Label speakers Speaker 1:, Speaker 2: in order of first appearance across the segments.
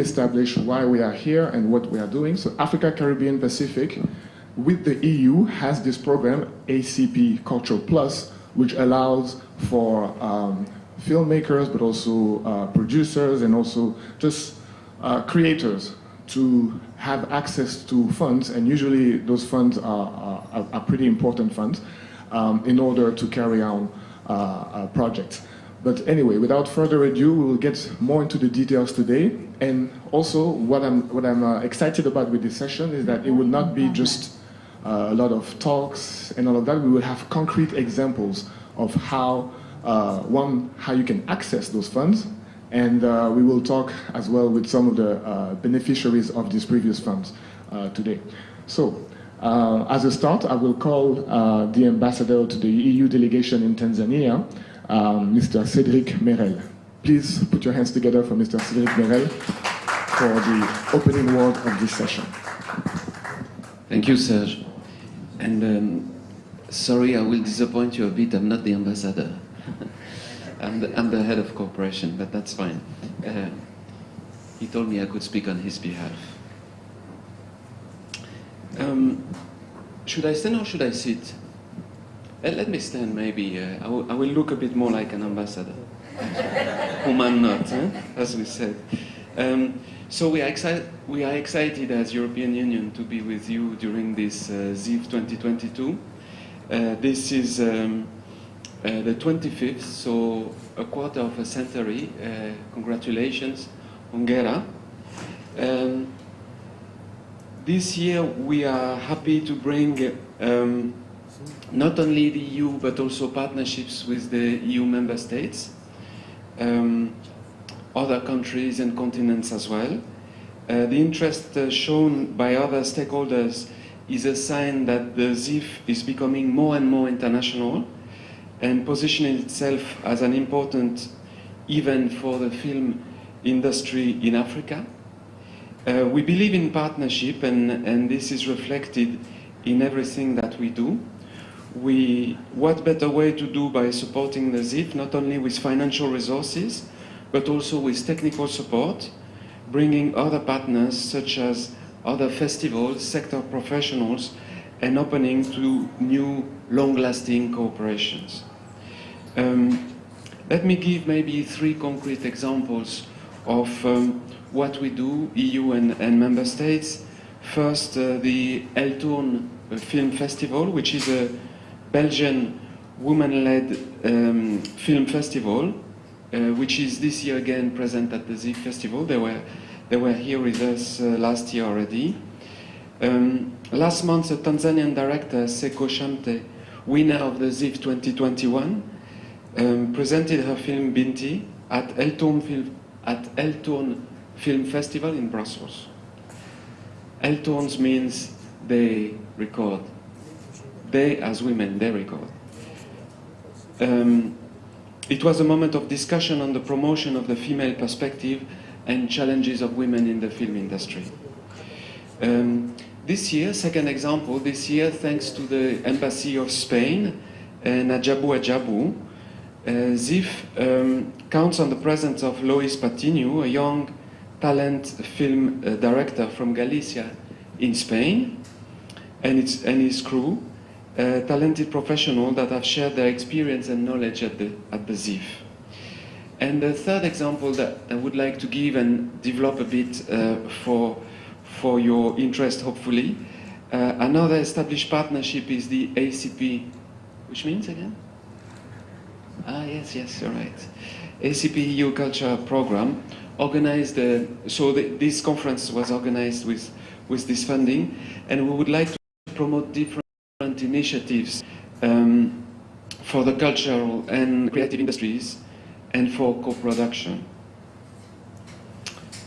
Speaker 1: establish why we are here and what we are doing. So Africa, Caribbean, Pacific, with the EU, has this program, ACP Culture Plus, which allows for filmmakers, but also producers and also just creators to have access to funds, and usually those funds are pretty important funds in order to carry on projects. But anyway, without further ado, we will get more into the details today. And also, what I'm excited about with this session is that it will not be just a lot of talks and all of that. We will have concrete examples of how you can access those funds, and we will talk as well with some of the beneficiaries of these previous funds today. So, as a start, I will call the ambassador to the EU delegation in Tanzania, Mr. Cédric Merel. Please put your hands together for Mr. Cédric Merel for the opening word of this session.
Speaker 2: Thank you, Serge. And sorry, I will disappoint you a bit. I'm not the ambassador. I'm the head of cooperation, but that's fine. He told me I could speak on his behalf. Should I stand or should I sit? Let me stand, maybe. I will look a bit more like an ambassador, whom I'm not, as we said. So we are excited as European Union to be with you during this ZIF 2022. This is the 25th, so a quarter of a century. Congratulations, Hungera. This year we are happy to bring not only the EU but also partnerships with the EU member states, other countries and continents as well. The interest shown by other stakeholders is a sign that the ZIF is becoming more and more international and positioning itself as an important event for the film industry in Africa. We believe in partnership, and this is reflected in everything that we do. What better way to do by supporting the ZIF, not only with financial resources, but also with technical support, bringing other partners such as other festivals, sector professionals, and opening to new long-lasting cooperations. Let me give maybe 3 concrete examples of what we do, EU and member states. First, the Eltoon Film Festival, which is a Belgian woman-led film festival, which is this year again present at the ZIF Festival. They were here with us last year already. Last month, a Tanzanian director, Seko Shamte, winner of the ZIF 2021, presented her film Binti at Eltoon Film Festival in Brussels. Eltoons means they record. They, as women, they record. It was a moment of discussion on the promotion of the female perspective and challenges of women in the film industry. This year, second example, this year, thanks to the Embassy of Spain and Ajabu, ZIF counts on the presence of Lois Patiño, a young talent film director from Galicia in Spain, and his crew, talented professionals that have shared their experience and knowledge at the ZIF. And the third example that I would like to give and develop a bit for your interest, hopefully, another established partnership is the ACP, which means again? Yes, you're right. ACP EU Culture Program organized, this conference was organized with this funding, and we would like to promote different initiatives for the cultural and creative industries and for co-production.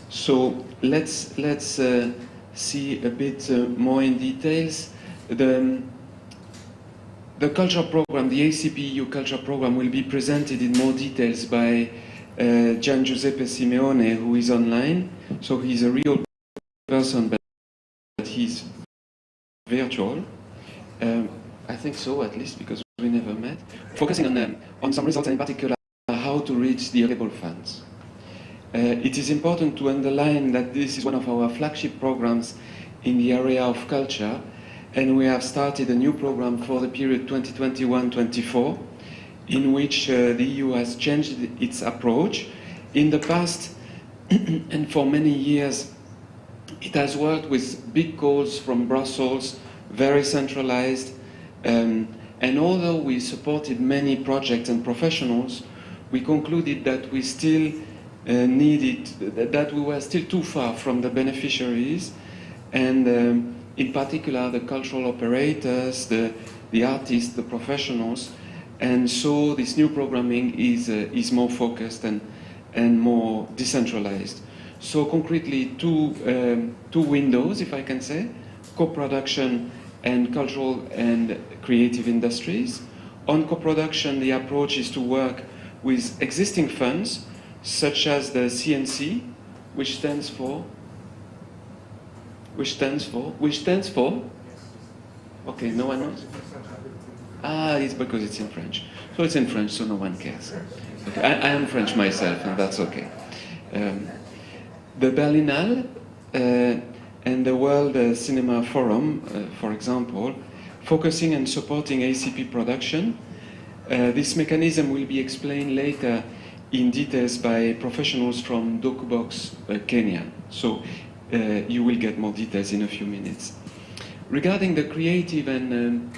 Speaker 2: So let's see a bit more in details. The culture program, the ACP EU Culture Program, will be presented in more details by Gian Giuseppe Simeone, who is online. So he's a real person, but he's virtual. I think so, at least, because we never met. Focusing on some results, and in particular, how to reach the available funds. It is important to underline that this is one of our flagship programs in the area of culture, and we have started a new program for the period 2021-24, in which the EU has changed its approach. In the past, and for many years, it has worked with big calls from Brussels, very centralized, and although we supported many projects and professionals, we concluded that we still that we were still too far from the beneficiaries, and in particular the cultural operators, the artists, the professionals, and so this new programming is more focused and more decentralized. So concretely, two windows, if I can say, co-production and cultural and creative industries. On co-production, the approach is to work with existing funds, such as the CNC, which stands for, okay, no one knows? Ah, it's because it's in French. So it's in French, so no one cares. Okay, I am French myself, and that's okay. The Berlinale and the World Cinema Forum, for example, focusing and supporting ACP production. This mechanism will be explained later in details by professionals from Docubox, Kenya. So you will get more details in a few minutes. Regarding the creative and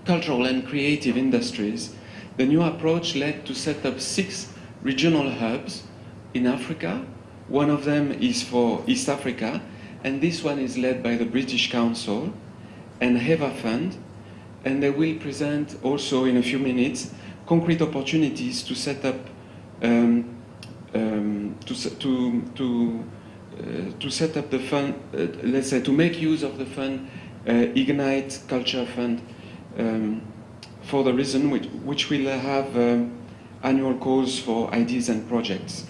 Speaker 2: cultural and creative industries, the new approach led to set up 6 regional hubs in Africa. One of them is for East Africa, and this one is led by the British Council and HEVA Fund, and they will present also in a few minutes concrete opportunities to set up to set up the fund, let's say, to make use of the fund, Ignite Culture Fund, for the reason which will have annual calls for ideas and projects.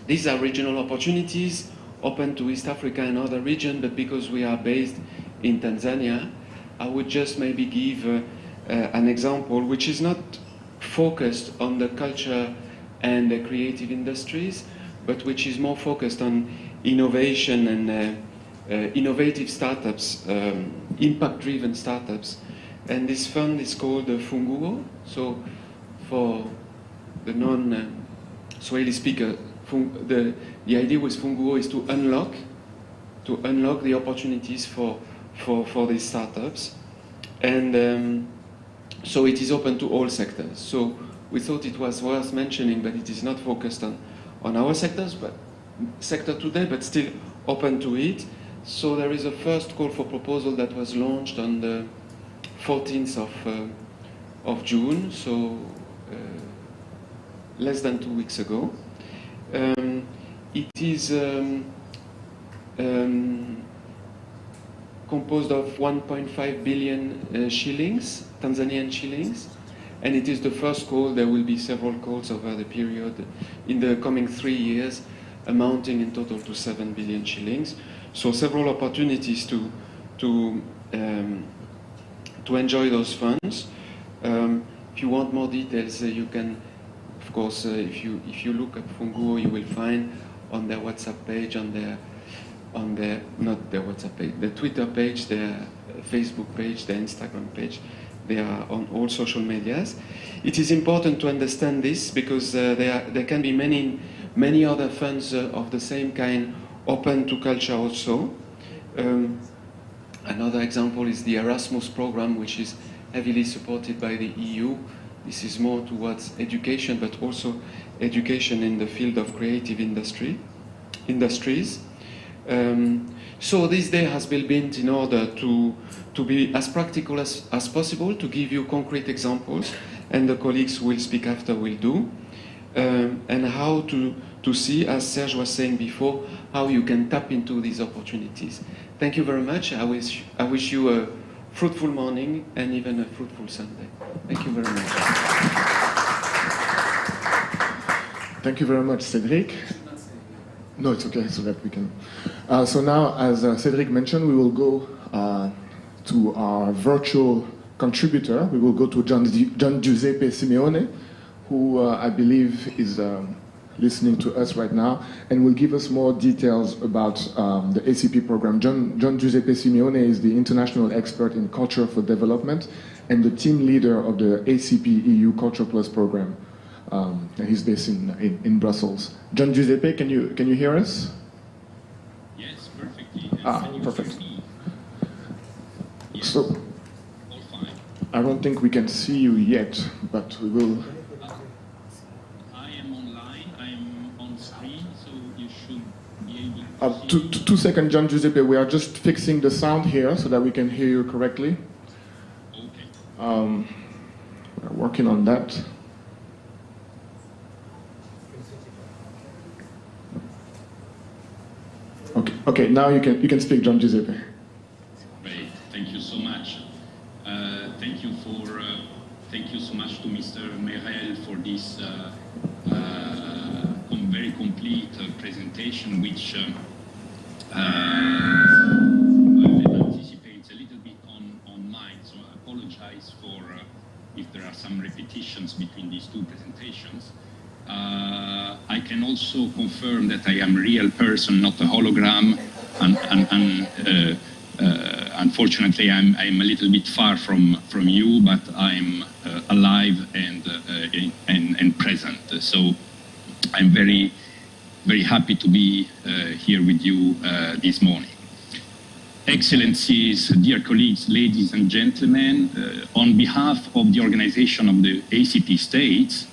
Speaker 2: These are regional opportunities open to East Africa and other regions, but because we are based in Tanzania, I would just maybe give an example which is not focused on the culture and the creative industries, but which is more focused on innovation and innovative startups, impact-driven startups. And this fund is called Funguo. So for the non-Swahili speaker, the idea with Funguo is to unlock the opportunities for these startups. And so it is open to all sectors. So we thought it was worth mentioning, but it is not focused on our sector today, but still open to it. So there is a first call for proposal that was launched on the 14th of June, so less than 2 weeks ago. It is composed of 1.5 billion shillings, Tanzanian shillings, and it is the first call. There will be several calls over the period in the coming 3 years, amounting in total to 7 billion shillings. So several opportunities to enjoy those funds. If you want more details, you can, of course, if you look at Funguo, you will find on their WhatsApp page, on their not their WhatsApp page, the Twitter page, their Facebook page, their Instagram page. They are on all social medias. It is important to understand this because there can be many other funds of the same kind open to culture also. Another example is the Erasmus program, which is heavily supported by the EU. This is more towards education, but also education in the field of creative industries. So this day has been built in order to be as practical as possible, to give you concrete examples, and the colleagues who will speak after will do, and how to see, as Serge was saying before, how you can tap into these opportunities. Thank you very much. I wish you a fruitful morning and even a fruitful Sunday. Thank you very much.
Speaker 1: Thank you very much, Cédric. No, it's okay, so that we can. So now, as Cédric mentioned, we will go to our virtual contributor. We will go to Gian Giuseppe Simeone, who I believe is listening to us right now, and will give us more details about the ACP program. John Giuseppe Simeone is the international expert in culture for development and the team leader of the ACP EU Culture Plus program. And he's based in Brussels. John Giuseppe, can you hear us?
Speaker 3: Yes, perfectly.
Speaker 1: Perfect. Yes. So,
Speaker 3: all fine.
Speaker 1: I don't think we can see you yet, but we will.
Speaker 3: I am online. I am on screen, so you should be able to see.
Speaker 1: 2 seconds, John Giuseppe. We are just fixing the sound here so that we can hear you correctly.
Speaker 3: Okay.
Speaker 1: We're working on that. Okay. Now you can speak, John Giuseppe.
Speaker 3: Great. Thank you so much. Thank you so much to Mr. Merel for this very complete presentation, which anticipates a little bit on mine. So I apologize for if there are some repetitions between these two presentations. I can also confirm that I am a real person, not a hologram, and unfortunately I'm a little bit far from you, but I'm alive and present. So I'm very, very happy to be here with you this morning. Excellencies, dear colleagues, ladies and gentlemen, on behalf of the organization of the ACP states,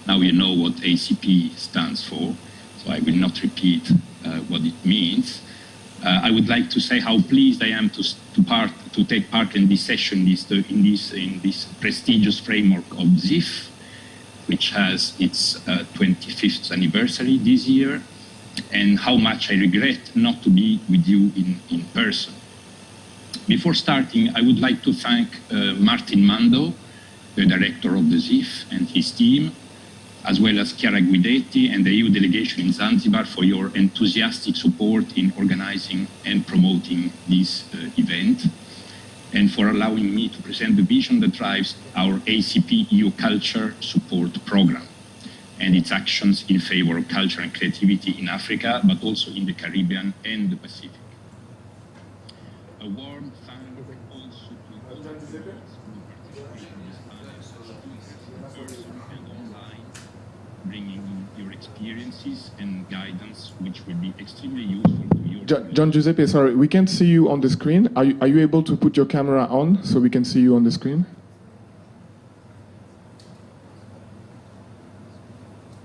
Speaker 3: now you know what ACP stands for, so I will not repeat what it means. I would like to say how pleased I am to take part in this session, in this prestigious framework of ZIF, which has its 25th anniversary this year, and how much I regret not to be with you in person. Before starting, I would like to thank Martin Mando, the director of the ZIF, and his team, as well as Chiara Guidetti and the EU delegation in Zanzibar for your enthusiastic support in organizing and promoting this event, and for allowing me to present the vision that drives our ACP EU Culture Support Program and its actions in favor of culture and creativity in Africa, but also in the Caribbean and the Pacific. A warm thank also to all the bringing your experiences and guidance, which will be extremely useful to you.
Speaker 1: John Giuseppe, sorry, we can't see you on the screen. Are you able to put your camera on so we can see you on the screen?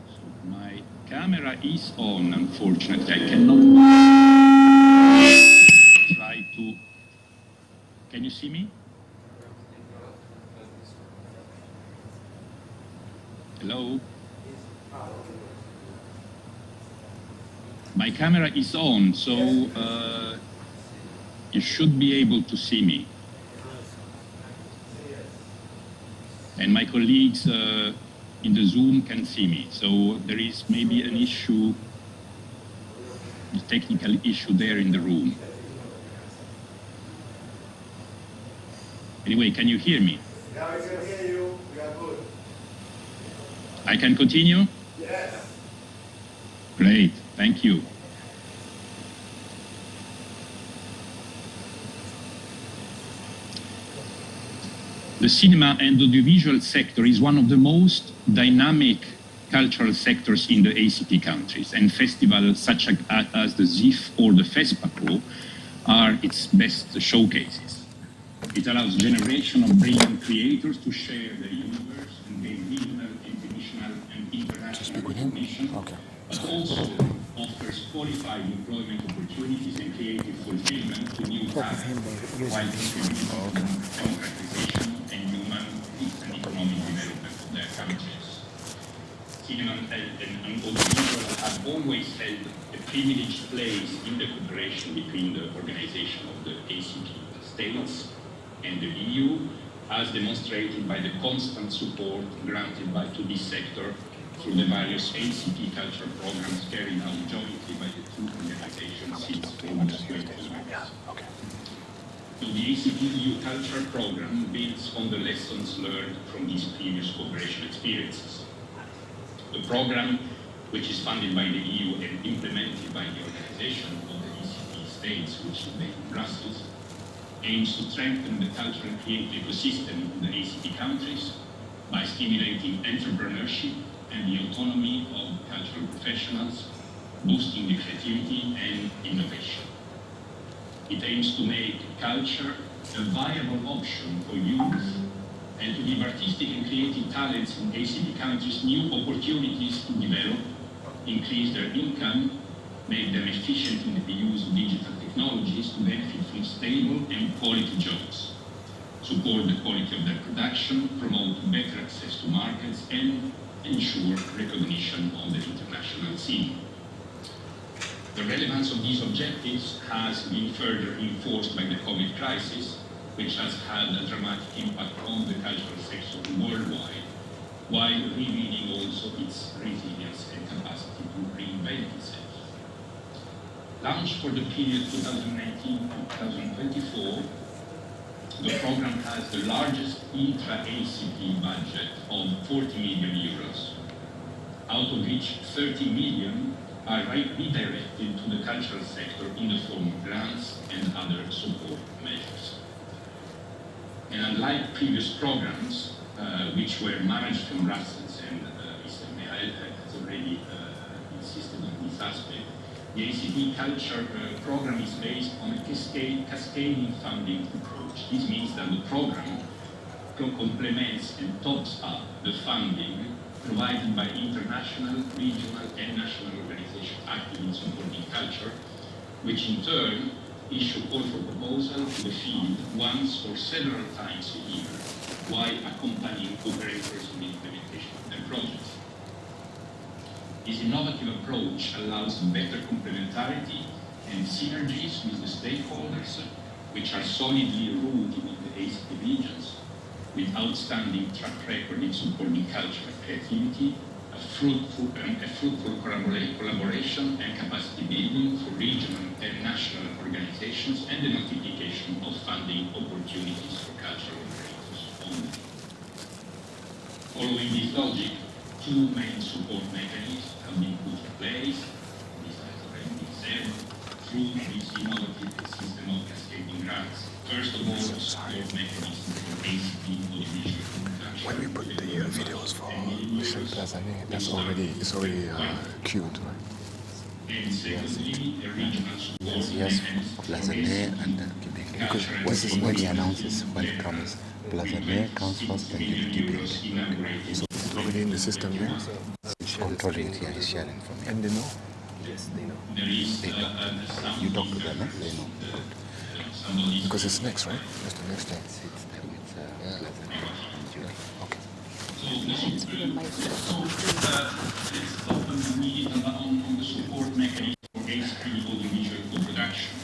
Speaker 3: So my camera is on, unfortunately. I cannot try to... Can you see me? Hello? My camera is on, so you should be able to see me. And my colleagues in the Zoom can see me. So there is maybe an issue, a technical issue there in the room. Anyway, can you hear me?
Speaker 4: Yeah, I can hear you. We are good.
Speaker 3: I can continue?
Speaker 4: Yes.
Speaker 3: Great, thank you. The cinema and audiovisual sector is one of the most dynamic cultural sectors in the ACP countries, and festivals such as the ZIF or the FESPACO are its best showcases. It allows a generation of brilliant creators to share their universe and gain regional, international, and international recognition, but also offers qualified employment opportunities and creative fulfillment to new talents while contributing to democratization and human and economic development of their countries. Cinema and audiovisual have always held a privileged place in the cooperation between the organization of the ACP states and the EU, as demonstrated by the constant support granted to this sector through the various ACP culture programs carried out jointly by the two organizations since almost 20 years. So the ACP EU culture program builds on the lessons learned from these previous cooperation experiences. The program which is funded by the EU and implemented by the Organization of the ACP States, which is based in Brussels, aims to strengthen the cultural and creative ecosystem in the ACP countries by stimulating entrepreneurship and the autonomy of cultural professionals, boosting the creativity and innovation. It aims to make culture a viable option for youth and to give artistic and creative talents in ACP countries new opportunities to develop, increase their income, make them efficient in the use of digital technologies to benefit from stable and quality jobs, support the quality of their production, promote better access to markets, and ensure recognition on the international scene. The relevance of these objectives has been further reinforced by the COVID crisis, which has had a dramatic impact on the cultural sector worldwide, while revealing also its resilience and capacity to reinvent itself. Launched for the period 2019-2024, the program has the largest intra-ACP budget of 40 million euros, out of which 30 million are redirected to the cultural sector in the form of grants and other support measures. And unlike previous programs, which were managed from Brussels, and Mr. Michael has already insisted on this aspect, the ACP Culture program is based on a cascading funding approach. This means that the program complements and tops up the funding provided by international, regional, and national organizations active in supporting culture, which in turn issue call for proposal to the field once or several times a year, while accompanying operators in the implementation of their projects. This innovative approach allows better complementarity and synergies with the stakeholders, which are solidly rooted in the ACP regions, with outstanding track record in supporting culture and creativity, a fruitful collaboration and capacity building for regional and national organizations, and the multiplication of funding opportunities for cultural operators only. Following this logic, two main support mechanisms have been put in place, this has already been said, through this innovative system of cascading grants. First of all, support mechanism for ACP audiovisual production.
Speaker 1: When we put the videos for Plazanet, it's already queued, right?
Speaker 3: And secondly, a regional support
Speaker 5: Yes, Plazanet and then Quebec. Because this is when he announces when it comes. Plazanet comes first and then Quebec.
Speaker 1: So it's already in the system there?
Speaker 5: It's controlling it, yeah, he's sharing from here.
Speaker 1: And they know?
Speaker 5: Yes, they know.
Speaker 3: There is
Speaker 5: They know. You talk to them, they know.
Speaker 1: Because it's next, right? That's the next thing.
Speaker 5: It's Plazanet and July.
Speaker 1: Okay.
Speaker 3: Let's open the meeting on the support mechanism for ACP audiovisual co-production.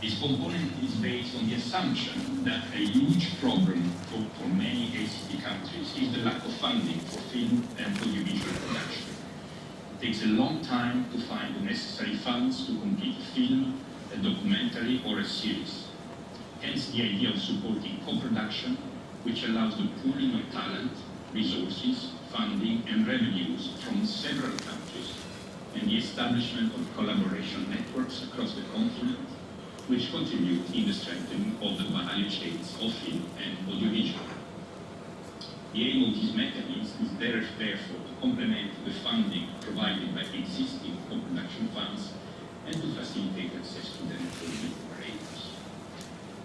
Speaker 3: This component is based on the assumption that a huge problem for many ACP countries is the lack of funding for film and audiovisual production. It takes a long time to find the necessary funds to complete a film, a documentary, or a series. Hence the idea of supporting co-production, which allows the pooling of talent, resources, funding, and revenues from several countries, and the establishment of collaboration networks across the continent, which contribute in the strengthening of the value chains of film and audiovisual. The aim of these mechanisms is therefore to complement the funding provided by existing co-production funds and to facilitate access to them for new operators.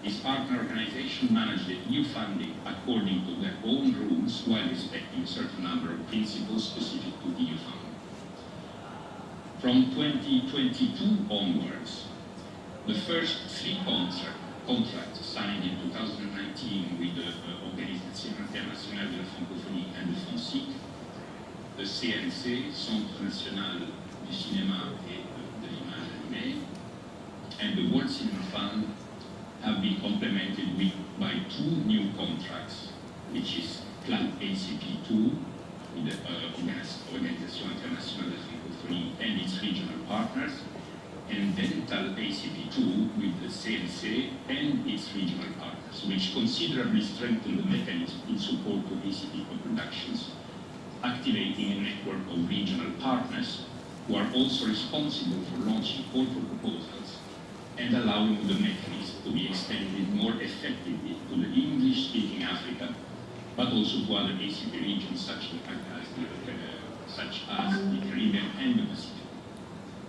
Speaker 3: These partner organizations manage the new funding according to their own rules while respecting a certain number of principles specific to the EU funding. From 2022 onwards, the first three contracts signed in 2019 with the Organisation Internationale de la Francophonie and the FOPICA, the CNC, Centre National du Cinéma et de l'Image Animée, and the World Cinema Fund have been complemented by two new contracts, which is Plan ACP2 with the Organisation Internationale de la Francophonie and its regional partners, and Dental ACP2 with the CNC and its regional partners, which considerably strengthen the mechanism in support of ACP co-productions, activating a network of regional partners who are also responsible for launching call for proposals and allowing the mechanism to be extended more effectively to the English-speaking Africa, but also to other ACP regions such as the Caribbean and the Pacific.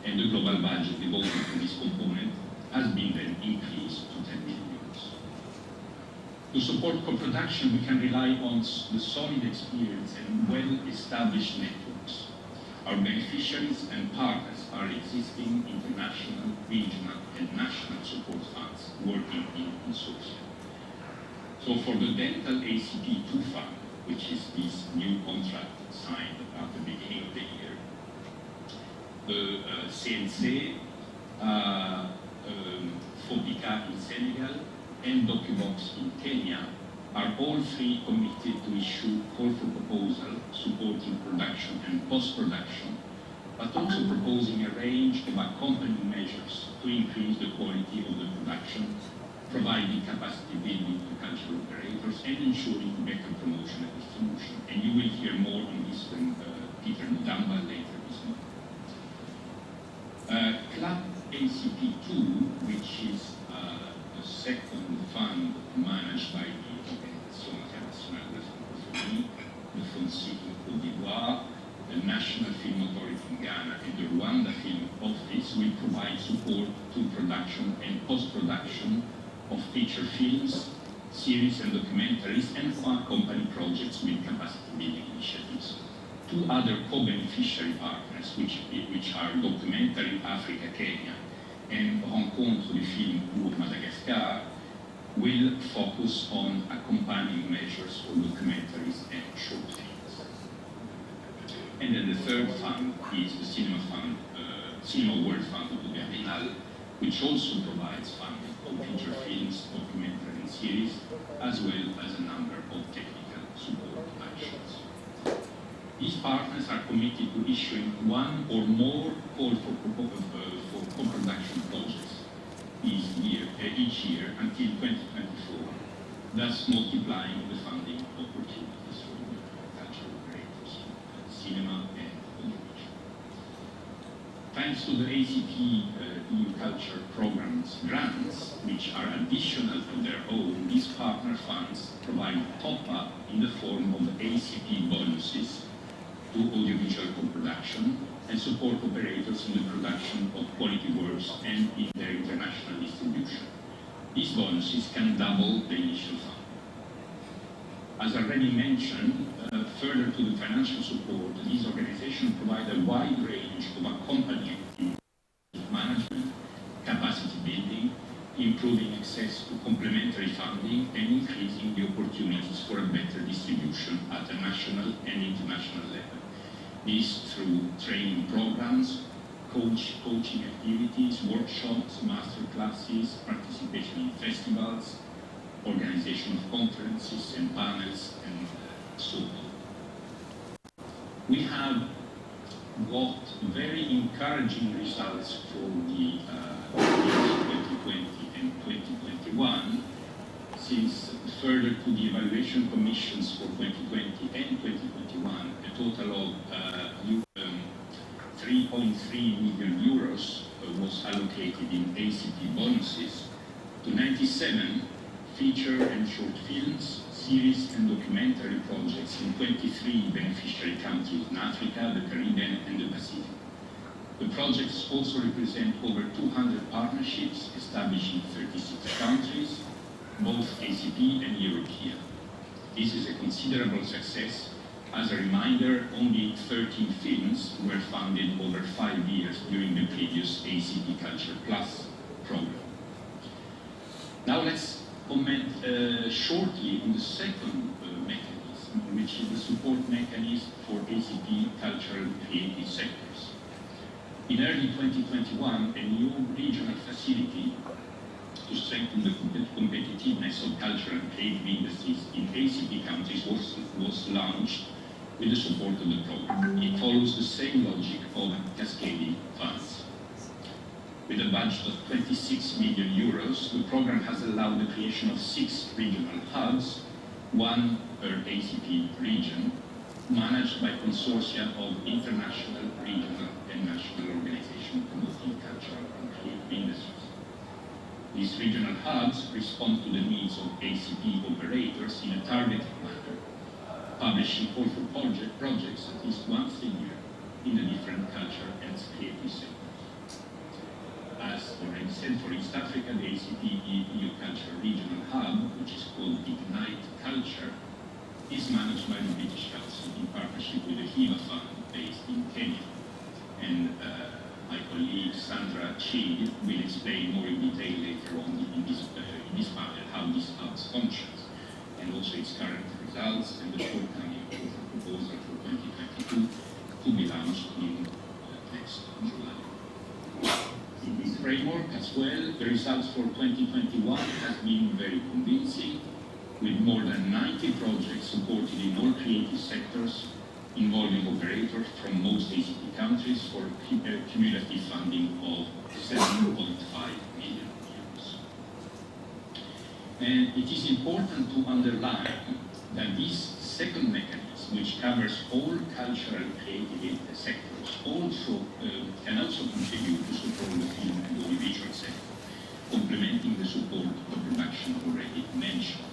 Speaker 3: And the global budget devoted to this component has been then increased to 10 million euros. To support co-production, we can rely on the solid experience and well-established networks. Our beneficiaries and partners are existing international, regional, and national support funds working in consortia. So for the Dental ACP2 fund, which is this new contract signed at the beginning of the year, the CNC, FOPICA in Senegal, and Docubox in Kenya are all three committed to issue call for proposal supporting production and post-production, but also proposing a range of accompanying measures to increase the quality of the production, providing capacity building to cultural operators, and ensuring better promotion and distribution. And you will hear more on this from Peter Ndamba later this morning. Club ACP2, which is the second fund managed by the Organisation Internationale de la Francophonie, the Fonsic in Côte d'Ivoire, the National Film Authority in Ghana, and the Rwanda Film Office, will provide support to production and post-production of feature films, series and documentaries, and accompany projects with capacity building initiatives. Two other co-beneficiary partners, which are Documentary Africa Kenya and Rencontre du Film pour Madagascar, will focus on accompanying measures for documentaries and short films. And then the third fund is the Cinema Fund, Cinema World Fund of the Berlinale, which also provides funding for feature films, documentary series, as well as a number of technical support actions. These partners are committed to issuing one or more call for co-production projects each year until 2024, thus multiplying the funding opportunities for cultural operators, cinema and audiovisual. Thanks to the ACP EU Culture Program's grants, which are additional to their own, these partner funds provide top-up in the form of ACP bonuses to audiovisual co-production and support operators in the production of quality works and in their international distribution. These bonuses can double the initial fund. As already mentioned, further to the financial support, these organizations provide a wide range of accompanying management, capacity building, improving access to complementary funding, and increasing the opportunities for a better distribution at a national and international level. This through training programs, coaching activities, workshops, master classes, participation in festivals, organization of conferences and panels, and so on. We have got very encouraging results for the 2020 and 2021, since further to the evaluation commissions for 2020 and 2021, a total of 3.3 million euros was allocated in ACP bonuses to 97 feature and short films, series and documentary projects in 23 beneficiary countries in Africa, the Caribbean and the Pacific. The projects also represent over 200 partnerships established in 36 countries, both ACP and European. This is a considerable success. As a reminder, only 13 films were funded over 5 years during the previous ACP Culture Plus program. Now let's comment shortly on the second mechanism, which is the support mechanism for ACP cultural and creative sectors. In early 2021, a new regional facility to strengthen the competitiveness of cultural and creative industries in ACP countries was launched with the support of the program. It follows the same logic of cascading funds. With a budget of 26 million euros, the program has allowed the creation of 6 regional hubs, one per ACP region, managed by consortia of international, regional, and national organizations promoting cultural and creative industries. These regional hubs respond to the needs of ACP operators in a targeted manner, publishing call for projects at least once a year in the different culture and creative sectors. As already said, for East Africa, the ACP EU Culture Regional Hub, which is called Ignite Culture, is managed by the British Council in partnership with the HIVA Fund based in Kenya. And my colleague Sandra Chi will explain more in detail later on in this panel how this hub functions, and also its current results and the shortcoming of the proposal for 2022 to be launched in next July. In this framework as well, the results for 2021 have been very convincing, with more than 90 projects supported in all creative sectors, involving operators from most ACP countries for a cumulative funding of 7.5 million euros. And it is important to underline that this second mechanism, which covers all cultural creative sectors, can also contribute to support the film and audiovisual sector, complementing the support of production already mentioned.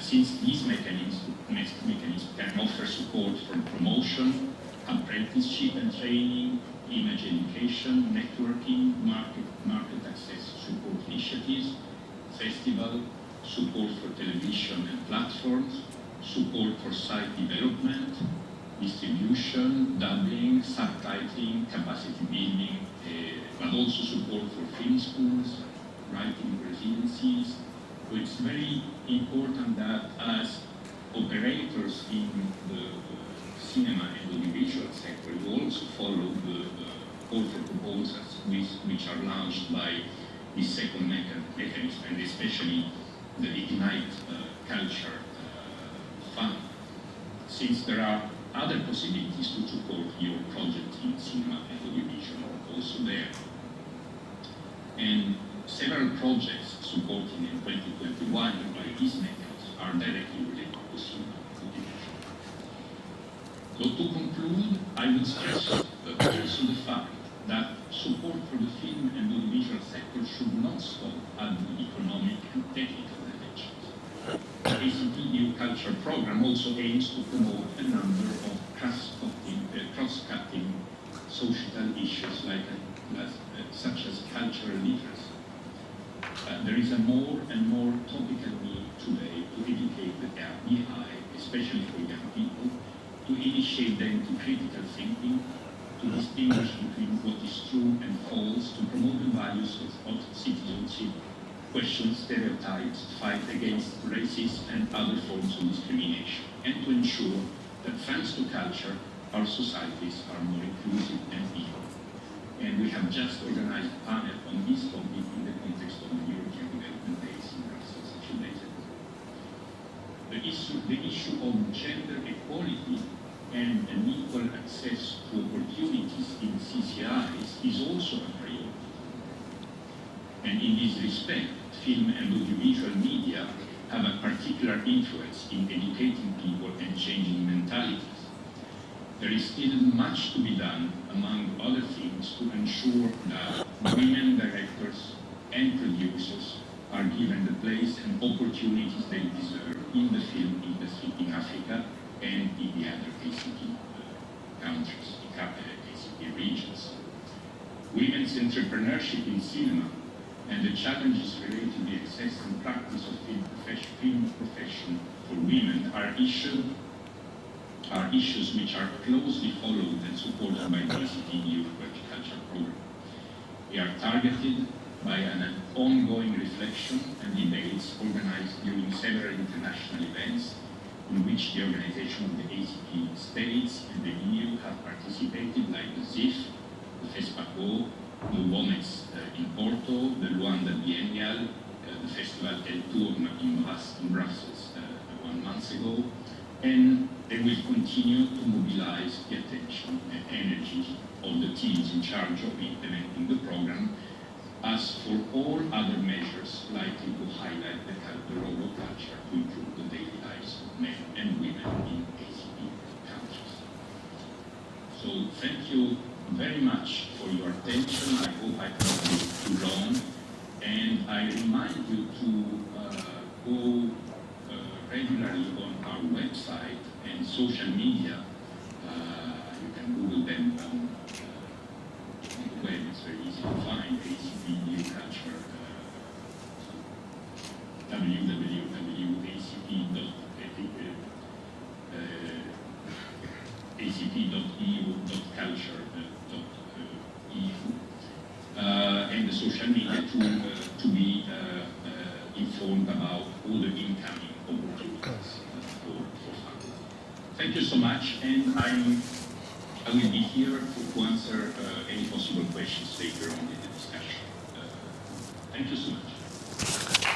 Speaker 3: Since these mechanisms can offer support for promotion, apprenticeship and training, image education, networking, market access support initiatives, festival, support for television and platforms, support for site development, distribution, dubbing, subtitling, capacity building, but also support for film schools, writing residencies. So it's very important that as operators in the cinema and audiovisual sector, you also follow the call for proposals which are launched by the second mechanism, and especially the Ignite Culture Fund, since there are other possibilities to support your project in cinema and audiovisual also there. And several projects supported in 2021 by these mechanisms are directly related to cinema and audiovisual. So to conclude, I would stress also the fact that support for the film and audiovisual sector should not stop at the economic and technical dimensions. The ACP EU Culture Programme also aims to promote a number of cross-cutting social issues such as cultural literacy. There is a more and more topical need today to educate the behind, especially for young people, to initiate them to critical thinking, to distinguish between what is true and false, to promote the values of citizenship, question stereotypes, fight against racism and other forms of discrimination, and to ensure that thanks to culture, our societies are more inclusive and equal. And we have just organized a panel on this topic in the context of the European Development Days in Brussels a few days ago. The issue of gender equality and an equal access to opportunities in CCIs is also a priority. And in this respect, film and audiovisual media have a particular influence in educating people and changing mentalities. There is still much to be done, among other things, to ensure that women directors and producers are given the place and opportunities they deserve in the film industry in Africa and in the other ACP countries, ACP regions. Women's entrepreneurship in cinema and the challenges related to the access and practice of film profession for women are issues which are closely followed and supported by the ACP EU Culture Programme. They are targeted by an ongoing reflection and debates organized during several international events in which the organization of the ACP states and the EU have participated, like the ZIF, the FESPACO, the WOMEX in Porto, the Luanda Biennial, the Festival El Turn in Brussels 1 month ago, and they will continue to mobilize the attention and energy of the teams in charge of implementing the program, as for all other measures likely to highlight the role of culture to improve the daily lives of men and women in ACP thank you very much for your attention. I hope I can't be too long. And I remind you to go regularly on our website and social media. You can Google them on the web. It's very easy to find. ACP New Culture. www.acp.eu.culture.eu and the social media to be informed about all the incoming opportunities for funding. Thank you so much, and I will be here to answer any possible questions later on in the discussion. Thank you so much.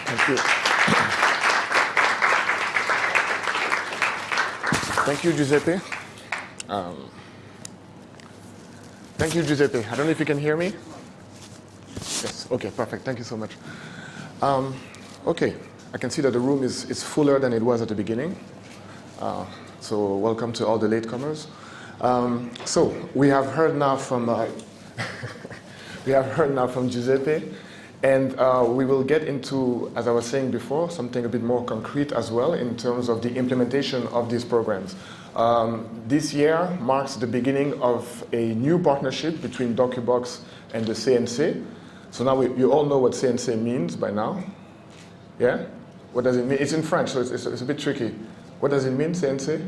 Speaker 1: Thank you. Thank you, Giuseppe. Thank you, Giuseppe. I don't know if you can hear me. Yes. Okay. Perfect. Thank you so much. Okay. I can see that the room is fuller than it was at the beginning. So welcome to all the latecomers. So we have heard now from Giuseppe. And we will get into, as I was saying before, something a bit more concrete as well in terms of the implementation of these programs. This year marks the beginning of a new partnership between Docubox and the CNC. So now you all know what CNC means by now. Yeah? What does it mean? It's in French, so it's a bit tricky. What does it mean, CNC?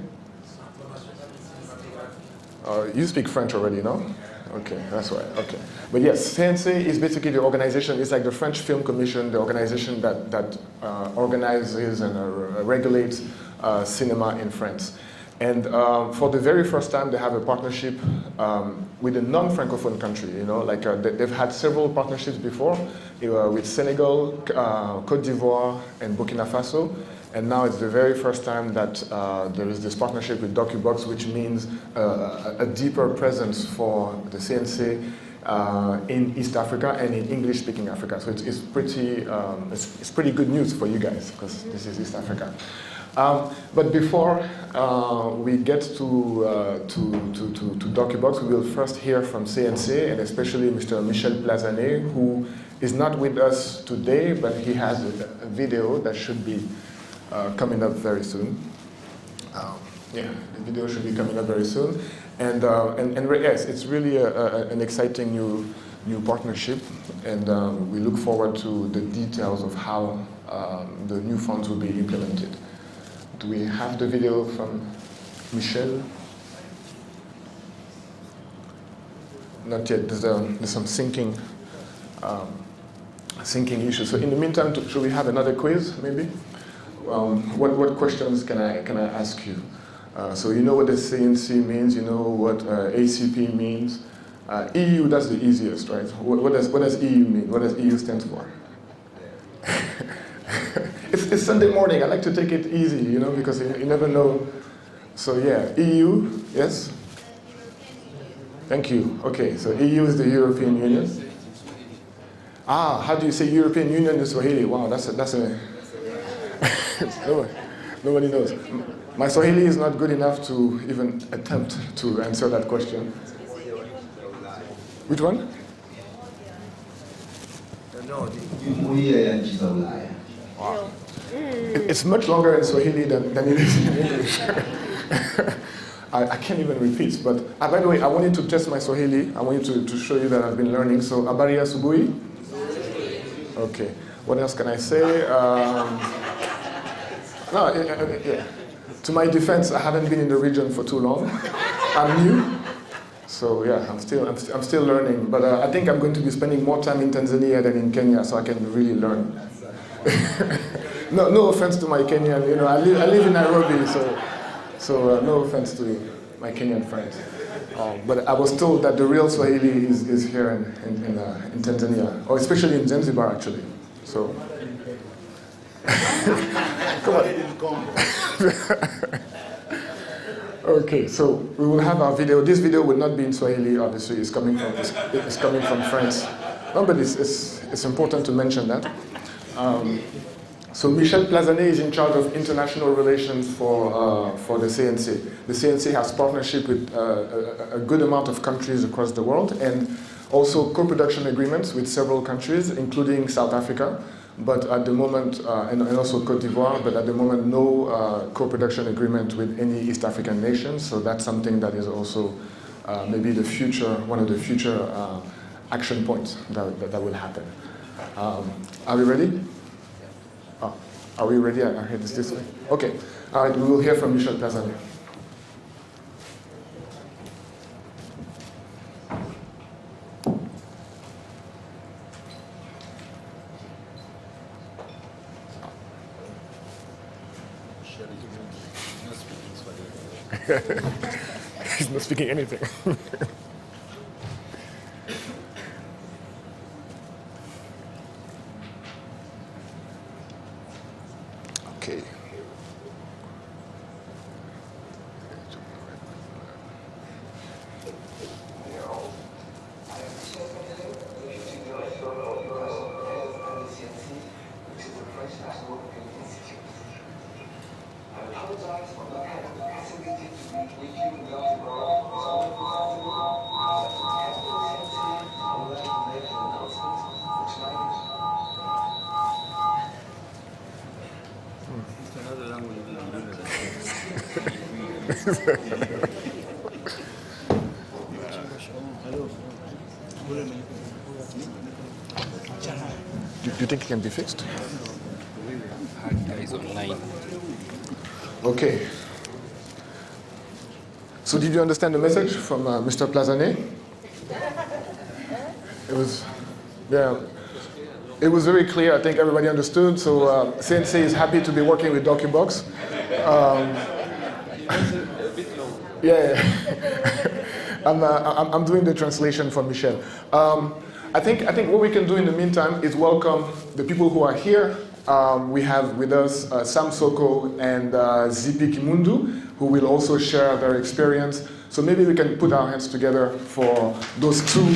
Speaker 1: You speak French already, no? Okay, that's right. Okay. But yes, CNC is basically the organization, it's like the French Film Commission, the organization that organizes and regulates cinema in France. And for the very first time, they have a partnership with a non-Francophone country. You know, like they've had several partnerships before with Senegal, Côte d'Ivoire, and Burkina Faso. And now it's the very first time that there is this partnership with Docubox, which means a deeper presence for the CNC in East Africa and in English-speaking Africa. So it's pretty good news for you guys because this is East Africa. But before we get to Docubox, we will first hear from CNC and especially Mr. Michel Plazanet, who is not with us today, but he has a video that should be coming up very soon. Yeah, the video should be coming up very soon. And yes, it's really an exciting new partnership, and we look forward to the details of how the new funds will be implemented. Do we have the video from Michel? Not yet. There's some syncing issues. So in the meantime, should we have another quiz, maybe? What questions can I ask you? So you know what the CNC means. You know what ACP means. EU, that's the easiest, right? What does EU mean? What does EU stand for? It's Sunday morning. I like to take it easy, you know, because you never know. So yeah, EU, yes? Thank you. Okay, so EU is the European Union. Ah, how do you say European Union in Swahili? Wow, that's a nobody knows. My Swahili is not good enough to even attempt to answer that question. Which one? Wow. It's much longer in Swahili than it is in English. I can't even repeat, but by the way, I wanted to test my Swahili. I wanted to show you that I've been learning. So, habari ya asubuhi? Okay. What else can I say? Yeah. To my defense, I haven't been in the region for too long. I'm new. So yeah, I'm still learning. But I think I'm going to be spending more time in Tanzania than in Kenya, so I can really learn. No offense to my Kenyan, you know, I live in Nairobi, so no offense to my Kenyan friends. But I was told that the real Swahili is here in Tanzania, or especially in Zanzibar, actually. So, come on. Okay, so we will have our video. This video will not be in Swahili, obviously. It's coming from France. No, but it's important to mention that. So Michel Plazanet is in charge of international relations for the CNC. The CNC has partnership with a good amount of countries across the world, and also co-production agreements with several countries, including South Africa, but at the moment, and also Cote d'Ivoire, but at the moment no co-production agreement with any East African nations, so that's something that is also maybe the future, one of the future action points that will happen. Are we ready? Oh, are we ready? I heard this way. Okay. All right, we will hear from Michel Plazanet. He's not speaking anything. Okay. Do you think it can be fixed?
Speaker 5: Guys online.
Speaker 1: Okay. So did you understand the message from Mr. Plazanet? It was, yeah. It was very clear. I think everybody understood. So CNC is happy to be working with Docubox. Yeah. I'm doing the translation for Michel. I think what we can do in the meantime is welcome the people who are here. We have with us Sam Soko and Zipi Kimundu, who will also share their experience. So maybe we can put our hands together for those two.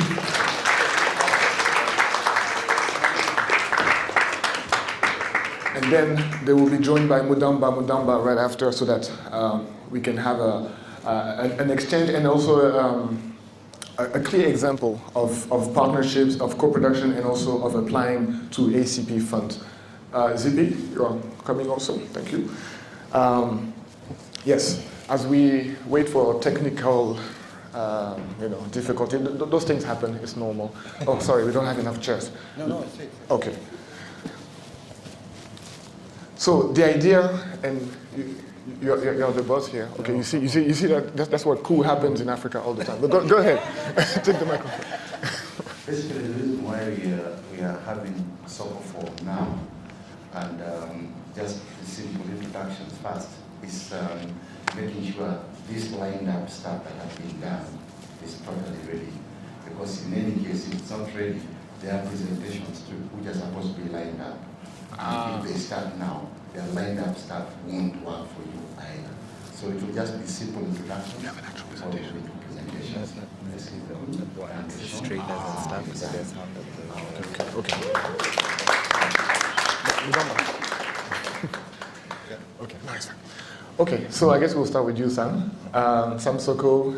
Speaker 1: And then they will be joined by Mudamba right after, so that we can have an exchange and also a clear example of partnerships, of co-production, and also of applying to ACP funds. Zipi, you are coming also. Thank you. Yes, as we wait for technical, difficulty, those things happen. It's normal. Oh, sorry, we don't have enough chairs.
Speaker 6: No, it's safe.
Speaker 1: Okay. So the idea, and you're the boss here. Okay, you see that's what cool happens in Africa all the time. But go ahead, take the microphone.
Speaker 6: Basically, the reason why we are having soccer for now, and just the simple introductions first, is making sure this lined up stuff that has been done is totally ready. Because in any case, if it's not ready, there are presentations too, which are supposed to be lined up. And if they start now, their lined up stuff won't work for you either. So it will just be simple introduction.
Speaker 5: have an actual
Speaker 6: or
Speaker 5: presentation.
Speaker 6: presentations. This is the
Speaker 5: Trailers and stuff. So there's sound of the.
Speaker 1: Okay. Okay, nice. Okay, so I guess we'll start with you, Sam. Sam Soko.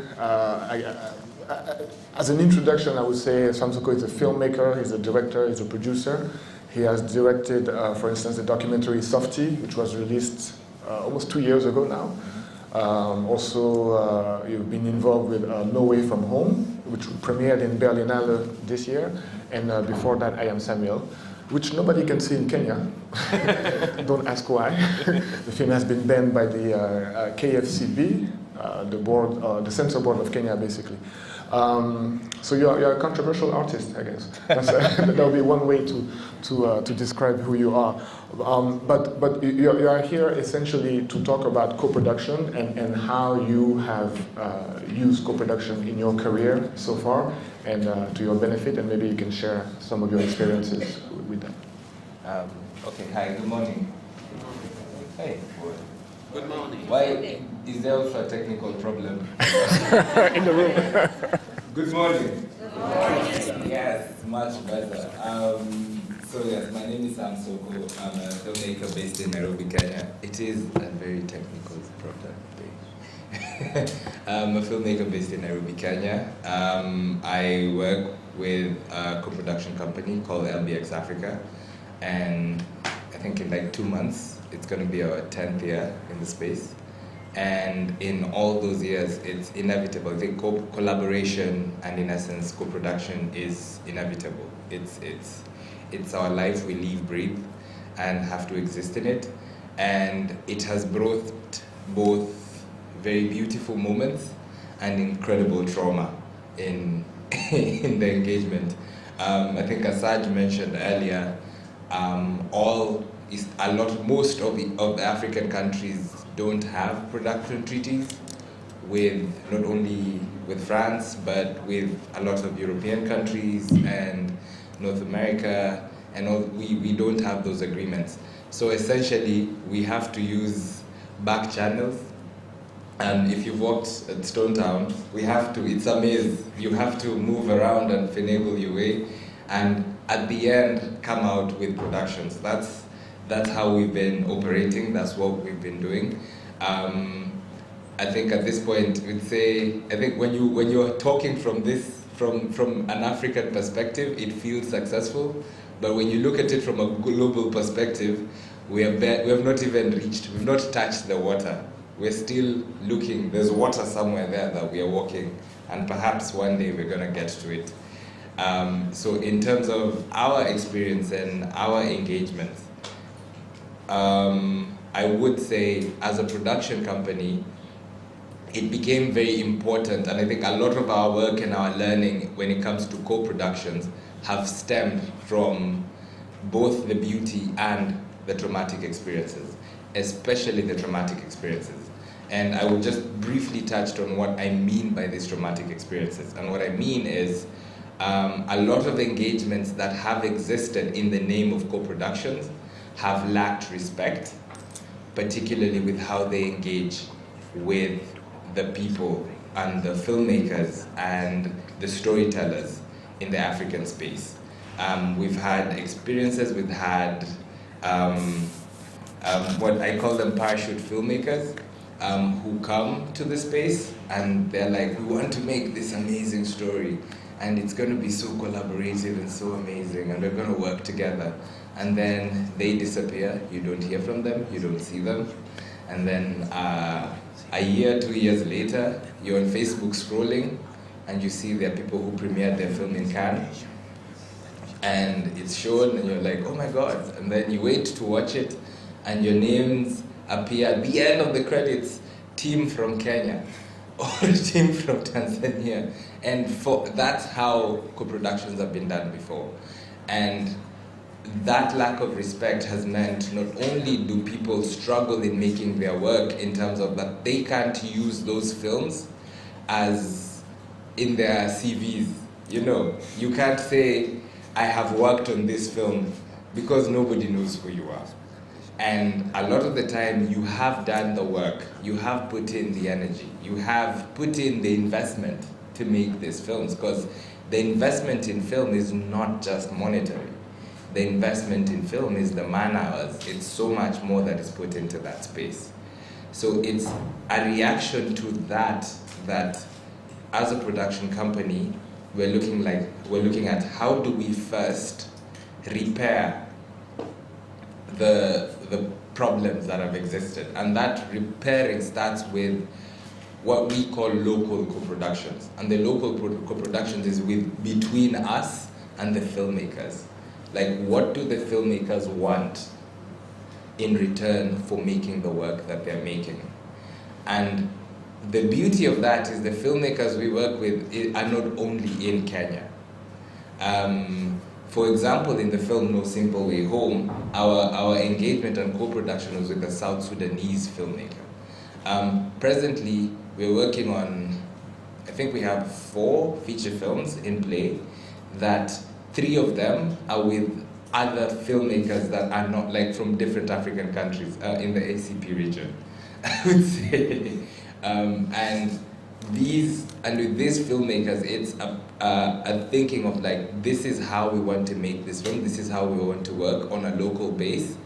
Speaker 1: As an introduction, I would say Sam Soko is a filmmaker, he's a director, he's a producer. He has directed, for instance, the documentary Softy, which was released almost 2 years ago now. Also, you've been involved with No Way From Home, which premiered in Berlinale this year. And before that, I Am Samuel, which nobody can see in Kenya. Don't ask why. The film has been banned by the KFCB, the censor board of Kenya, basically. So you're a controversial artist, I guess. That would be one way to describe who you are. But you are here essentially to talk about co-production and how you have used co-production in your career so far and to your benefit, and maybe you can share some of your experiences with them.
Speaker 7: Okay, hi, good morning. Hey.
Speaker 2: Good morning.
Speaker 7: Why is there also a technical problem?
Speaker 1: In the room.
Speaker 7: Good morning. Good morning. Yes, much better. So yes, my name is Sam Soko. I'm a filmmaker based in Nairobi, Kenya. It is a very technical product. I'm a filmmaker based in Nairobi, Kenya. I work with a co-production company called LBX Africa, and I think in like 2 months, it's going to be our 10th year in the space. And in all those years, it's inevitable. I think collaboration and, in essence, co-production is inevitable. It's our life. We live, breathe, and have to exist in it. And it has brought both very beautiful moments and incredible trauma in the engagement. I think Asaj mentioned earlier, most of the African countries don't have production treaties with not only with France, but with a lot of European countries and North America, and we don't have those agreements. So essentially, we have to use back channels. And if you've walked at Stone Town, it's a maze. You have to move around and finagle your way, and at the end, come out with productions. That's how we've been operating. That's what we've been doing. I think at this point, we'd say, I think when you're talking from an African perspective, it feels successful. But when you look at it from a global perspective, we have not even reached. We've not touched the water. We're still looking. There's water somewhere there that we are walking, and perhaps one day we're going to get to it. So in terms of our experience and our engagement, I would say as a production company, it became very important, and I think a lot of our work and our learning when it comes to co-productions have stemmed from both the beauty and the traumatic experiences, especially the traumatic experiences. And I will just briefly touch on what I mean by these traumatic experiences. And what I mean is a lot of engagements that have existed in the name of co-productions have lacked respect, particularly with how they engage with the people and the filmmakers and the storytellers in the African space. We've had experiences, we've had what I call them parachute filmmakers, who come to the space and they're like, we want to make this amazing story and it's going to be so collaborative and so amazing and we're going to work together. And then they disappear, you don't hear from them, you don't see them. And then a year, 2 years later, you're on Facebook scrolling and you see there are people who premiered their film in Cannes and it's shown and you're like, oh my God. And then you wait to watch it and your names appear at the end of the credits, team from Kenya or team from Tanzania. And that's how co-productions have been done before. And that lack of respect has meant not only do people struggle in making their work in terms of that they can't use those films as in their CVs. You know, you can't say, I have worked on this film because nobody knows who you are. And a lot of the time you have done the work, you have put in the energy, you have put in the investment to make these films, because the investment in film is not just monetary. The investment in film is the man hours. It's so much more that is put into that space. So it's a reaction to that as a production company, we're looking at how do we first repair the problems that have existed. And that repairing starts with what we call local co-productions. And the local co-productions is between us and the filmmakers. Like, what do the filmmakers want in return for making the work that they're making? And the beauty of that is the filmmakers we work with are not only in Kenya. For example, in the film No Simple Way Home, our engagement and co-production was with a South Sudanese filmmaker. Presently, we're working on, I think we have 4 feature films in play, that 3 of them are with other filmmakers that are not, like, from different African countries in the ACP region, I would say. And with these filmmakers, it's a thinking of like, this is how we want to make this film, this is how we want to work on a local base,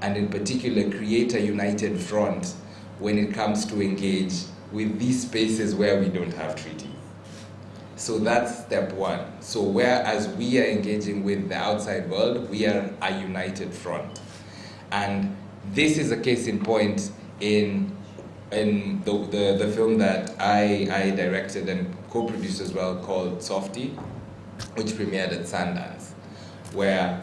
Speaker 7: and in particular create a united front when it comes to engage with these spaces where we don't have treaties. So that's step one. So whereas we are engaging with the outside world, we are a united front. And this is a case in point in the film that I directed and co-produced as well, called Softy, which premiered at Sundance, where,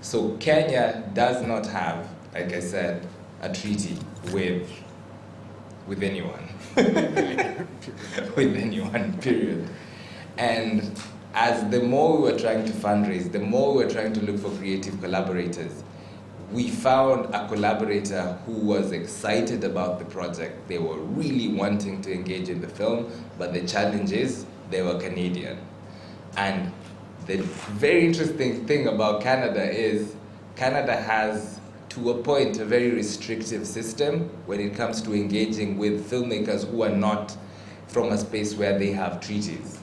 Speaker 7: so Kenya does not have, like I said, a treaty with anyone, with anyone, period. And as the more we were trying to fundraise, the more we were trying to look for creative collaborators, we found a collaborator who was excited about the project. They were really wanting to engage in the film, but the challenge is they were Canadian. And the very interesting thing about Canada is Canada has, to a point, a very restrictive system when it comes to engaging with filmmakers who are not from a space where they have treaties.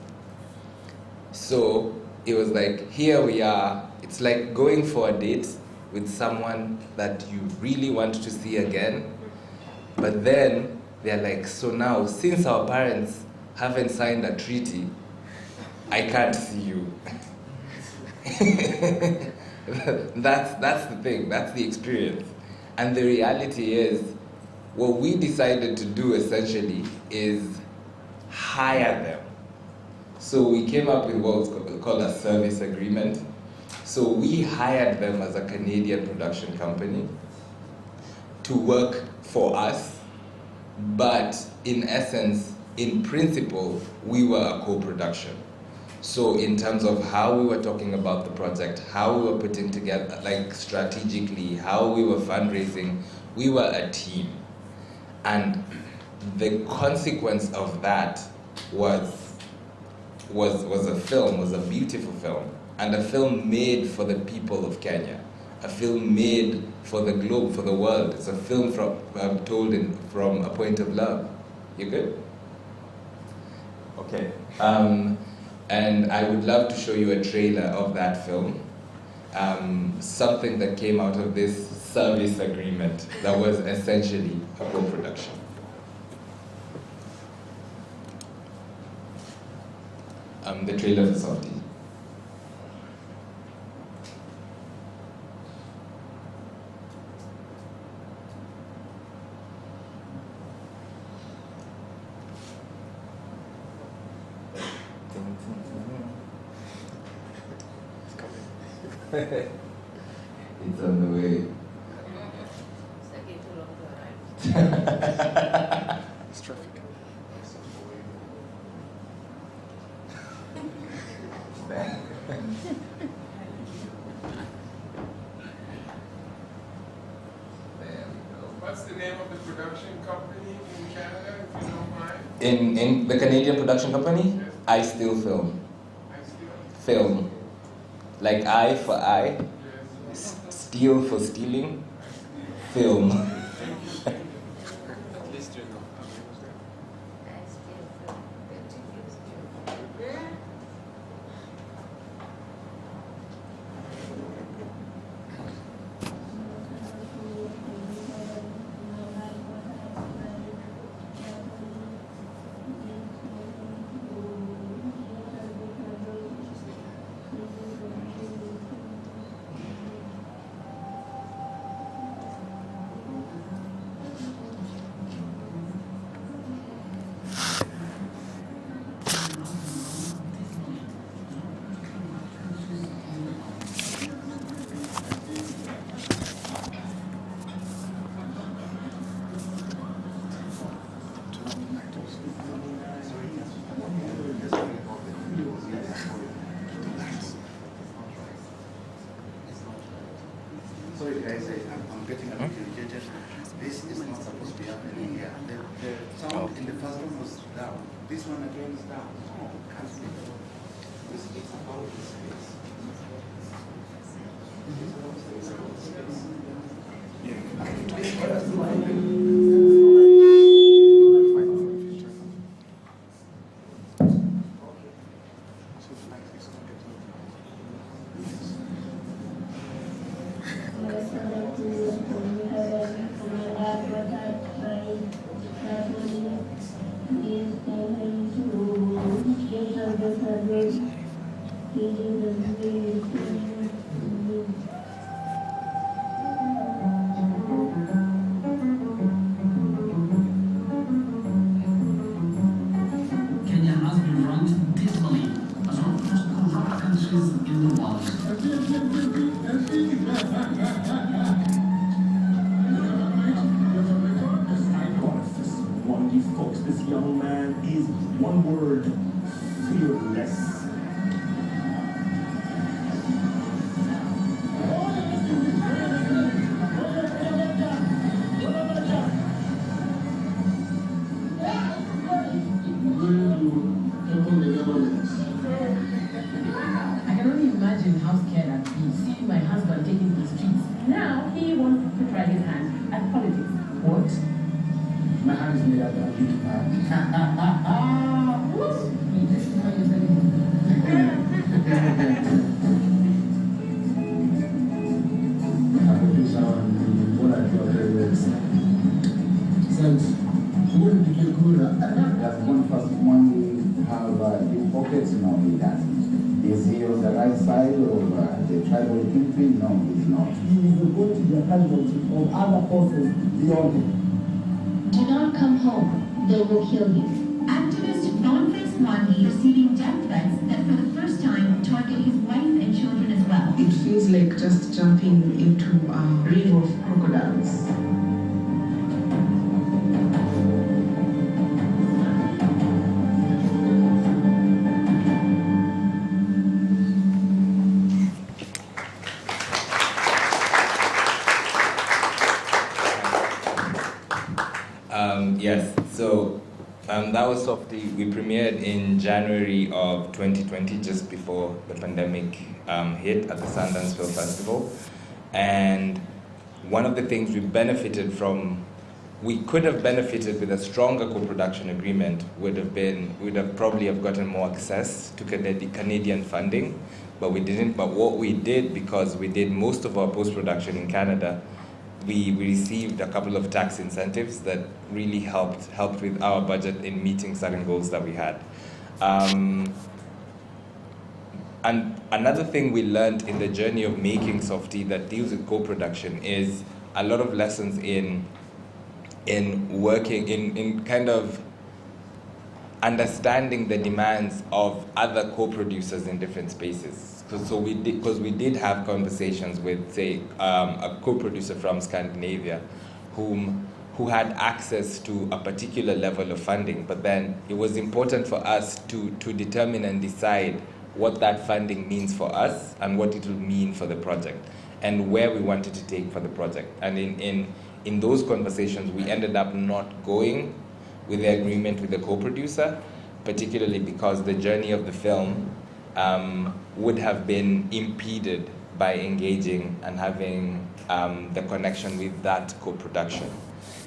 Speaker 7: So it was like, here we are, it's like going for a date with someone that you really want to see again, but then they're like, so now, since our parents haven't signed a treaty, I can't see you. That's the thing, that's the experience. And the reality is, what we decided to do essentially is hire them. So we came up with what's called a service agreement. So we hired them as a Canadian production company to work for us, but in essence, in principle, we were a co-production. So in terms of how we were talking about the project, how we were putting together, like strategically, how we were fundraising, we were a team. And the consequence of that was a film, was a beautiful film, and a film made for the people of Kenya, a film made for the globe, for the world. It's a film told from a point of love. You good? Okay. And I would love to show you a trailer of that film, something that came out of this service agreement that was essentially a co-production. The trailer for Softy. It's on the way.
Speaker 8: It's taking too long to arrive.
Speaker 1: It's traffic.
Speaker 9: What's the name of the production company in Canada, if you don't mind?
Speaker 7: In the Canadian production company?
Speaker 9: Yes.
Speaker 7: I Still Film.
Speaker 9: I still.
Speaker 7: Film. Like eye for eye,
Speaker 9: Yes.
Speaker 7: steal for stealing, film.
Speaker 9: At least you know.
Speaker 6: Sorry guys, I'm getting a bit irritated. This is not supposed to be happening here. The sound in the first one was down. This one again is down. No, can't be. This is about the space.
Speaker 10: Kenya has been ranked dismally as one of the most corrupt countries in the world. One folks, this young man is one word: fearless.
Speaker 11: I can only imagine how scared I'd be seeing my husband taking to the streets. Now he wants to try his hand at politics.
Speaker 10: What? My hand is made out of beauty pie.
Speaker 11: What? This is how you're telling me.
Speaker 10: I could do some what I feel very well. Since you wouldn't feel good, that's one we have deep pockets, no, he doesn't. Is he on the right side of the tribal kingpin? No, he's not. He is going to be a casualty of other forces beyond him.
Speaker 12: Do not come home. They will kill you. Activist Boniface Mwangi receiving death threats that for the first time target his wife and children as well.
Speaker 11: It feels like just jumping into a river of crocodiles.
Speaker 7: Yes, so that was Softy. We premiered in January of 2020, just before the pandemic hit at the Sundance Film Festival. And one of the things we benefited from, we could have benefited with a stronger co-production agreement, would have probably have gotten more access to Canadian funding, but we didn't. But what we did, because we did most of our post-production in Canada, we received a couple of tax incentives that really helped with our budget in meeting certain goals that we had. And another thing we learned in the journey of making Softy that deals with co-production is a lot of lessons in working, in kind of understanding the demands of other co-producers in different spaces. So we did have conversations with, say, a co-producer from Scandinavia, who had access to a particular level of funding, but then it was important for us to determine and decide what that funding means for us and what it will mean for the project and where we wanted to take for the project. And in those conversations, we ended up not going with the agreement with the co-producer, particularly because the journey of the film would have been impeded by engaging and having the connection with that co-production.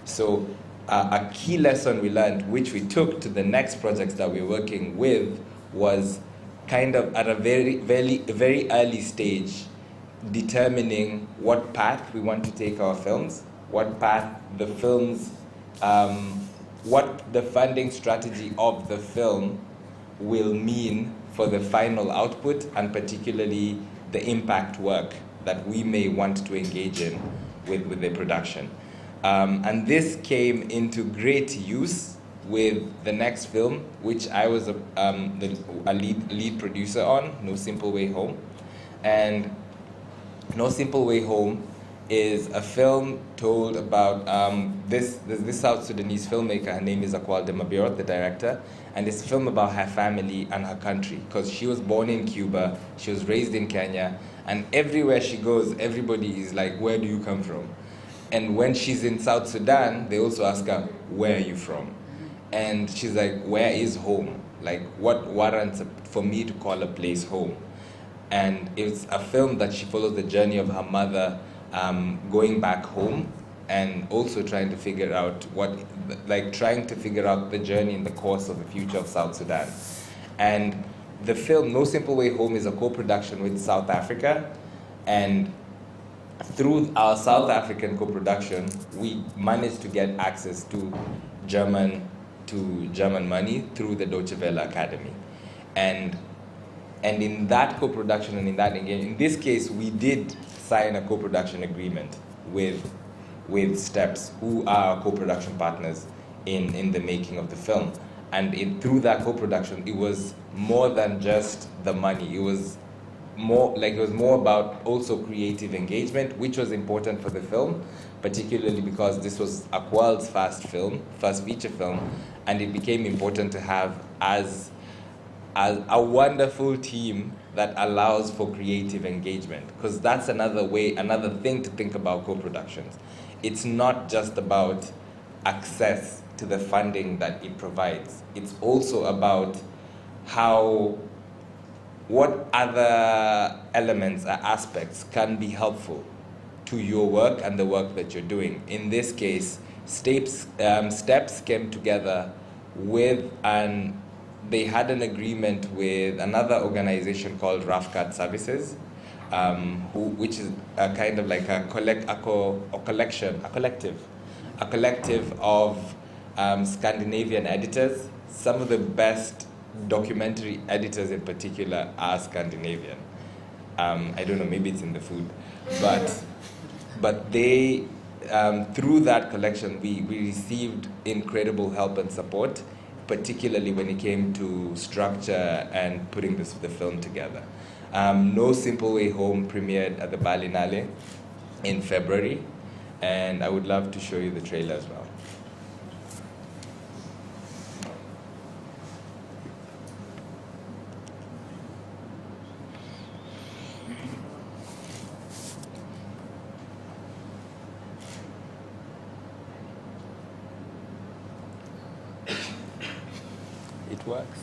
Speaker 7: So a key lesson we learned, which we took to the next projects that we're working with, was kind of at a very early stage, determining what path we want to take our films, what path the films, what the funding strategy of the film will mean for the final output, and particularly the impact work that we may want to engage in with the production. And this came into great use with the next film, which I was a lead producer on, No Simple Way Home. And No Simple Way Home is a film told about this South Sudanese filmmaker. Her name is Akwal Demabirot, the director, and it's a film about her family and her country, because she was born in Cuba, she was raised in Kenya, and everywhere she goes, everybody is like, where do you come from? And when she's in South Sudan, they also ask her, where are you from? And she's like, where is home? Like, what warrants for me to call a place home? And it's a film that she follows the journey of her mother going back home, and also trying to figure out the journey in the course of the future of South Sudan. And the film No Simple Way Home is a co-production with South Africa, and through our South African co-production, we managed to get access to German money through the Deutsche Welle Academy. And in that co-production and in that engagement, in this case, we did sign a co-production agreement with Steps, who are our co-production partners in the making of the film. And through that co-production, it was more than just the money. It was more about also creative engagement, which was important for the film, particularly because this was a world's first feature film, and it became important to have as a wonderful team that allows for creative engagement, because that's another thing to think about co-productions. It's not just about access to the funding that it provides. It's also about what other elements or aspects can be helpful to your work and the work that you're doing. In this case, Steps came together they had an agreement with another organization called Rough Cut Services, which is a kind of like a collective of Scandinavian editors. Some of the best documentary editors in particular are Scandinavian. I don't know, maybe it's in the food, but they, through that collection, we received incredible help and support, particularly when it came to structure and putting the film together. No Simple Way Home premiered at the Berlinale in February, and I would love to show you the trailer as well. It works.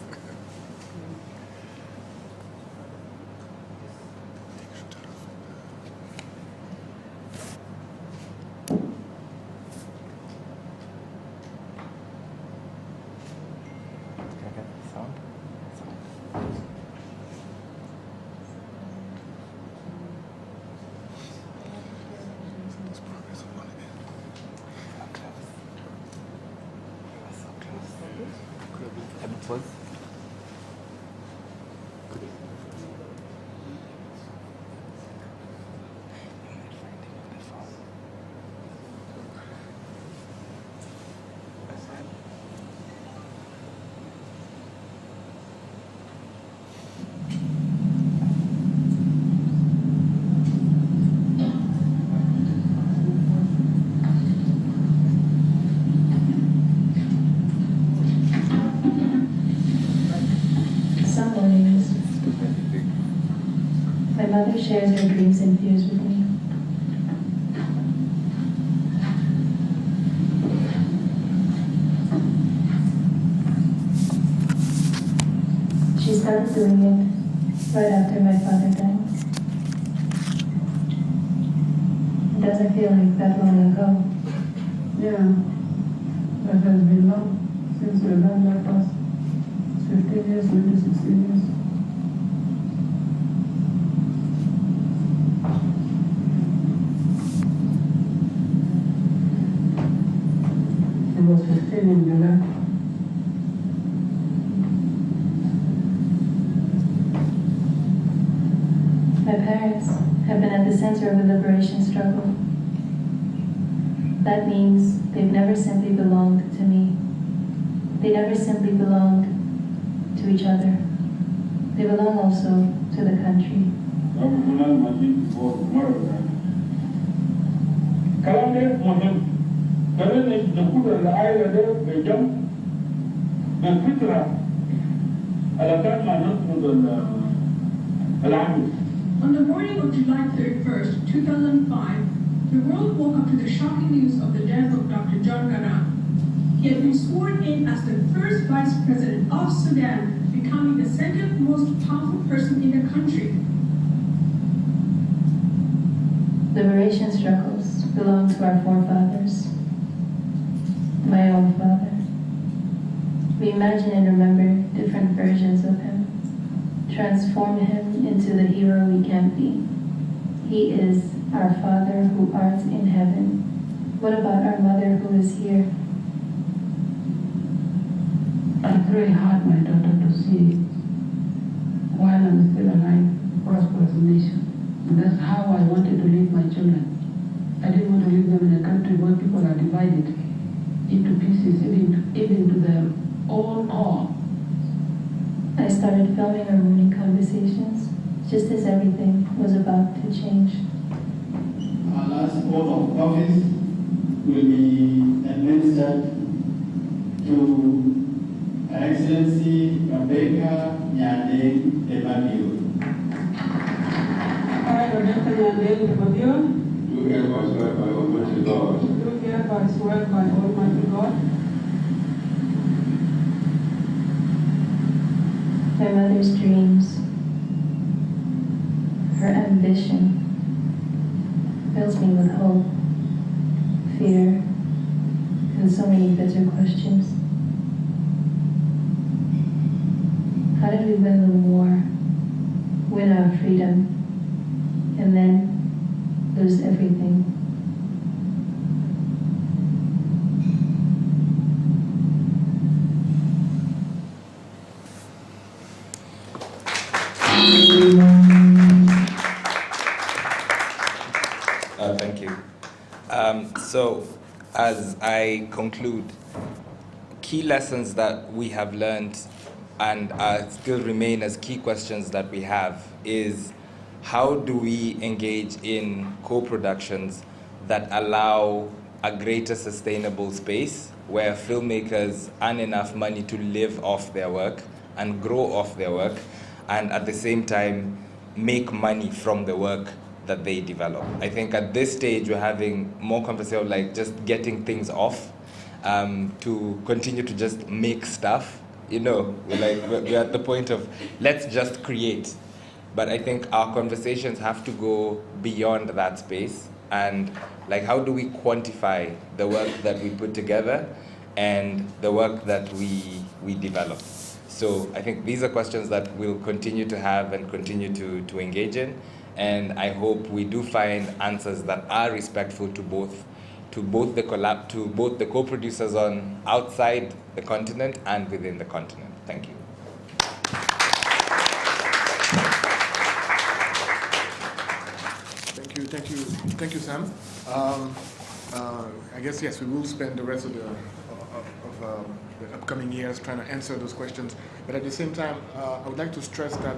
Speaker 13: My mother shares her dreams and fears with me. She started doing it right after my father died. It doesn't feel like that long ago.
Speaker 14: Yeah, that has been long since your dad left us. 15 years, maybe 16 years. He was 15 in July.
Speaker 13: My parents have been at the center of a liberation struggle. That means they've never simply belonged to me. They never simply belonged to each other. They belong also to the country.
Speaker 15: On the morning of July 31st, 2005, the world woke up to the shocking news of the death of Dr. John Garang. He had been sworn in as the first vice president of Sudan, becoming the second most powerful person in the country.
Speaker 13: Liberation struggles belong to our forefathers. My own father. We imagine and remember different versions of him, transform him into the hero we can't be. He is our Father who art in heaven. What about our mother who is here?
Speaker 14: I pray hard, my daughter, to see, while I'm still alive, prosperous nation. And that's how I wanted to leave my children. I didn't want to leave them in a country where people are divided into pieces, even to their own core.
Speaker 13: I started filming our morning conversations, just as everything was about to change.
Speaker 10: Our last oath of office will be administered to Her Excellency Rebecca Nyandeng Ebabio.
Speaker 14: I, Rebecca Nyandeng Ebabio,
Speaker 10: do hereby swear by Almighty God.
Speaker 14: Do hereby swear by Almighty God.
Speaker 13: My mother's dreams, her ambition, fills me with hope, fear, and so many bitter questions. How did we win the war, win our freedom, and then lose everything?
Speaker 7: Thank you. So, as I conclude, key lessons that we have learned and still remain as key questions that we have is, how do we engage in co-productions that allow a greater sustainable space where filmmakers earn enough money to live off their work and grow off their work, and at the same time make money from the work that they develop. I think at this stage we're having more conversation like just getting things off, to continue to just make stuff. You know, we're at the point of let's just create. But I think our conversations have to go beyond that space, and like, how do we quantify the work that we put together and the work that we develop? So I think these are questions that we'll continue to have and continue to engage in. And I hope we do find answers that are respectful to both the co-producers on outside the continent and within the continent. Thank you.
Speaker 1: Thank you, Sam. I guess yes, we will spend the rest of the upcoming years trying to answer those questions. But at the same time, I would like to stress that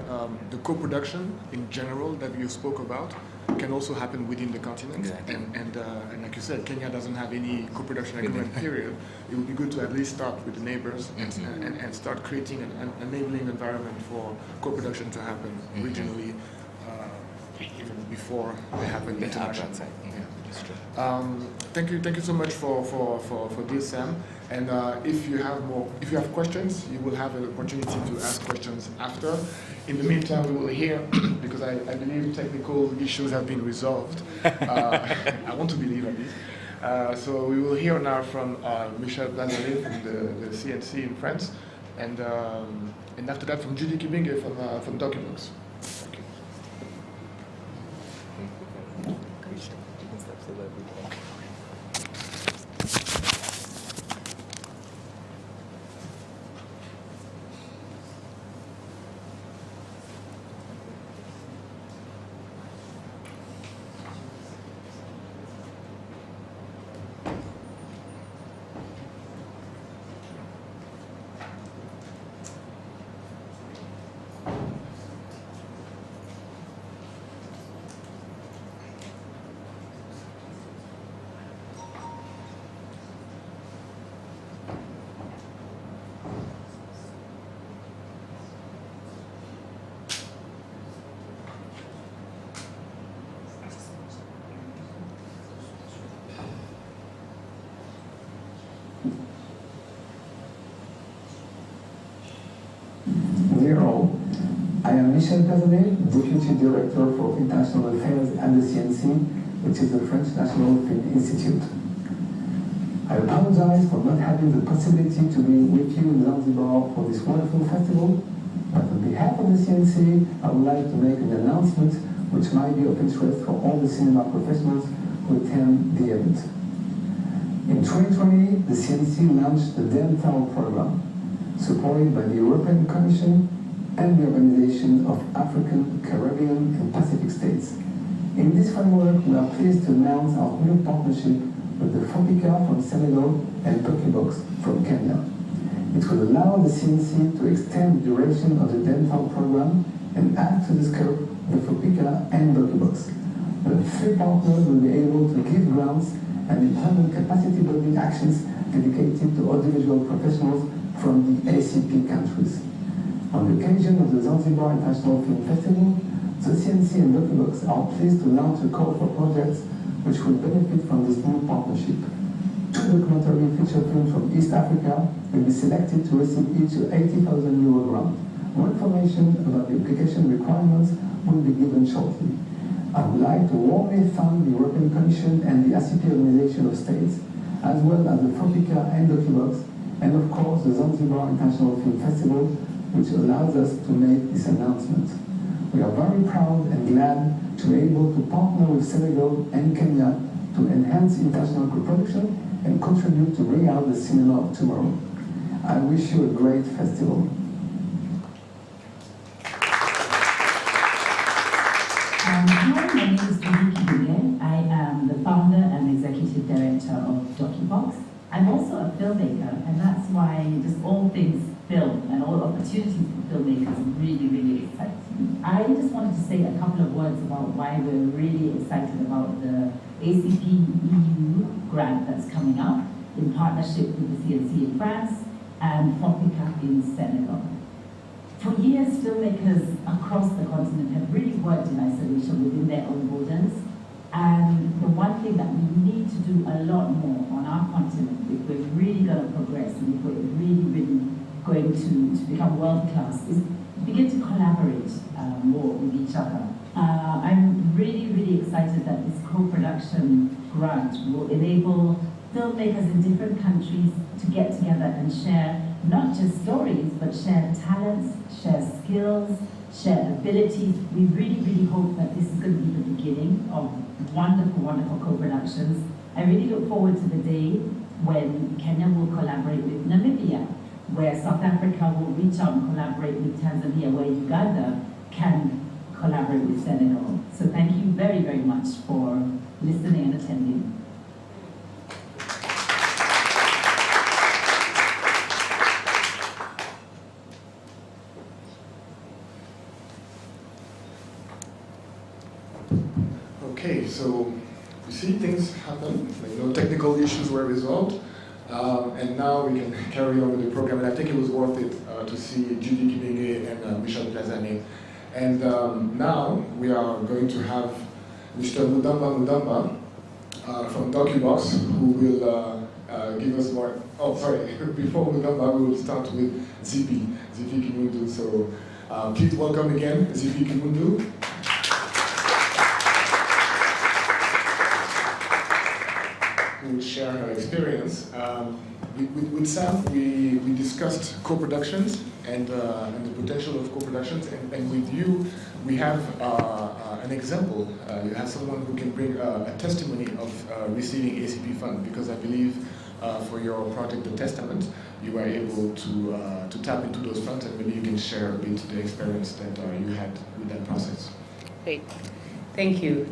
Speaker 1: the co-production in general that you spoke about can also happen within the continent.
Speaker 7: Exactly.
Speaker 1: And like you said, Kenya doesn't have any co-production agreement period. It would be good to at least start with the neighbors and start creating an enabling environment for co-production to happen regionally, even before they happen internationally. Thank you so much for this, Sam. And if you have questions, you will have an opportunity to ask questions after. In the meantime, we will hear, because I believe technical issues have been resolved. I want to believe at least. So we will hear now from Michel Blazalet from the CNC in France, and after that from Judy Kibinge from Docubox.
Speaker 16: I am Michel Blazalet, Deputy Director for International Affairs at the CNC, which is the French National Film Institute. I apologize for not having the possibility to be with you in Zanzibar for this wonderful festival, but on behalf of the CNC, I would like to make an announcement which might be of interest for all the cinema professionals who attend the event. In 2020, the CNC launched the dental program, supported by the European Commission and the Organization of African, Caribbean, and Pacific States. In this framework, we are pleased to announce our new partnership with the FOPICA from Senegal and Docubox from Kenya. It will allow the CNC to extend the duration of the dental program and add to the scope of the FOPICA and Docubox. The three partners will be able to give grants and implement capacity building actions dedicated to audiovisual professionals from the ACP countries. On the occasion of the Zanzibar International Film Festival, the CNC and Docubox are pleased to launch a call for projects which will benefit from this new partnership. 2 documentary feature films from East Africa will be selected to receive each an €80,000 grant. More information about the application requirements will be given shortly. I would like to warmly thank the European Commission and the ACP Organization of States, as well as the FOPICA and Docubox, and of course the Zanzibar International Film Festival, which allows us to make this announcement. We are very proud and glad to be able to partner with Senegal and Kenya to enhance international co-production and contribute to bring out the cinema of tomorrow. I wish you a great festival.
Speaker 11: Hi, my name is Judy Kibunge. I am the founder and executive director of Docubox. I'm also a filmmaker, and that's why just all things film and all opportunities for filmmakers really, really excite me. I just wanted to say a couple of words about why we're really excited about the ACP EU grant that's coming up in partnership with the CNC in France and FOPICA in Senegal. For years, filmmakers across the continent have really worked in isolation within their own borders. And the one thing that we need to do a lot more on our continent, if we're really going to progress and if we're really, really going to become world-class, is begin to collaborate more with each other. I'm really, really excited that this co-production grant will enable filmmakers in different countries to get together and share not just stories, but share talents, share skills, share abilities. We really, really hope that this is going to be the beginning of wonderful, wonderful co-productions. I really look forward to the day when Kenya will collaborate with Namibia, where South Africa will reach out and collaborate with Tanzania, where Uganda can collaborate with Senegal. So thank you very, very much for listening and attending.
Speaker 1: Okay, so you see things happen, technical issues were resolved, and now we can carry on with the program, and I think it was worth it to see Judy Kibenge and Michel Plazane. And now we are going to have Mr. Mudamba from Docubox, who will give us more. Oh, sorry, before Mudamba, we will start with Zipi Kimundu. So please welcome again Zipi Kimundu. Will share her experience. With Sam, we discussed co-productions and the potential of co-productions, and with you, we have an example. You have someone who can bring a testimony of receiving ACP funds, because I believe for your project, The Testament, you were able to tap into those funds, and maybe you can share a bit the experience that you had with that process.
Speaker 17: Great, thank you.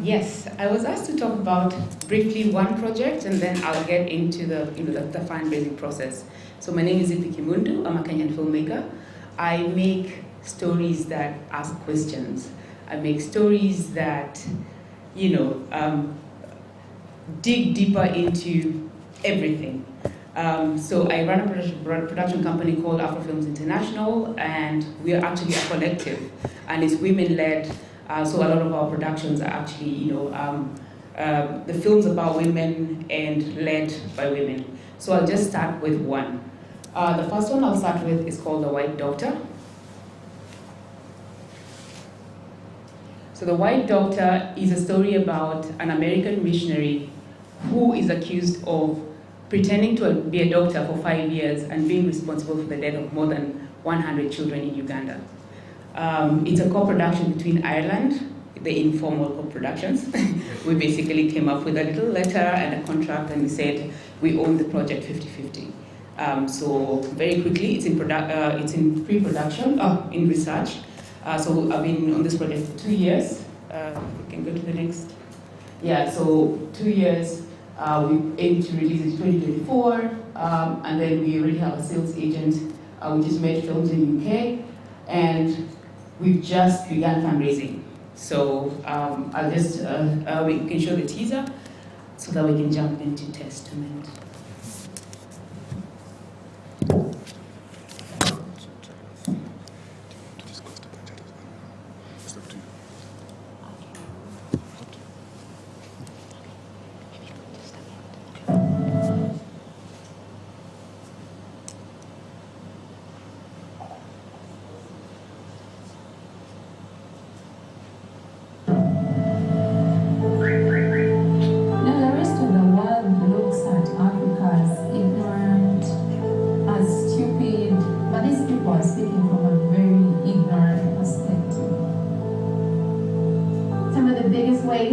Speaker 17: Yes, I was asked to talk about briefly one project, and then I'll get into the fundraising process. So my name is Zipi Kimundu. I'm a Kenyan filmmaker. I make stories that ask questions. I make stories that, dig deeper into everything. So I run a production company called Afrofilms International, and we are actually a collective, and it's women-led. So a lot of our productions are actually, the films about women and led by women. So I'll just start with one. The first one I'll start with is called The White Doctor. So The White Doctor is a story about an American missionary who is accused of pretending to be a doctor for 5 years and being responsible for the death of more than 100 children in Uganda. It's a co-production between Ireland, the informal co-productions. We basically came up with a little letter and a contract, and we said we own the project 50-50. So very quickly, it's in pre-production, in research. So I've been on this project for 2 years. We can go to the next. Yeah, so 2 years. We aim to release it in 2024, and then we already have a sales agent, which is Made Films in UK, and we've just begun fundraising. So I'll just, we can show the teaser so that we can jump into testament.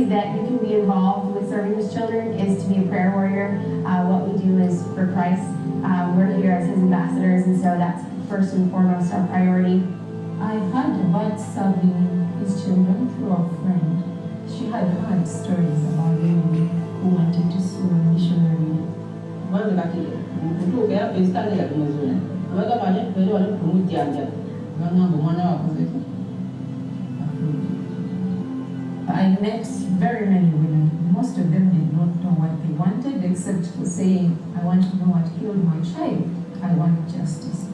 Speaker 18: That you can be involved with serving with children is to be a prayer warrior. What we do is for Christ. We're here as his ambassadors, and so that's first and foremost our priority.
Speaker 19: I heard about serving his children through a friend. She had heard stories about women who wanted to serve a missionary. I met very many women. Most of them did not know what they wanted, except for saying, I want to know what killed my child. I want justice.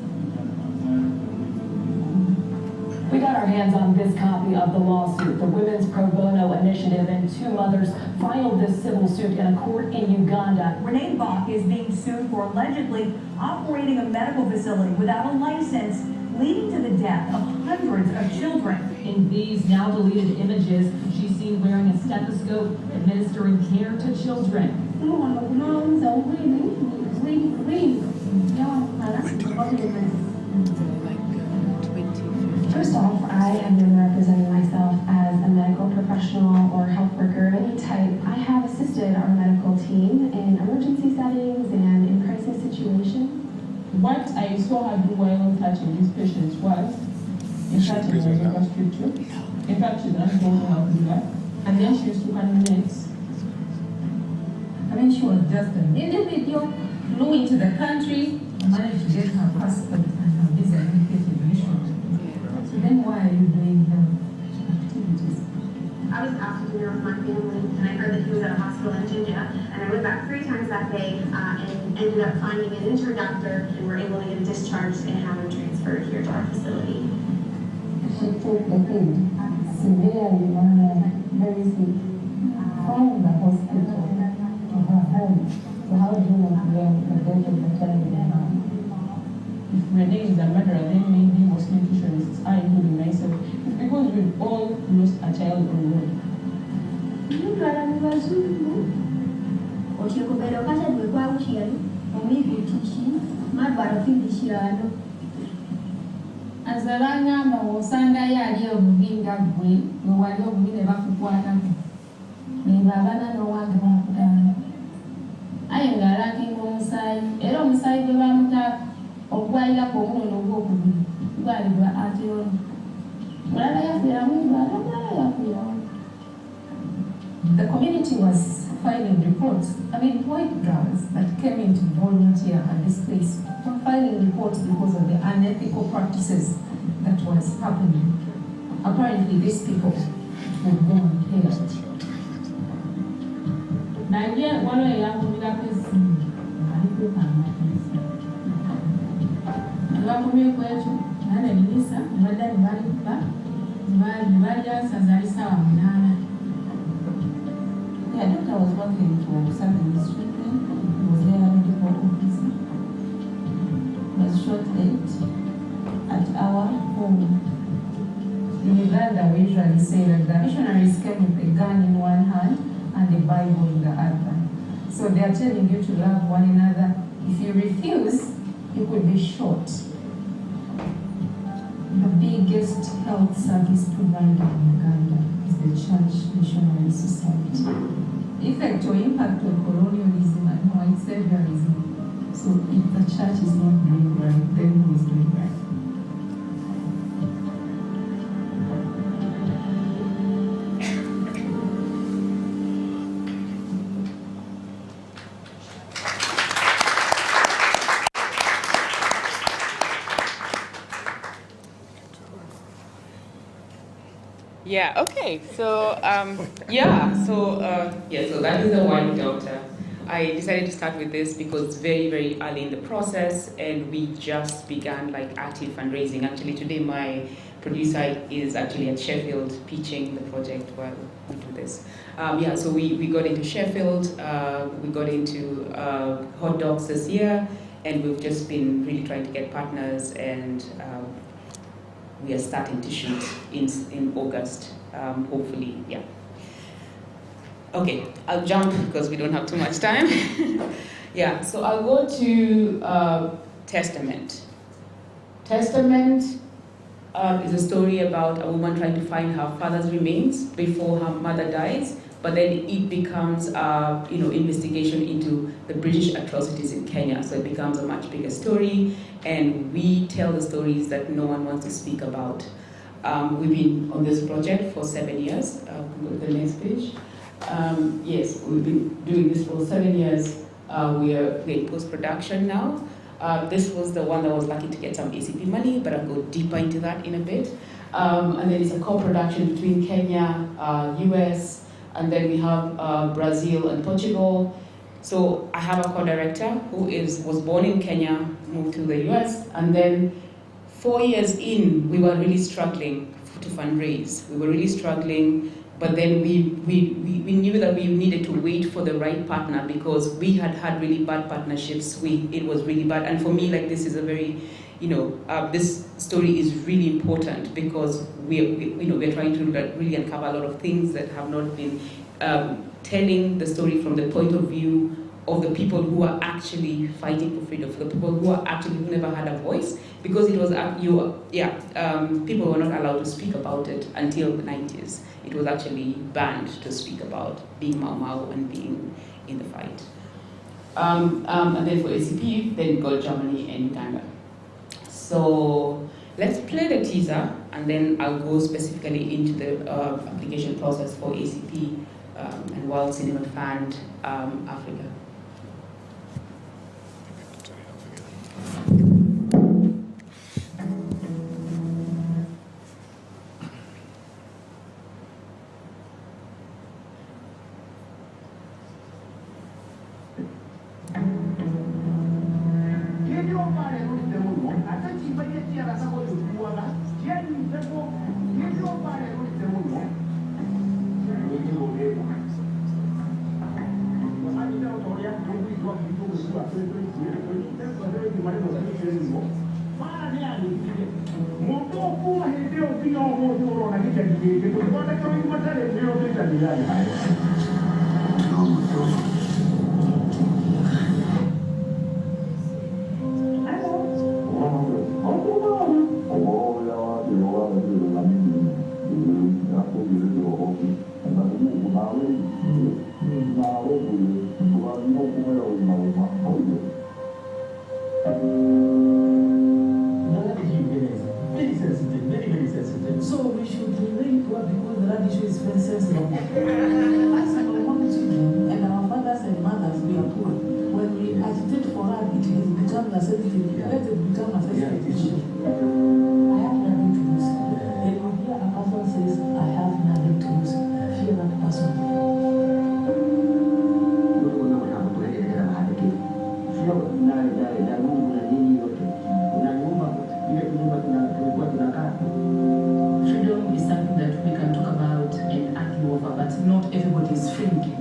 Speaker 20: We got our hands on this copy of the lawsuit. The Women's Pro Bono Initiative and 2 mothers filed this civil suit in a court in Uganda.
Speaker 21: Renee Bach is being sued for allegedly operating a medical facility without a license, leading to the death of hundreds of children.
Speaker 22: In these now deleted images, she's seen wearing a stethoscope, administering care to children.
Speaker 18: First off, I am representing myself as a medical professional or health worker of any type. I have assisted our medical team in emergency settings and in crisis situations.
Speaker 14: What I saw her do while touching these patients was, in fact, it was over scripture. In fact, she doesn't know how to do that. And then she used to kind of mix.
Speaker 19: I mean, she was just an individual, flew into the country, managed to get her passport and her visa and get admission. So then why are you doing the activities?
Speaker 18: I was asked to dinner with my family, and I heard that he was at a hospital in Jinja, and I went back 3 times that day and ended up finding an intern doctor, and were able to get discharged and have him transferred here to our facility.
Speaker 19: She took the kid severely, very sick, from the hospital to her home. So how do you learn the death of the child in her?
Speaker 14: If Renee is a murderer, then maybe most nutritionists are, including myself. It's because we've all lost a child on the road.
Speaker 19: Azalanga osanga yali obuginga gwe wali obubi ne bakukwatako nebabana n'owange bakutana aye ng'alakinga omusaayi era omusaayi gwe bamutaako okugwalirako omunono ogwokubiri gwalibwa atyona mulala yafiira mwibala omulala yafiirawo. The community was filing reports. I mean, white girls that came in to volunteer at this place were filing reports because of the unethical practices that was happening. Apparently, these people would go and pay us.
Speaker 14: Naye waliwo eyakumirako esimu abakumyeko ekyo nane minisita nibadda nebalikuba nebalyasaza ali ssaawa 8.
Speaker 19: Yeah, I thought I was working for something this weekend. He was there at the court office. It was shot late at our home. In Uganda, we usually say that the missionaries came with a gun in one hand and the Bible in the other. So they are telling you to love one another. If you refuse, you could be shot. The
Speaker 13: biggest health service provider in Uganda is the Church Missionary Society. Effect or impact of colonialism and white saviorism. So if the church is not doing right, then who is doing right?
Speaker 17: Yeah, okay, so, so that is the white daughter. I decided to start with this because it's very, very early in the process and we just began like active fundraising. Actually today my producer is actually at Sheffield pitching the project while we do this. So we got into Sheffield, we got into hot dogs this year, and we've just been really trying to get partners, and we are starting to shoot in August, hopefully, yeah. Okay, I'll jump because we don't have too much time. Yeah, so I'll go to Testament. Testament is a story about a woman trying to find her father's remains before her mother dies, but then it becomes investigation into the British atrocities in Kenya, so it becomes a much bigger story, and we tell the stories that no one wants to speak about. We've been on this project for 7 years. Go to the next page. Yes, we've been doing this for 7 years. We are in post-production now. This was the one that was lucky to get some ACP money, but I'll go deeper into that in a bit. And then it's a co-production between Kenya, US, and then we have Brazil and Portugal. So I have a co-director who was born in Kenya, moved to the US, and then 4 years in, we were really struggling to fundraise. We were really struggling, but then we knew that we needed to wait for the right partner because we had had really bad partnerships. It was really bad, and for me, like, this is a very, this story is really important because we're trying to really uncover a lot of things that have not been telling the story from the point of view of the people who are actually fighting for freedom, for the people who never had a voice, because it was people were not allowed to speak about it until the 90s. It was actually banned to speak about being Mau Mau and being in the fight. And then for ACP, then we got Germany and Uganda. So let's play the teaser, and then I'll go specifically into the application process for ACP and World Cinema Fund Africa.
Speaker 3: So we should relate to what because the land issue is very sensitive. And our fathers and mothers, we are poor. When we agitate for land, it has become a sensitive. Let it become a sensitive issue. I have nothing to lose. And when you hear a person says, I have nothing to lose, fear that person. Freedom is something that we can talk about and argue over, but not everybody is free in Kenya.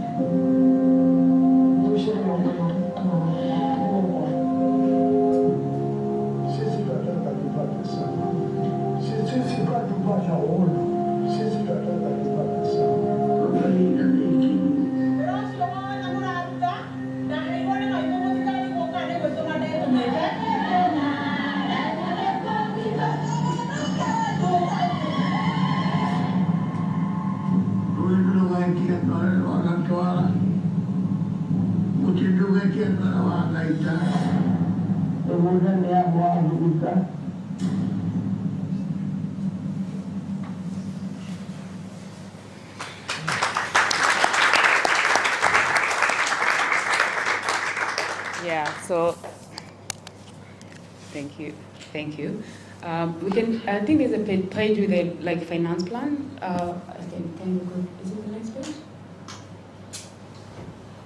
Speaker 17: Yeah, so thank you. We can. I think there's a page with a finance plan. Can you go? Is it the next page?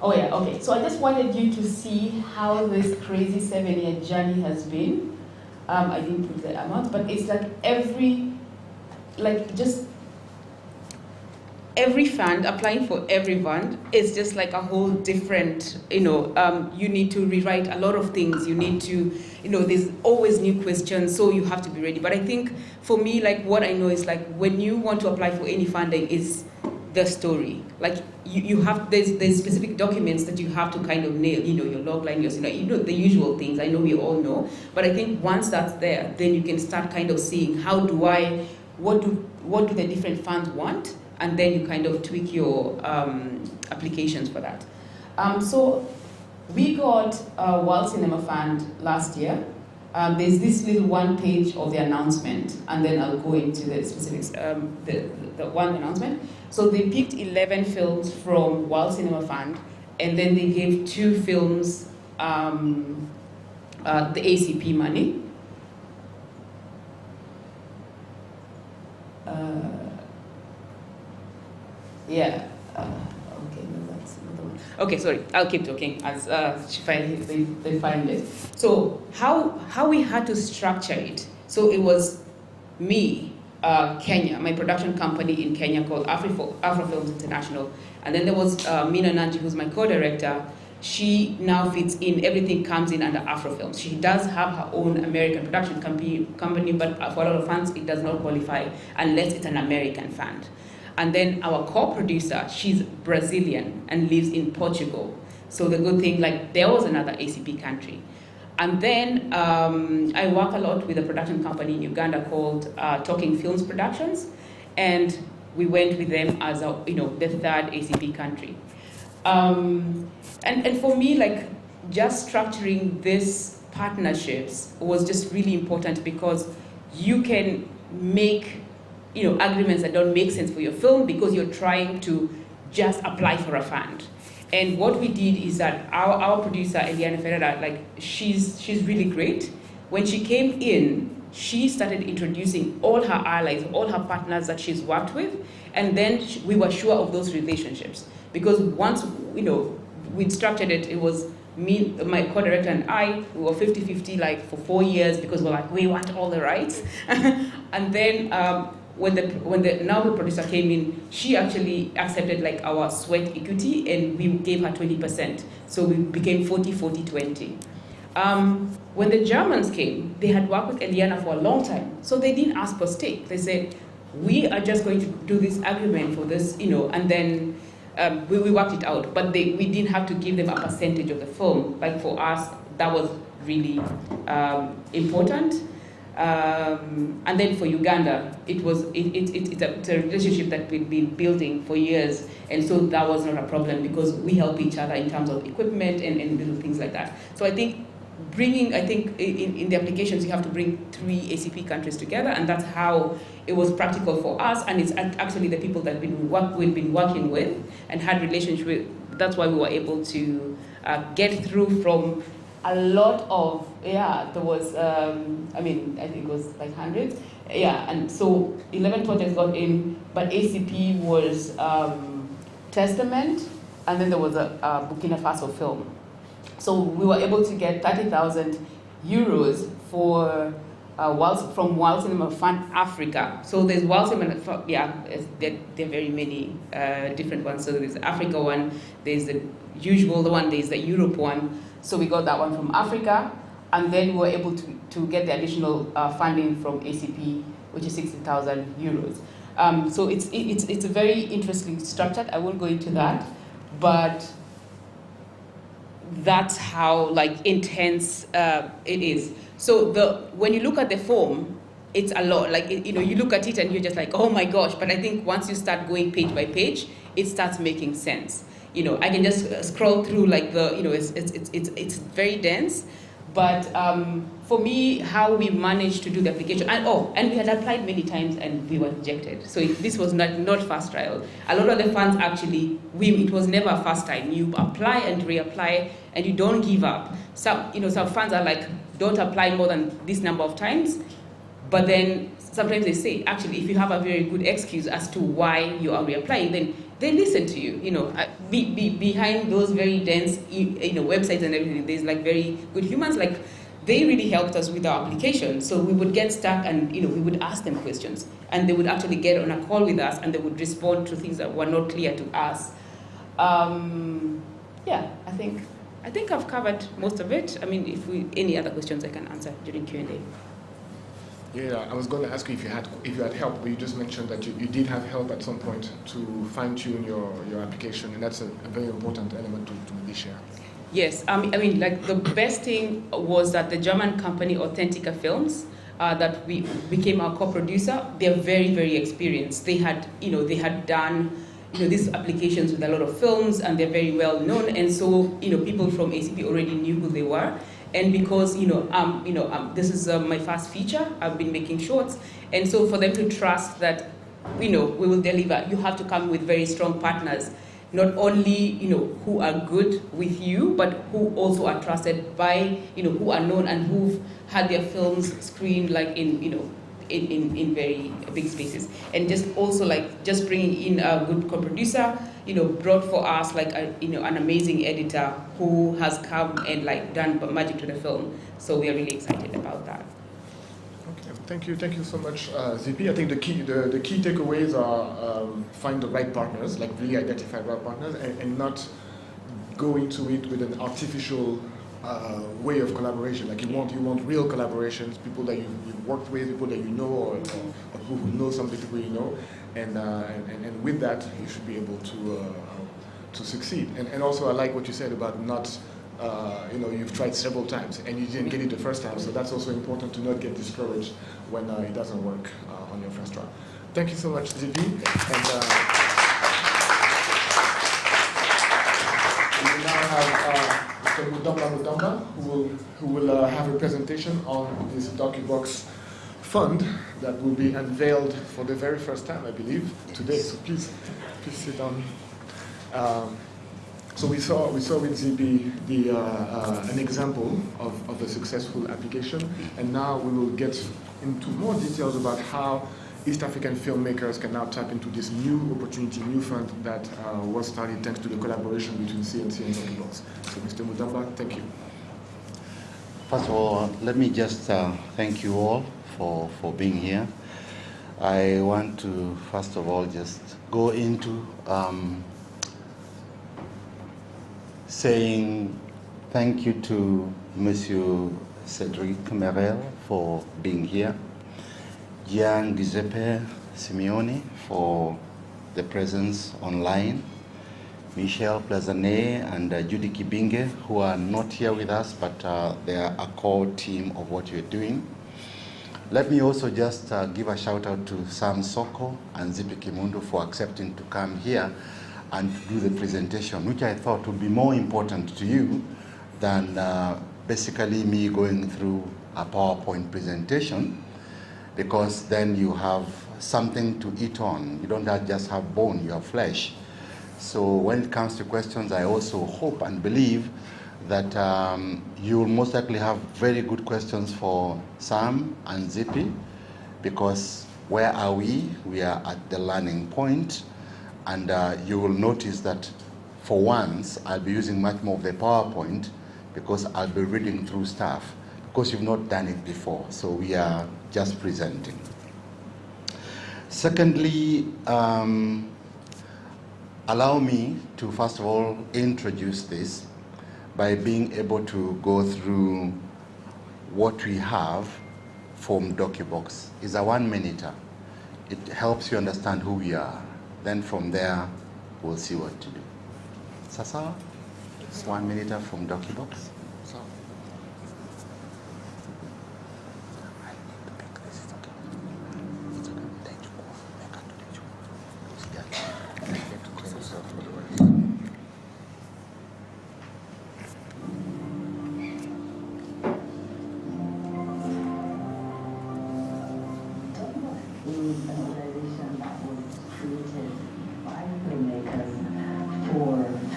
Speaker 17: Oh yeah. Okay. So I just wanted you to see how this crazy 7-year journey has been. I didn't put the amount, but it's every fund, applying for every fund is just like a whole different, you need to rewrite a lot of things. You need to, there's always new questions, so you have to be ready. But I think for me, what I know is when you want to apply for any funding is the story. You have, there's specific documents that you have to kind of nail, your log line, the usual things. I know we all know. But I think once that's there, then you can start kind of seeing what do the different funds want? And then you kind of tweak your applications for that. So we got a World Cinema Fund last year. There's this little one page of the announcement, and then I'll go into the specifics, the one announcement. So they picked 11 films from World Cinema Fund, and then they gave 2 films the ACP money. Yeah. Okay, no, that's another one. Okay, sorry. I'll keep talking as they find it. So how we had to structure it. So it was me, Kenya, my production company in Kenya called Afro Films International, and then there was Mina Nanji, who's my co-director. She now fits in. Everything comes in under Afro Films. She does have her own American production company, but for a lot of funds, it does not qualify unless it's an American fund. And then our co-producer, she's Brazilian and lives in Portugal. So the good thing, there was another ACP country. And then I work a lot with a production company in Uganda called Talking Films Productions, and we went with them as the 3rd ACP country. And for me, just structuring these partnerships was just really important, because you can make agreements that don't make sense for your film because you're trying to just apply for a fund. And what we did is that our producer, Eliana Ferreira, she's really great. When she came in, she started introducing all her allies, all her partners that she's worked with, and then we were sure of those relationships. Because once, we'd structured it, it was me, my co-director and I, we were 50-50 for 4 years, because we're we want all the rights. And then when the producer came in, she actually accepted our sweat equity, and we gave her 20%. So we became 40-40-20. When the Germans came, they had worked with Eliana for a long time, so they didn't ask for stake. They said, we are just going to do this agreement for this, and then we worked it out. But we didn't have to give them a percentage of the film. For us, that was really important. And then for Uganda, it's a relationship that we've been building for years, and so that was not a problem because we help each other in terms of equipment and little things like that. So I think in the applications you have to bring 3 ACP countries together, and that's how it was practical for us, and it's actually the people that we've been working with and had relationship with. That's why we were able to get through from a lot of, there was, I think it was hundreds. And so 11 projects got in, but ACP was Testament, and then there was a Burkina Faso film. So we were able to get 30,000 euros from World Cinema Fund Africa. So there's World Cinema, there are very many different ones. So there's the Africa one, there's the usual one, there's the Europe one. So we got that one from Africa, and then we were able to get the additional funding from ACP, which is 60,000 euros. So it's a very interesting structure. I won't go into that, but that's how intense it is. So when you look at the form, it's a lot. You look at it and you're just oh my gosh. But I think once you start going page by page, it starts making sense. I can just scroll through like it's very dense. But for me, how we managed to do the application, and we had applied many times and we were rejected. So this was not fast trial. A lot of the funds actually, it was never a fast time. You apply and reapply and you don't give up. Some funds are like, don't apply more than this number of times. But then sometimes they say, actually, if you have a very good excuse as to why you are reapplying, then they listen to you. Behind those very dense, websites and everything, there's like very good humans. Like they really helped us with our application. So we would get stuck, and we would ask them questions, and they would actually get on a call with us, and they would respond to things that were not clear to us. Yeah, I think I've covered most of it. I mean, if any other questions, I can answer during Q&A.
Speaker 1: Yeah, I was going to ask you if you had help, but you just mentioned that you did have help at some point to fine-tune your application, and that's a very important element to really share.
Speaker 17: Yes, I mean, like the best thing was that the German company Authentica Films, that we became our co-producer, they're very, very experienced. They had done these applications with a lot of films, and they're very well known, and so people from ACP already knew who they were. And because this is my first feature, I've been making shorts, and so for them to trust that we will deliver, you have to come with very strong partners, not only who are good with you, but who also are trusted by who are known and who've had their films screened like in very big spaces. And just also like just bringing in a good co-producer, brought for us like an amazing editor who has come and like done magic to the film. So we are really excited about that.
Speaker 1: Okay, thank you so much, ZP. I think the key takeaways are find the right partners, like really identify the right partners, and not go into it with an artificial way of collaboration. Like you want real collaborations, people that you've worked with, people that you know, or people who know some people you know, and with that you should be able to succeed. And also I like what you said about not you've tried several times and you didn't get it the first time, so that's also important to not get discouraged when it doesn't work on your first try. Thank you so much, ZP. And we now have Mr. Mudamba, who will have a presentation on this Docubox fund that will be unveiled for the very first time, I believe, today. So please sit down. So we saw with ZP an example of a successful application, and now we will get into more details about how East African filmmakers can now tap into this new opportunity, new fund that was started thanks to the collaboration between CNC and Docubox. So Mr. Mudamba, thank you.
Speaker 4: First of all, let me just thank you all for being here. I want to, first of all, just go into saying thank you to Monsieur Cedric Merel for being here, Gian Giuseppe Simeone for the presence online, Michelle Plazanet and Judy Kibinge, who are not here with us, but they are a core team of what you're doing. Let me also just give a shout out to Sam Soko and Zipi Kimundu for accepting to come here and do the presentation, which I thought would be more important to you than basically me going through a PowerPoint presentation, because then you have something to eat on. You don't just have bone, you have flesh. So when it comes to questions, I also hope and believe that you will most likely have very good questions for Sam and Zippy, because where are we? We are at the learning point, and you will notice that for once, I'll be using much more of the PowerPoint because I'll be reading through stuff, because you've not done it before, so we are just presenting. Secondly, allow me to first of all introduce this by being able to go through what we have from Docubox. It's a 1 minute. It helps you understand who we are. Then from there, we'll see what to do. Sasa, it's 1 minute from Docubox.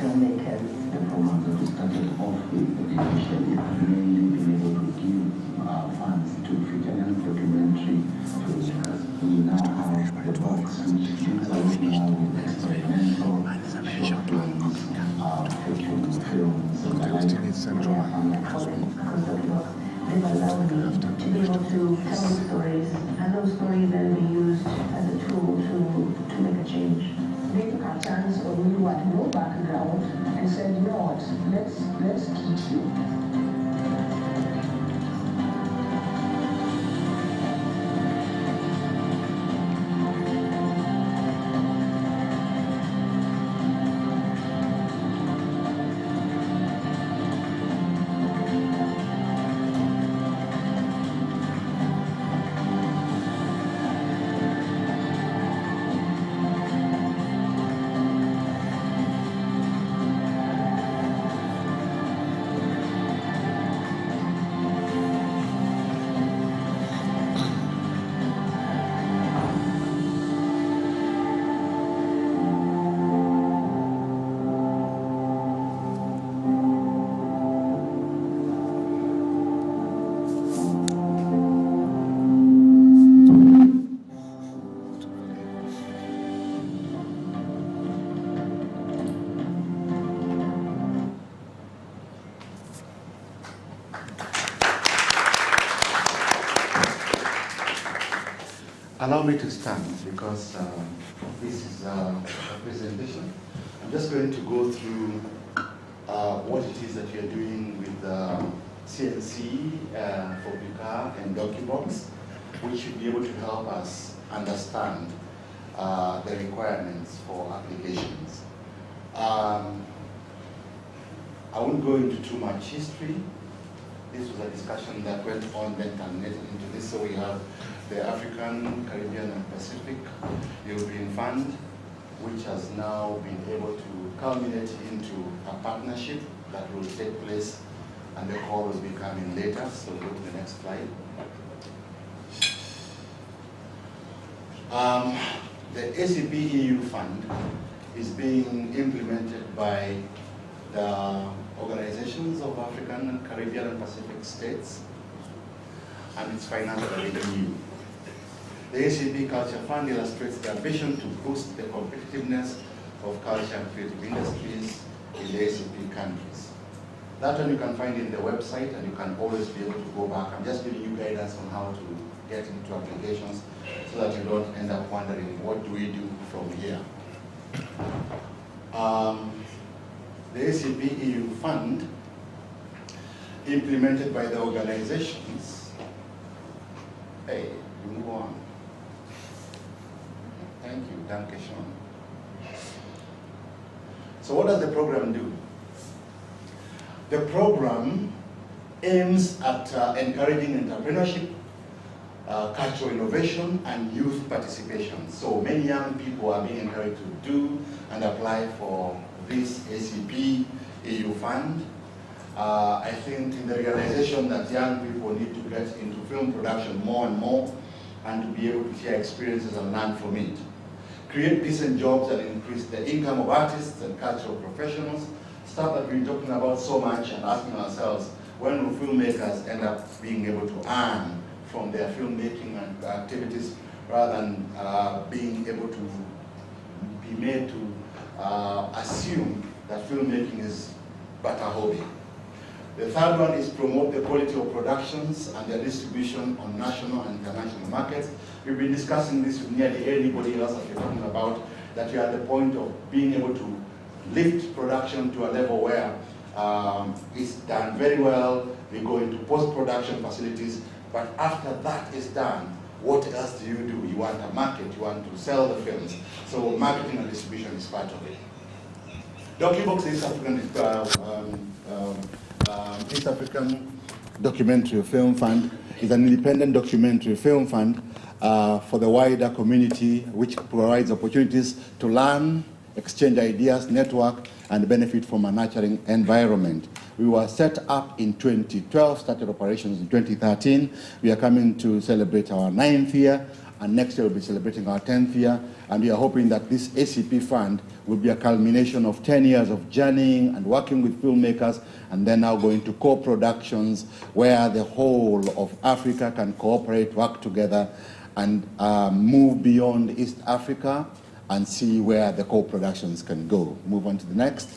Speaker 11: filmmakers?
Speaker 10: The program that we started off with initially mainly being able to give funds to feature length documentary filmmakers. We now have the box, which deals a lot more with experimental short films, featuring films, and the like.
Speaker 11: They've allowed me to be able to tell those stories, and those stories then be used as a tool to make a change.
Speaker 14: They took our chance when we were at no background and said, you know what, let's keep you.
Speaker 6: Allow me to stand because this is a presentation. I'm just going to go through what it is that you're doing with CNC, FOPICA, and Docubox, which should be able to help us understand the requirements for applications. I won't go into too much history. This was a discussion that went on then terminated into this. So we have the African, Caribbean, and Pacific European Fund, which has now been able to culminate into a partnership that will take place, and the call will be coming later. So go to the next slide. The ACP EU Fund is being implemented by the organizations of African, and Caribbean, and Pacific states, and it's financed by the EU. The ACP Culture Fund illustrates the ambition to boost the competitiveness of culture and creative industries in the ACP countries. That one you can find in the website, and you can always be able to go back. I'm just giving you guidance on how to get into applications so that you don't end up wondering, what do we do from here? The ACP EU Fund, implemented by the organizations, hey, you move on. Thank you, Danke schön. So what does the program do? The program aims at encouraging entrepreneurship, cultural innovation, and youth participation. So many young people are being encouraged to do and apply for this ACP EU Fund. I think in the realization that young people need to get into film production more and more, and to be able to share experiences and learn from it. Create decent jobs and increase the income of artists and cultural professionals, stuff that we've been talking about so much and asking ourselves, when will filmmakers end up being able to earn from their filmmaking and activities rather than being able to be made to assume that filmmaking is but a hobby. The third one is promote the quality of productions and their distribution on national and international markets. We've been discussing this with nearly anybody else that we're talking about, that we are at the point of being able to lift production to a level where it's done very well. We go into post-production facilities, but after that is done, what else do? You want a market, you want to sell the films. So marketing and distribution is part of it. Docubox East African Documentary Film Fund is an independent documentary film fund for the wider community, which provides opportunities to learn, exchange ideas, network, and benefit from a nurturing environment. We were set up in 2012, started operations in 2013. We are coming to celebrate our 9th year,
Speaker 4: and next year we'll be celebrating our 10th year, and we are hoping that this ACP fund will be a culmination of 10 years of journeying and working with filmmakers, and then now going to co-productions where the whole of Africa can cooperate, work together, and move beyond East Africa and see where the co-productions can go. Move on to the next.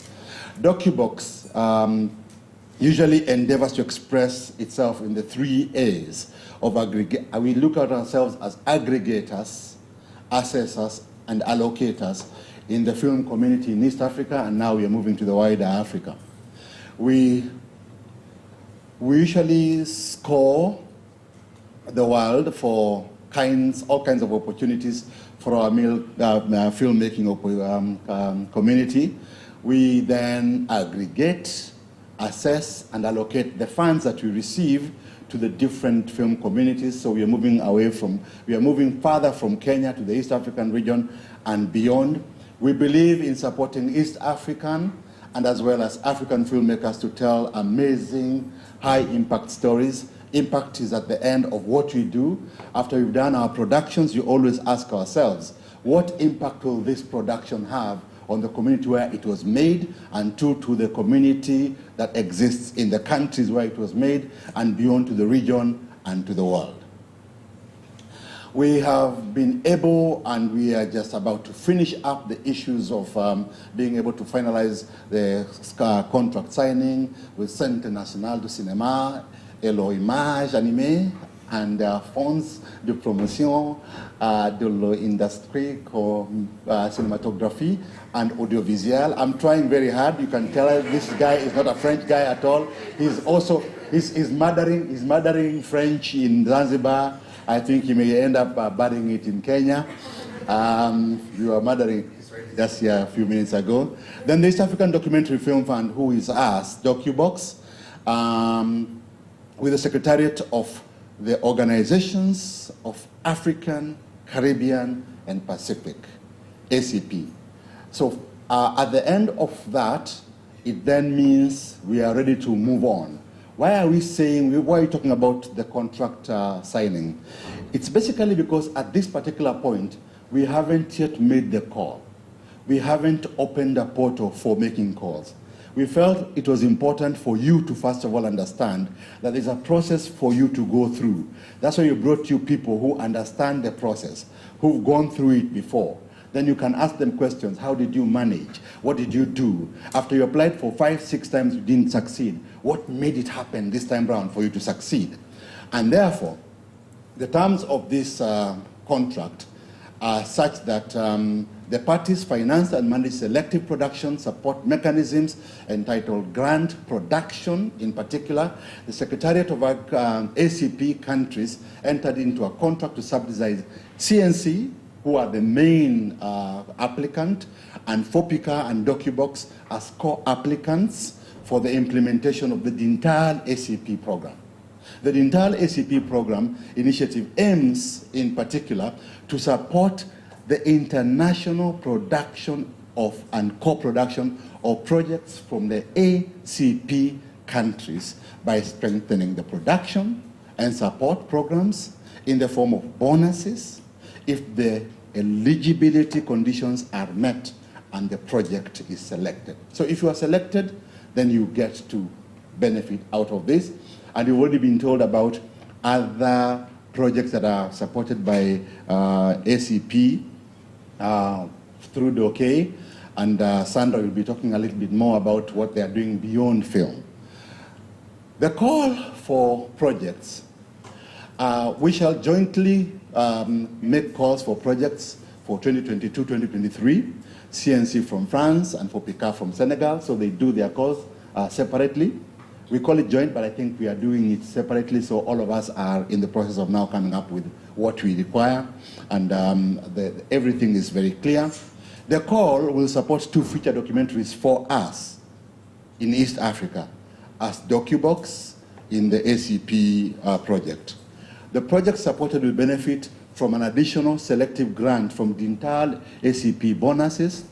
Speaker 4: Docubox usually endeavors to express itself in the 3 A's of aggregate. We look at ourselves as aggregators, assessors, and allocators in the film community in East Africa, and now we are moving to the wider Africa. We usually score the world for all kinds of opportunities for our filmmaking community. We then aggregate, assess, and allocate the funds that we receive to the different film communities. So we are moving further from Kenya to the East African region and beyond. We believe in supporting East African and as well as African filmmakers to tell amazing high-impact stories. Impact is at the end of what we do. After we've done our productions, you always ask ourselves, what impact will this production have on the community where it was made, and to the community that exists in the countries where it was made, and beyond to the region and to the world. We have been able, and we are just about to finish up the issues of being able to finalize the contract signing with Centre National du Cinéma, et l'image animée, and fonds de promotion de l'industrie cinématographie and audiovisuel. I'm trying very hard. You can tell this guy is not a French guy at all. He's also he's murdering French in Zanzibar. I think he may end up burying it in Kenya. You are murdering just here a few minutes ago. Then the East African Documentary Film Fund, who is us, Docubox, with the Secretariat of the Organizations of African, Caribbean, and Pacific, ACP. So at the end of that, it then means we are ready to move on. Why are we talking about the contract signing? It's basically because at this particular point, we haven't yet made the call. We haven't opened a portal for making calls. We felt it was important for you to first of all understand that there's a process for you to go through. That's why we brought you people who understand the process, who've gone through it before. Then you can ask them questions. How did you manage? What did you do? After you applied for 5, 6 times, you didn't succeed. What made it happen this time around for you to succeed? And therefore, the terms of this contract are such that the parties finance and manage selective production support mechanisms entitled grant production. In particular, the Secretariat of ACP countries entered into a contract to subsidize CNC, who are the main applicant, and FOPICA and Docubox as co-applicants for the implementation of the Dintal ACP program. The Dintal ACP program initiative aims, in particular, to support the international production of and co-production of projects from the ACP countries by strengthening the production and support programs in the form of bonuses if the eligibility conditions are met and the project is selected. So if you are selected, then you get to benefit out of this. And you've already been told about other projects that are supported by ACP through DOCE, and Sandra will be talking a little bit more about what they are doing beyond film. The call for projects. We shall jointly make calls for projects for 2022-2023, CNC from France and FOPICA from Senegal, so they do their calls separately. We call it joint, but I think we are doing it separately, so all of us are in the process of now coming up with what we require, and everything is very clear. The call will support 2 feature documentaries for us in East Africa as Docubox in the ACP project. The project supported will benefit from an additional selective grant from Dintal ACP bonuses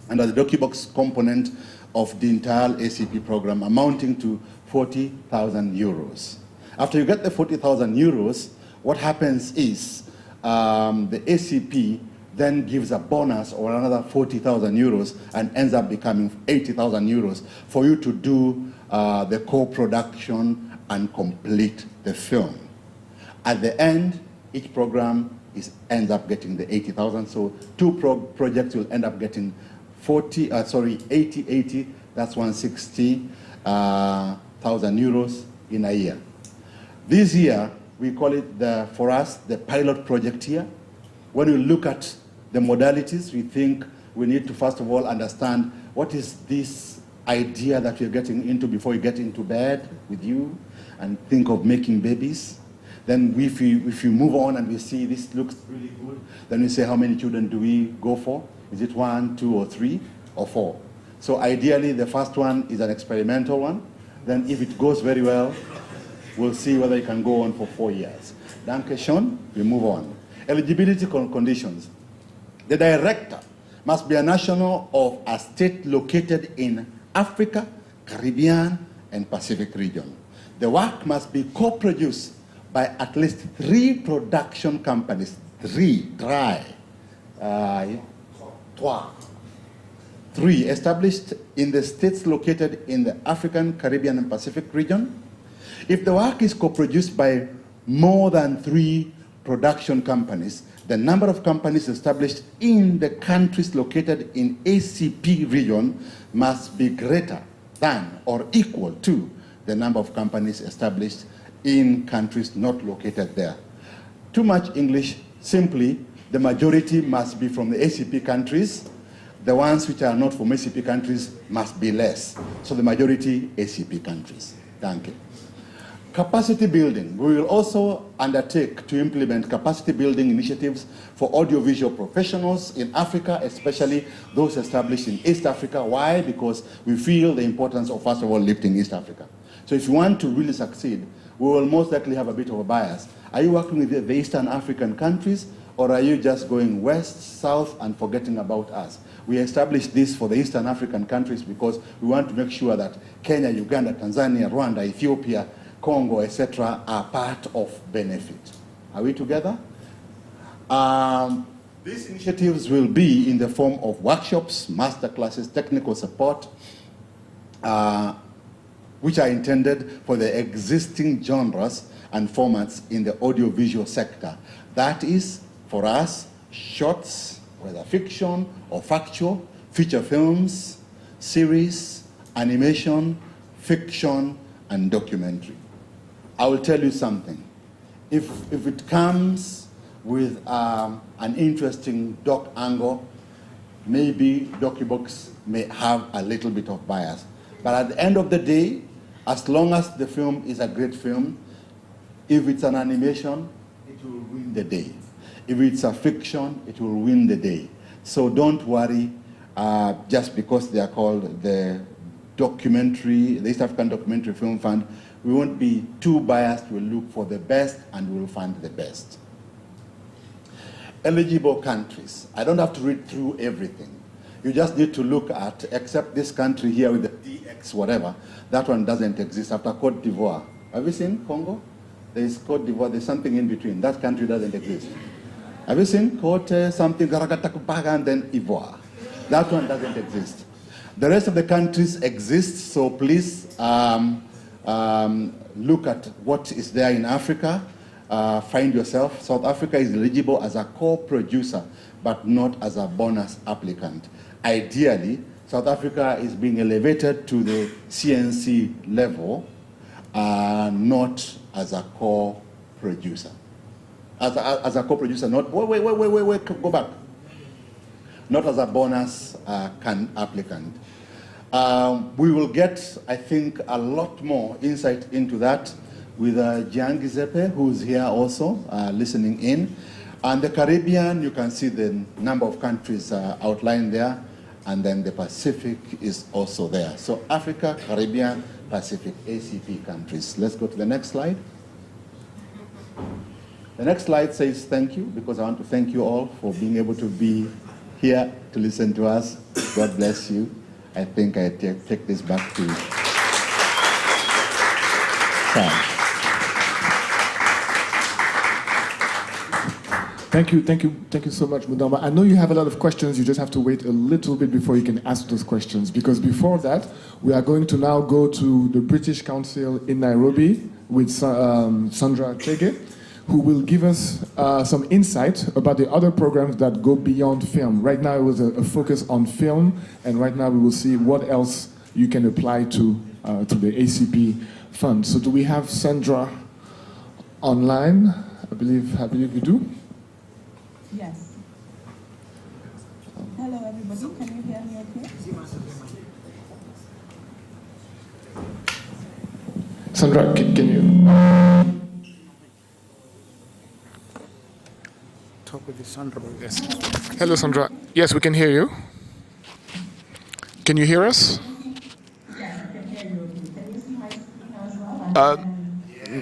Speaker 4: under the Docubox component of Dintal ACP program amounting to 40,000 euros. After you get the 40,000 euros, what happens is the ACP then gives a bonus or another 40,000 euros and ends up becoming 80,000 euros for you to do the co-production and complete the film. At the end, each program ends up getting the 80,000. So two projects will end up getting 80, that's 160,000 euros in a year. This year, we call it, for us, the pilot project here. When we look at the modalities, we think we need to first of all understand what is this idea that we're getting into before we get into bed with you and think of making babies. Then if you move on and we see this looks really good, then we say how many children do we go for? Is it 1, 2, or 3, or 4? So ideally, the first one is an experimental one. Then if it goes very well, we'll see whether it can go on for 4 years. Danke schön, we move on. Eligibility conditions. The director must be a national of a state located in Africa, Caribbean, and Pacific region. The work must be co-produced by at least 3 production companies. 3 established in the states located in the African, Caribbean, and Pacific region. If the work is co-produced by more than 3 production companies, the number of companies established in the countries located in ACP region must be greater than or equal to the number of companies established in countries not located there. Too much English, simply, the majority must be from the ACP countries. The ones which are not from ACP countries must be less. So the majority ACP countries. Thank you. Capacity building. We will also undertake to implement capacity building initiatives for audiovisual professionals in Africa, especially those established in East Africa. Why? Because we feel the importance of, first of all, lifting East Africa. So if you want to really succeed, we will most likely have a bit of a bias. Are you working with the Eastern African countries, or are you just going west, south, and forgetting about us? We established this for the Eastern African countries because we want to make sure that Kenya, Uganda, Tanzania, Rwanda, Ethiopia, Congo, etc., are part of benefit. Are we together? These initiatives will be in the form of workshops, master classes, technical support, which are intended for the existing genres and formats in the audiovisual sector. That is, for us, shorts, whether fiction or factual, feature films, series, animation, fiction, and documentary. I will tell you something. If it comes with an interesting doc angle, maybe Docubox may have a little bit of bias. But at the end of the day, as long as the film is a great film, if it's an animation, it will win the day. If it's a fiction, it will win the day. So don't worry, just because they are called the East African Documentary Film Fund, we won't be too biased. We'll look for the best and we'll find the best. Eligible countries. I don't have to read through everything. You just need to look at, except this country here with the DX whatever, that one doesn't exist after Cote d'Ivoire. Have you seen Congo? There is Cote d'Ivoire, there's something in between. That country doesn't exist. Have you seen Cote something, and then Ivoire? That one doesn't exist. The rest of the countries exist, so please look at what is there in Africa. Find yourself. South Africa is eligible as a co-producer, but not as a bonus applicant. Ideally, South Africa is being elevated to the CNC level, not as a co-producer. As a co-producer, not, wait, go back. Not as a bonus applicant. We will get, I think, a lot more insight into that with Gian Giuseppe, who's here also, listening in. And the Caribbean, you can see the number of countries outlined there, and then the Pacific is also there. So Africa, Caribbean, Pacific, ACP countries. Let's go to the next slide. The next slide says thank you, because I want to thank you all for being able to be here to listen to us. God bless you. I think I take this back to Sam.
Speaker 1: Thank you so much, Mudamba. I know you have a lot of questions. You just have to wait a little bit before you can ask those questions, because before that, we are going to now go to the British Council in Nairobi with Sandra Chege, who will give us some insight about the other programs that go beyond film. Right now, it was a focus on film, and right now we will see what else you can apply to the ACP fund. So do we have Sandra online? I believe we do.
Speaker 2: Yes. Hello, everybody. Can you hear me okay?
Speaker 1: Sandra, can you
Speaker 5: talk with Sandra?
Speaker 1: Yes. Hello, Sandra. Yes, we can hear you. Can you hear us?
Speaker 2: Yes, I can hear you. Can you see my screen as well?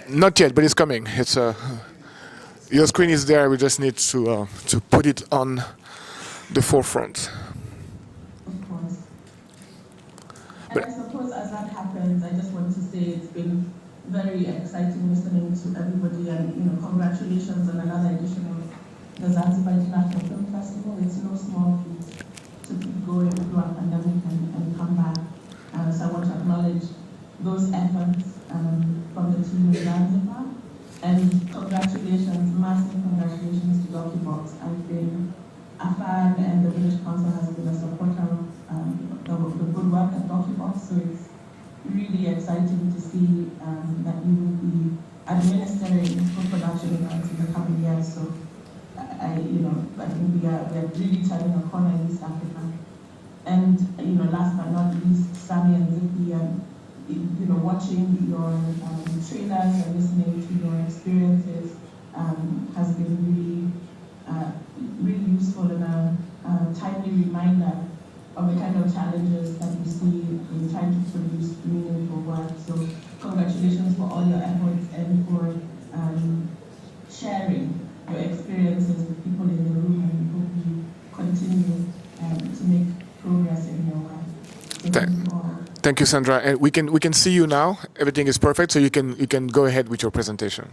Speaker 1: Not yet, but it's coming. It's your screen is there. We just need to put it on the forefront.
Speaker 2: Of course. And I suppose as that happens, I just want to say it's been very exciting listening to everybody, and congratulations on another edition of the Zanzibar International Film Festival. It's no small feat to keep going through a pandemic and come back. So I want to acknowledge those efforts from the team in Zanzibar. And congratulations, massive congratulations to Docubox. I've been a fan, and the British Council has been a supporter of the good work at Docubox. So it's really exciting to see that you will be administering co-production events in the coming years. So I think we are really turning a corner in East Africa. And last but not least, Sammy and Zippy, watching your trailers and listening to your experiences has been really useful and a timely reminder of the kind of challenges that we see in trying to produce meaningful work. So congratulations for all your efforts and for sharing your experiences with people in the room, and we hope you continue to make progress in your work. So
Speaker 1: Thank you, Sandra. And we can see you now. Everything is perfect, so you can go ahead with your presentation.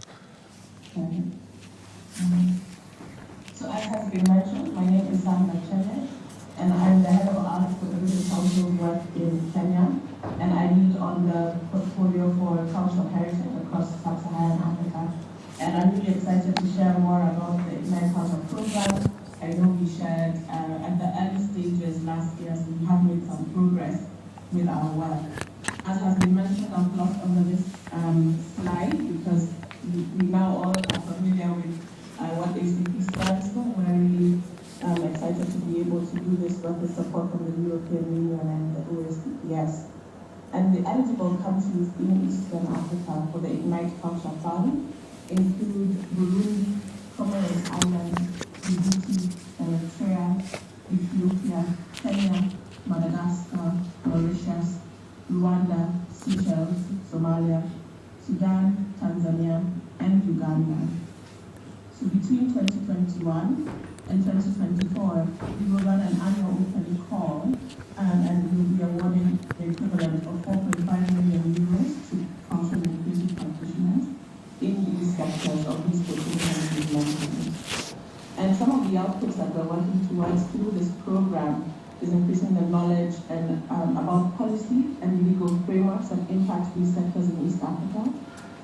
Speaker 2: So as has been mentioned, my name is Sandra Chege, and I'm the head of art for the British Council's work in Kenya, and I lead on the portfolio for cultural heritage across sub-Saharan Africa. And I'm really excited to share more about the Ignite Culture program. I know we shared at the early stages last year, so we have made some progress with our work. As has been mentioned, I'm glossed over this slide because we now all are familiar with what ACP stands for. We're really excited to be able to do this work with support from the European Union and the OSCPS. And the eligible countries in Eastern Africa for the Ignite Culture Fund include Burundi, Comoros Islands, Djibouti, Eritrea, Ethiopia, Kenya, Madagascar, Mauritius, Rwanda, Seychelles, Somalia, Sudan, Tanzania, and Uganda. So between 2021 and 2024, we will run an annual open call and we will be awarding the equivalent of 4.5 million euros to cultural and creative practitioners in these sectors of these potential mentioned. And some of the outputs that we're working towards through this program is increasing the knowledge and about policy and legal frameworks that impact these sectors in East Africa,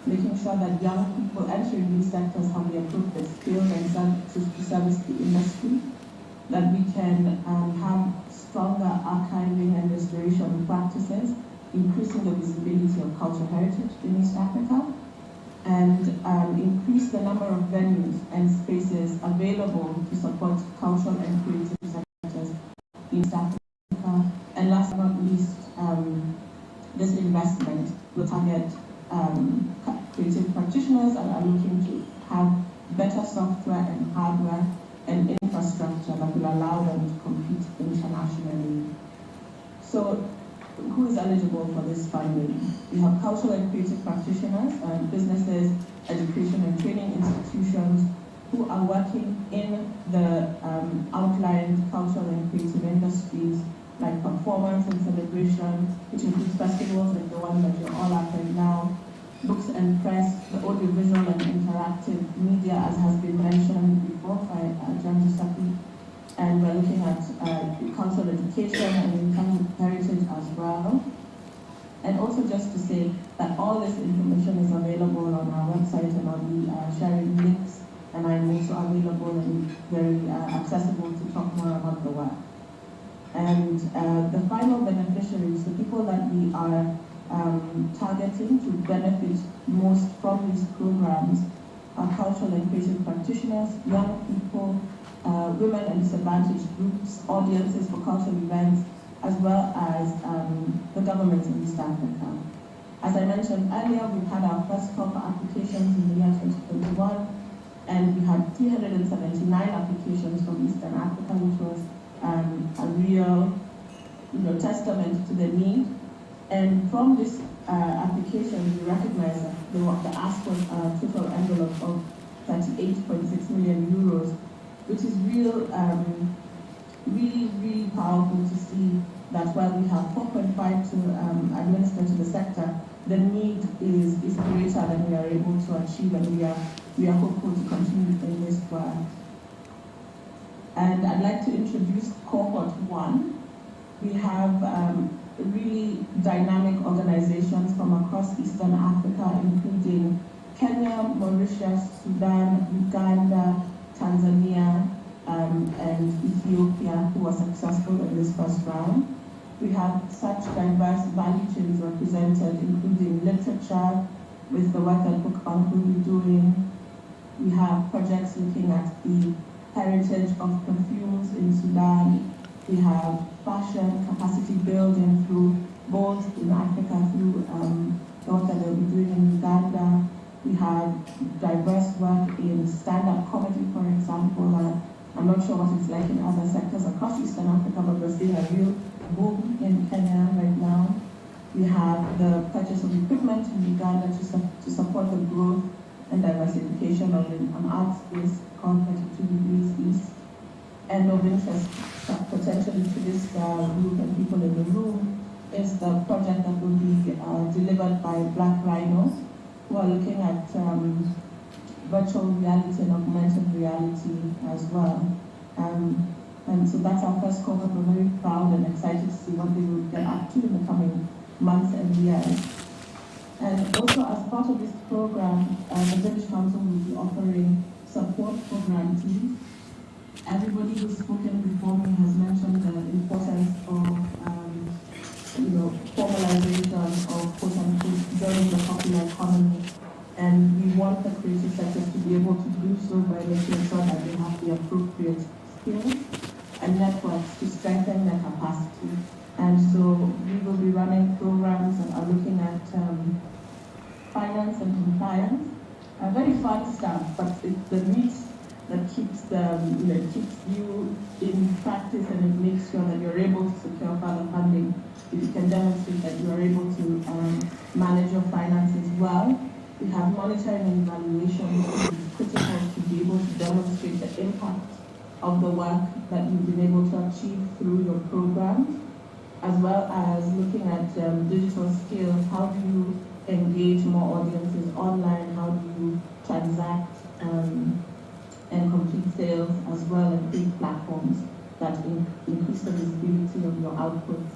Speaker 2: making sure that young people entering these sectors have the appropriate skills and to service the industry, that we can have stronger archiving and restoration practices, increasing the visibility of cultural heritage in East Africa, and increase the number of venues and spaces available to support cultural and creative sectors in East Africa. And last but not least, this investment will target creative practitioners and are looking to have better software and hardware and infrastructure that will allow them to compete internationally. So who is eligible for this funding? We have cultural and creative practitioners, businesses, education and training institutions who are working in the outlined cultural and creative industries like performance and celebration, which includes festivals like the one that you're all at right now, books and press, the audiovisual and interactive media, as has been mentioned before by John Giuseppe. And we're looking at cultural education and income heritage as well. And also just to say that all this information is available on our website, and I'll be sharing links, and I'm also available and very accessible to talk more about the work. And the final beneficiaries, the people that we are targeting to benefit most from these programs, are cultural and creative practitioners, young people, women and disadvantaged groups, audiences for cultural events, as well as the government in East Africa. As I mentioned earlier, we've had our first call for applications in the year 2021, and we had 379 applications from Eastern Africa, which was a real testament to the need. And from this application, we recognize that the ask was a total envelope of 38.6 million euros, which is really, really powerful to see that while we have 4.5 to administer to the sector, the need is greater than we are able to achieve, and we are hopeful to continue in this work. And I'd like to introduce cohort 1. We have really dynamic organizations from across Eastern Africa, including Kenya, Mauritius, Sudan, Uganda, Tanzania, and Ethiopia, who were successful in this first round. We have such diverse value chains represented, including literature, with the work that Book Bank will be doing. We have projects looking at the heritage of perfumes in Sudan. We have fashion, capacity building through both in Africa, through the work that they'll be doing in Uganda. We have diverse work in stand-up comedy, for example. I'm not sure what it's like in other sectors across Eastern Africa, but we're seeing a real boom in Kenya right now. We have the purchase of equipment in Uganda to support the growth and diversification of an art space called 22 Degrees East. And of interest potentially to this group and people in the room is the project that will be delivered by Black Rhino, who are looking at virtual reality and augmented reality as well. And so that's our first cohort. We're very proud and excited to see what they will get up to in the coming months and years. And also as part of this program, the British Council will be offering support for grantees. Everybody who's spoken before me has mentioned the importance of formalization of quote-unquote joining the popular economy. And we want the creative sector to be able to do so by making sure that they have the appropriate skills and networks to strengthen their capacity. And so we will be running programs that are looking at finance and compliance. Very fun stuff, but it's the meat that keeps keeps you in practice, and it makes sure that you're able to secure further funding. If you can demonstrate that you are able to manage your finances well. We have monitoring and evaluation, which is critical to be able to demonstrate the impact of the work that you've been able to achieve through your programs, as well as looking at digital skills. How do you engage more audiences online? How do you transact and complete sales, as well as create platforms that increase the visibility of your outputs?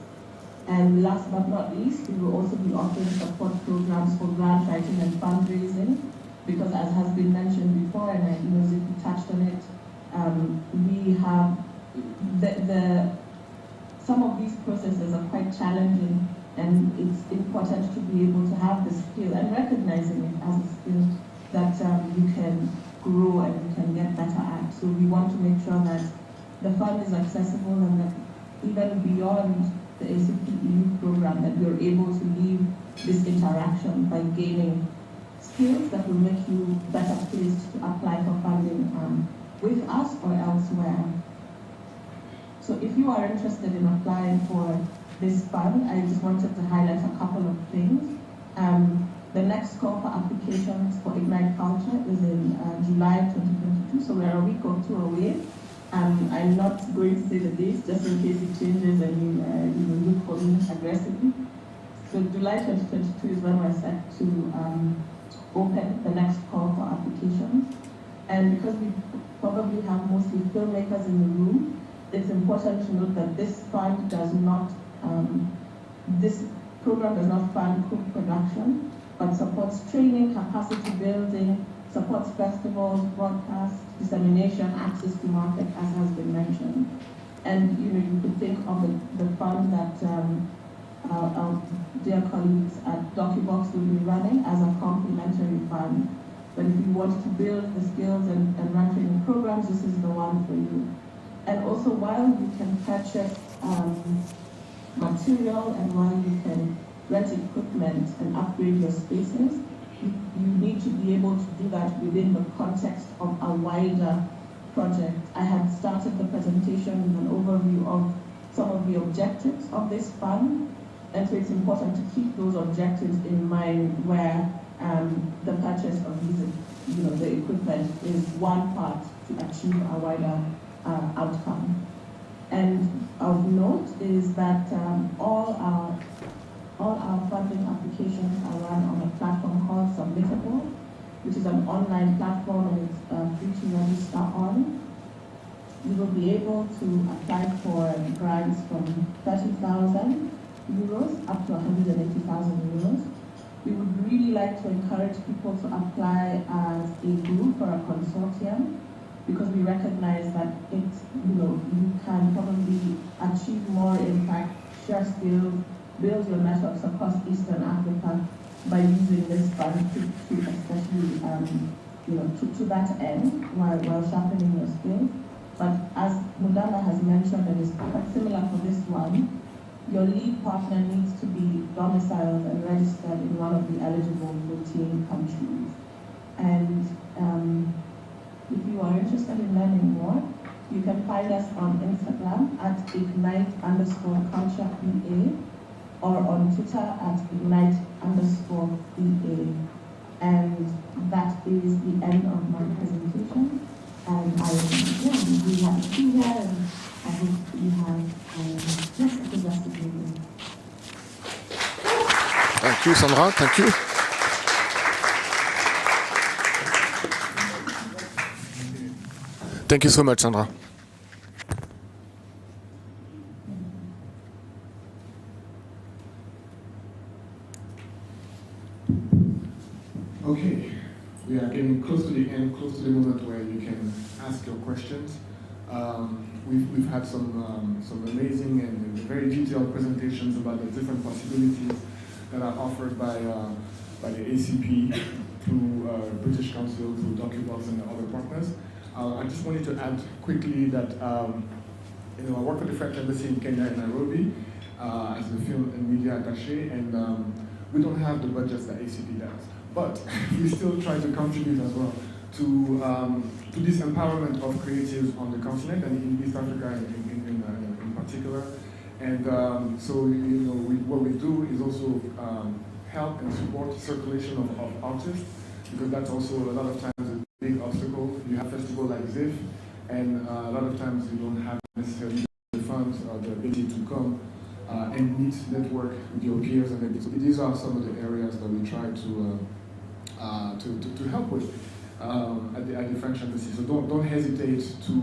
Speaker 2: And last but not least, we will also be offering support programs for grant writing and fundraising, because as has been mentioned before, and I Ziku touched on it, we have some of these processes are quite challenging, and it's important to be able to have the skill and recognizing it as a skill that you can grow and you can get better at. So we want to make sure that the fund is accessible, and that even beyond the ACP EU program, that you're able to leave this interaction by gaining skills that will make you better placed to apply for funding with us or elsewhere. So if you are interested in applying for this fund, I just wanted to highlight a couple of things. The next call for applications for Ignite Culture is in July 2022, so we're a week or two away. I'm not going to say the dates just in case it changes and you look for me aggressively. So July 2022 is when we're set to open the next call for applications. And because we probably have mostly filmmakers in the room, it's important to note that this fund does not, this program does not fund co-production, but supports training, capacity building, supports festivals, broadcast, dissemination, access to market, as has been mentioned. And you could think of the fund that our dear colleagues at Docubox will be running as a complementary fund. But if you want to build the skills and run training programs, this is the one for you. And also, while you can purchase material and while you can rent equipment and upgrade your spaces, you need to be able to do that within the context of a wider project. I had started the presentation with an overview of some of the objectives of this fund, and so it's important to keep those objectives in mind where the purchase of these, the equipment is one part to achieve a wider outcome. And of note is that all our funding applications are run on a platform called Submittable, which is an online platform and it's free to register on. You will be able to apply for grants from 30,000 euros up to 180,000 euros. We would really like to encourage people to apply as a group or a consortium, because we recognize that you can probably achieve more impact, share skills, build your networks across Eastern Africa by using this fund to especially to that end while sharpening your skills. But as Mudama has mentioned, and is quite similar for this one, your lead partner needs to be domiciled and registered in one of the eligible 14 countries. And if you are interested in learning more, you can find us on Instagram at ignite_culture.ea or on Twitter at ignite_EA. And that is the end of my presentation. And I'm really happy to be here, and I hope you have just a good rest of your day.
Speaker 1: Thank you, Sandra. Thank you. Thank you so much, Sandra. Okay, we are getting close to the end, close to the moment where you can ask your questions. We've had some amazing and very detailed presentations about the different possibilities that are offered by the ACP through British Council, through Docubox and the other partners. I just wanted to add quickly that I work for the French Embassy in Kenya and Nairobi as the film and media attaché, and we don't have the budgets that ACP does. But we still try to contribute as well to this empowerment of creatives on the continent and in East Africa in particular. And what we do is also help and support circulation of artists, because that's also a lot of times a big obstacle. You have festivals like ZIF, and a lot of times you don't have necessarily the funds or the ability to come and meet, network with your peers. And so these are some of the areas that we try to help with at the French Embassy. So don't hesitate to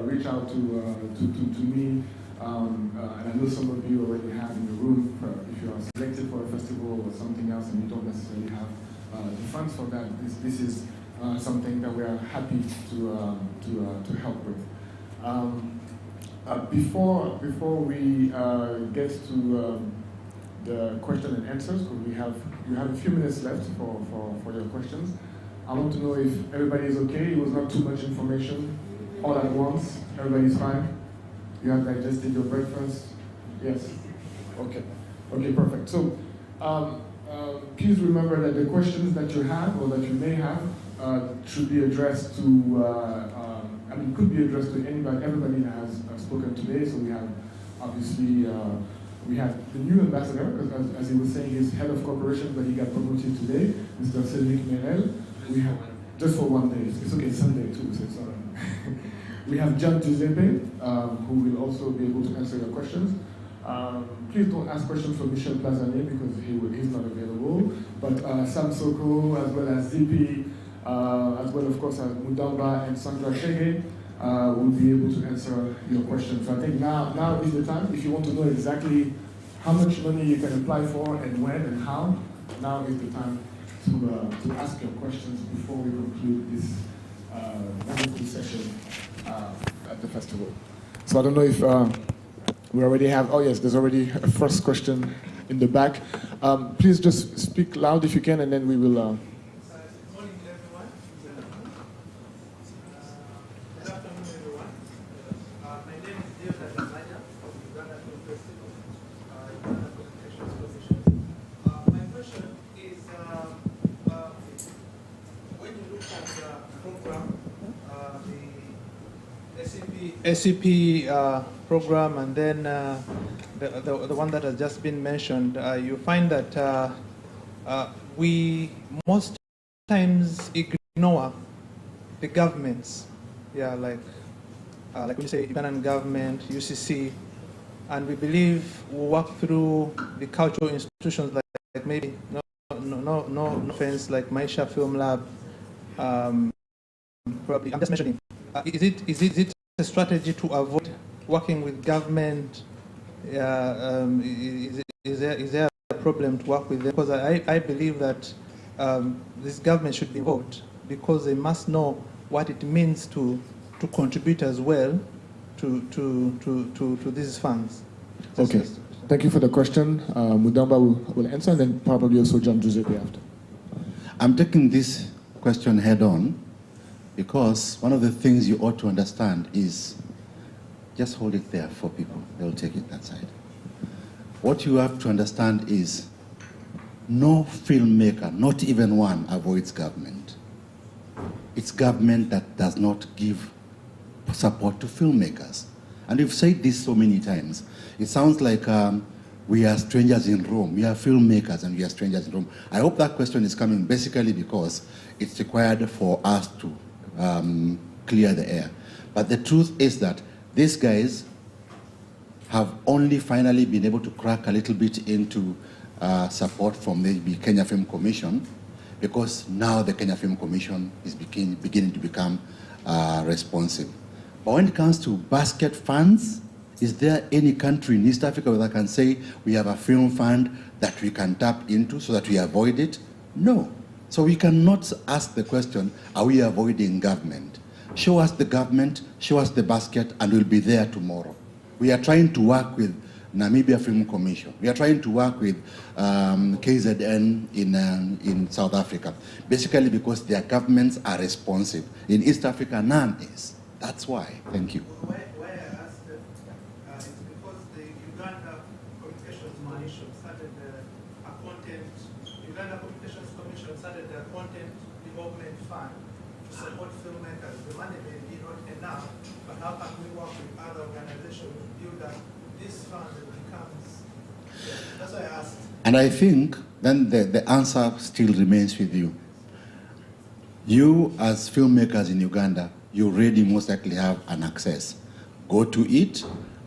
Speaker 1: reach out to me. And I know some of you already have in the room, if you are selected for a festival or something else and you don't necessarily have the funds for that, this is something that we are happy to help with. Before we get to the question and answers, because you have a few minutes left for your questions. I want to know if everybody is okay. It was not too much information all at once. Everybody's fine? You have digested your breakfast? Yes? Okay. Okay, perfect. So please remember that the questions that you have or that you may have should be addressed to, could be addressed to everybody that has spoken today. So we have, obviously, we have the new ambassador, because as he was saying, he's head of corporation, but he got promoted today, Mr. Cedric Merel. We have, just for one day, it's okay, Sunday too, so it's all right. We have John Giuseppe, who will also be able to answer your questions. Please don't ask questions from Michel Plazanier, because he but Samsoko, as well as ZP, as well, of course, as Mudamba and Sandra Shege, will be able to answer your questions. So I think now is the time. If you want to know exactly how much money you can apply for and when and how, now is the time to ask your questions before we conclude this wonderful session at the festival. So I don't know if we already have, oh yes, there's already a first question in the back. Please just speak loud if you can, and then we will...
Speaker 8: ACP program, and then the one that has just been mentioned, you find that we most times ignore the governments, like when you say Ugandan government, UCC, and we believe we work through the cultural institutions like maybe no offense, like Maisha Film Lab. Probably, I'm just mentioning. Is it a strategy to avoid working with government? Is there a problem to work with them? Because I believe that this government should be involved, because they must know what it means to contribute as well to these funds.
Speaker 1: Okay, thank you for the question. Mudamba will answer, and then probably also John Giuseppe after.
Speaker 4: I'm taking this question head on, because one of the things you ought to understand is, just hold it there for people, they'll take it that side. What you have to understand is, no filmmaker, not even one, avoids government. It's government that does not give support to filmmakers. And we've said this so many times. It sounds like we are strangers in Rome. We are filmmakers and we are strangers in Rome. I hope that question is coming basically because it's required for us to clear the air. But the truth is that these guys have only finally been able to crack a little bit into support from the Kenya Film Commission, because now the Kenya Film Commission is beginning to become responsive. But when it comes to basket funds, is there any country in East Africa that can say we have a film fund that we can tap into so that we avoid it? No. So we cannot ask the question, are we avoiding government? Show us the government, show us the basket, and we'll be there tomorrow. We are trying to work with Namibia Film Commission. We are trying to work with KZN in South Africa, basically because their governments are responsive. In East Africa, none is. That's why. Thank you.
Speaker 8: Why I asked is because the Uganda Communications Commission started a content, Uganda Communications Commission started a content development fund to support filmmakers. The money may be not enough, but how can we work with other organizations to build up this fund that becomes, that's why I asked.
Speaker 4: And I think then the answer still remains with you. You as filmmakers in Uganda, you already most likely have an access. Go to it.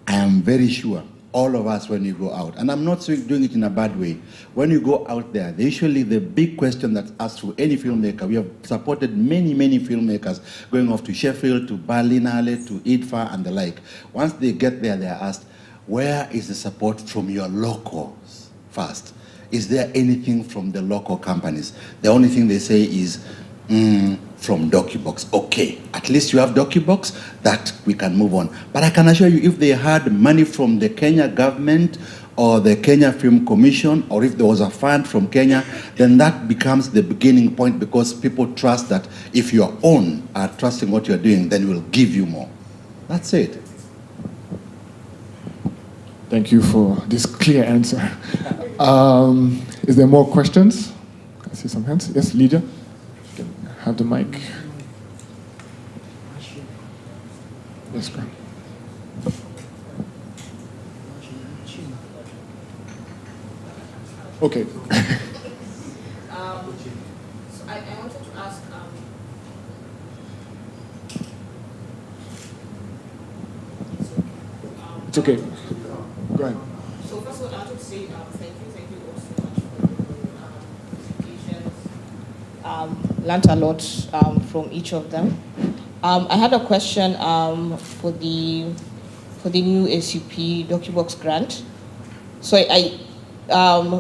Speaker 4: I am very sure, all of us when you go out, and I'm not doing it in a bad way, when you go out there, usually the big question that's asked to any filmmaker, we have supported many, many filmmakers going off to Sheffield, to Berlinale, to IDFA and the like. Once they get there, they're asked, where is the support from your locals first? Is there anything from the local companies? The only thing they say is, from Docubox. Okay, at least you have Docubox, that we can move on. But I can assure you, if they had money from the Kenya government or the Kenya Film Commission, or if there was a fund from Kenya, then that becomes the beginning point, because people trust that if your own are trusting what you're doing, then we'll give you more. That's it.
Speaker 1: Thank you for this clear answer. Is there more questions? I see some hands. Yes, Lydia? Have the mic. Yes, go. Okay.
Speaker 9: So I wanted to ask.
Speaker 1: It's okay. Go ahead.
Speaker 9: So first of all, I want to say thank you all so much for your presentation.
Speaker 12: learned a lot from each of them. I had a question for the new ACP Docubox grant. So I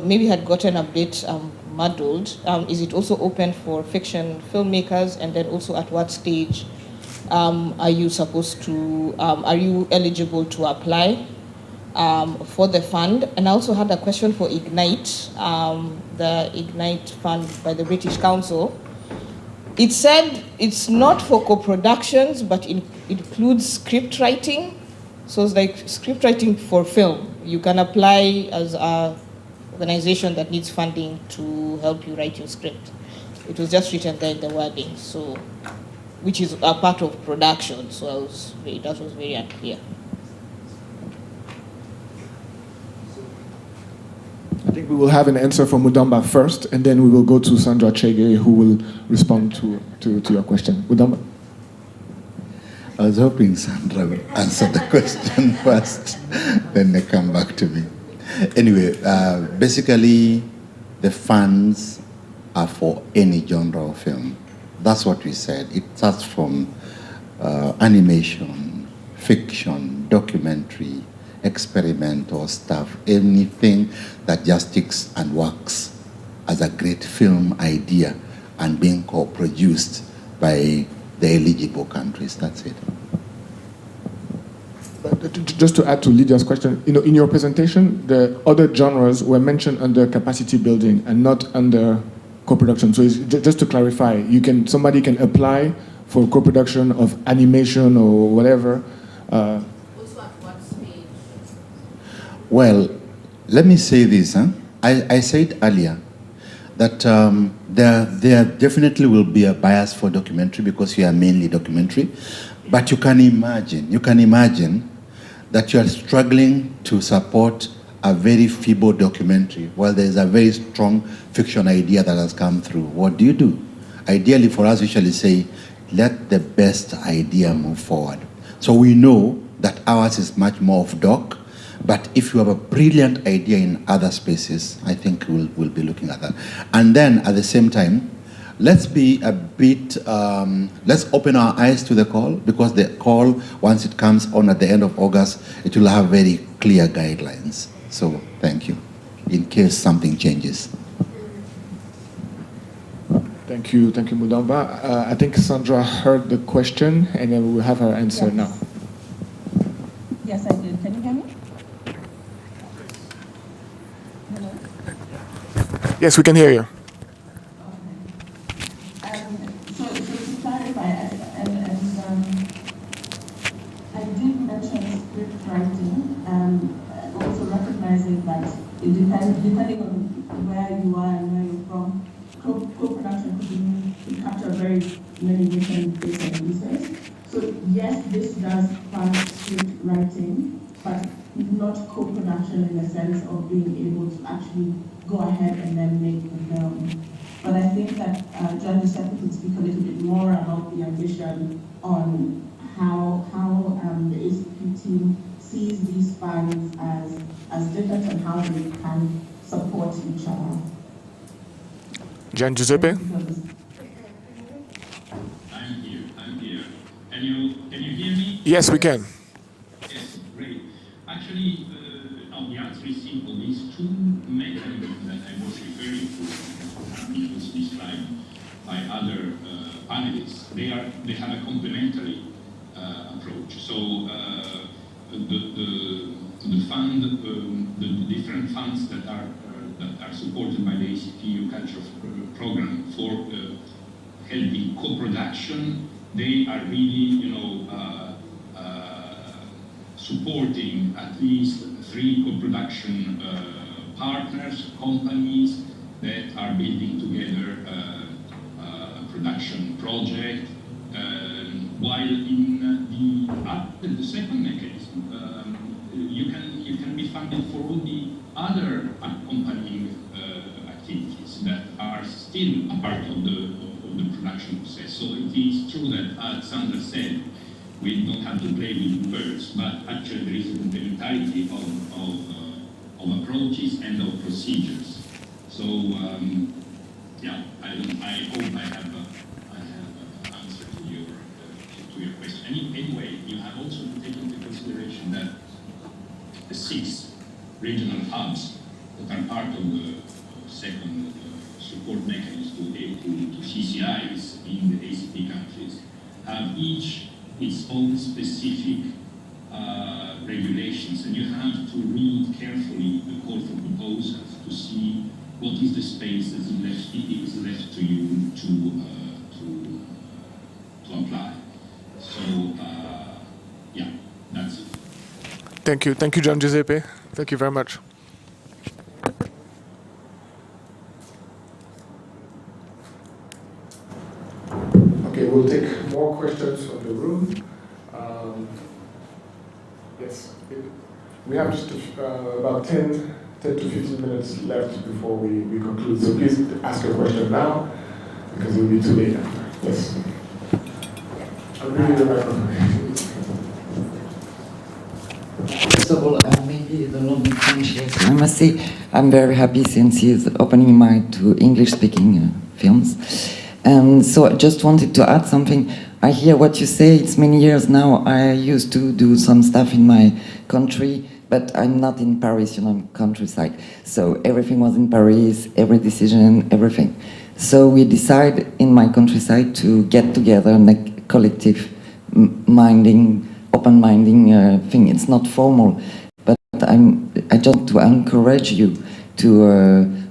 Speaker 12: maybe had gotten a bit muddled. Is it also open for fiction filmmakers? And then also at what stage are you eligible to apply for the fund? And I also had a question for Ignite, the Ignite fund by the British Council. It said it's not for co-productions, but it includes script writing. So it's like script writing for film. You can apply as an organization that needs funding to help you write your script. It was just written there in the wording, so which is a part of production. So that was very unclear.
Speaker 1: I think we will have an answer from Mudamba first, and then we will go to Sandra Chege, who will respond to your question. Mudamba.
Speaker 4: I was hoping Sandra would answer the question first, then they come back to me. Anyway, basically, the funds are for any genre of film. That's what we said. It starts from animation, fiction, documentary, experimental stuff, anything that just sticks and works as a great film idea and being co-produced by the eligible countries. That's it.
Speaker 1: Just to add to Lydia's question, in your presentation, the other genres were mentioned under capacity building and not under co-production. So just to clarify, somebody can apply for co-production of animation or whatever.
Speaker 4: Well, let me say this. I said earlier that there definitely will be a bias for documentary because you are mainly documentary. But you can imagine that you are struggling to support a very feeble documentary while there is a very strong fiction idea that has come through. What do? Ideally for us, we usually say, let the best idea move forward. So we know that ours is much more of doc, but if you have a brilliant idea in other spaces, I think we'll be looking at that. And then at the same time, let's be a bit, let's open our eyes to the call, because the call, once it comes on at the end of August, it will have very clear guidelines. So thank you, in case something changes.
Speaker 1: Thank you, Mudamba. I think Sandra heard the question, and then we will have her answer now.
Speaker 2: Yes, I did. Can you hear me? Hello?
Speaker 1: Yes, we can hear you.
Speaker 2: So to clarify, I did mention script writing, also recognizing that it depending on where you are and where you're from, co-production could capture very many different bits and pieces. So yes, this does fund script writing, but not co-production in the sense of being able to actually go ahead and then make the film. But I think that John Giuseppe could speak a little bit more about the ambition on how the ACP team sees these funds as different and how they can support each other.
Speaker 1: Gian Giuseppe?
Speaker 15: I'm here. Can you hear me?
Speaker 1: Yes, we can.
Speaker 15: Yes, great. Actually, the answer is simple. These two mechanisms that I was referring to, which was described by other panelists, they have a complementary approach. So the fund, the different funds that are supported by the ACP Culture Program for helping co-production, they are really, supporting at least 3 co-production partners, companies that are building together a production project. While in the second mechanism, you can be funded for all the other accompanying activities that are still a part of the production process. So it is true that, as Sandra said, we don't have to play with words, but actually there is a complementarity of approaches and of procedures. So yeah, I hope I have answered to your question. Anyway, you have also to take into consideration that the 6 regional hubs that are part of the second support mechanism to CCIs in the ACP countries have each its own specific regulations, and you have to read carefully the call for proposals to see what is the space that is left to you to apply. So yeah, that's it.
Speaker 1: Thank you, John Giuseppe. Thank you very much. Okay, we'll take more questions from the room. Yes, we have just about 10 to 15 minutes left before we conclude. So please ask your question now, because it will be too late after. Yes. I'll bring you the microphone.
Speaker 7: First of all, maybe the long French, yes. I must say, I'm very happy since he's opening my mind to English-speaking films. And so I just wanted to add something. I hear what you say. It's many years now. I used to do some stuff in my country, but I'm not in Paris, you know, I'm countryside. So everything was in Paris, every decision, everything. So we decided in my countryside to get together in a collective minding, open-minding thing. It's not formal, but I just want to encourage you to,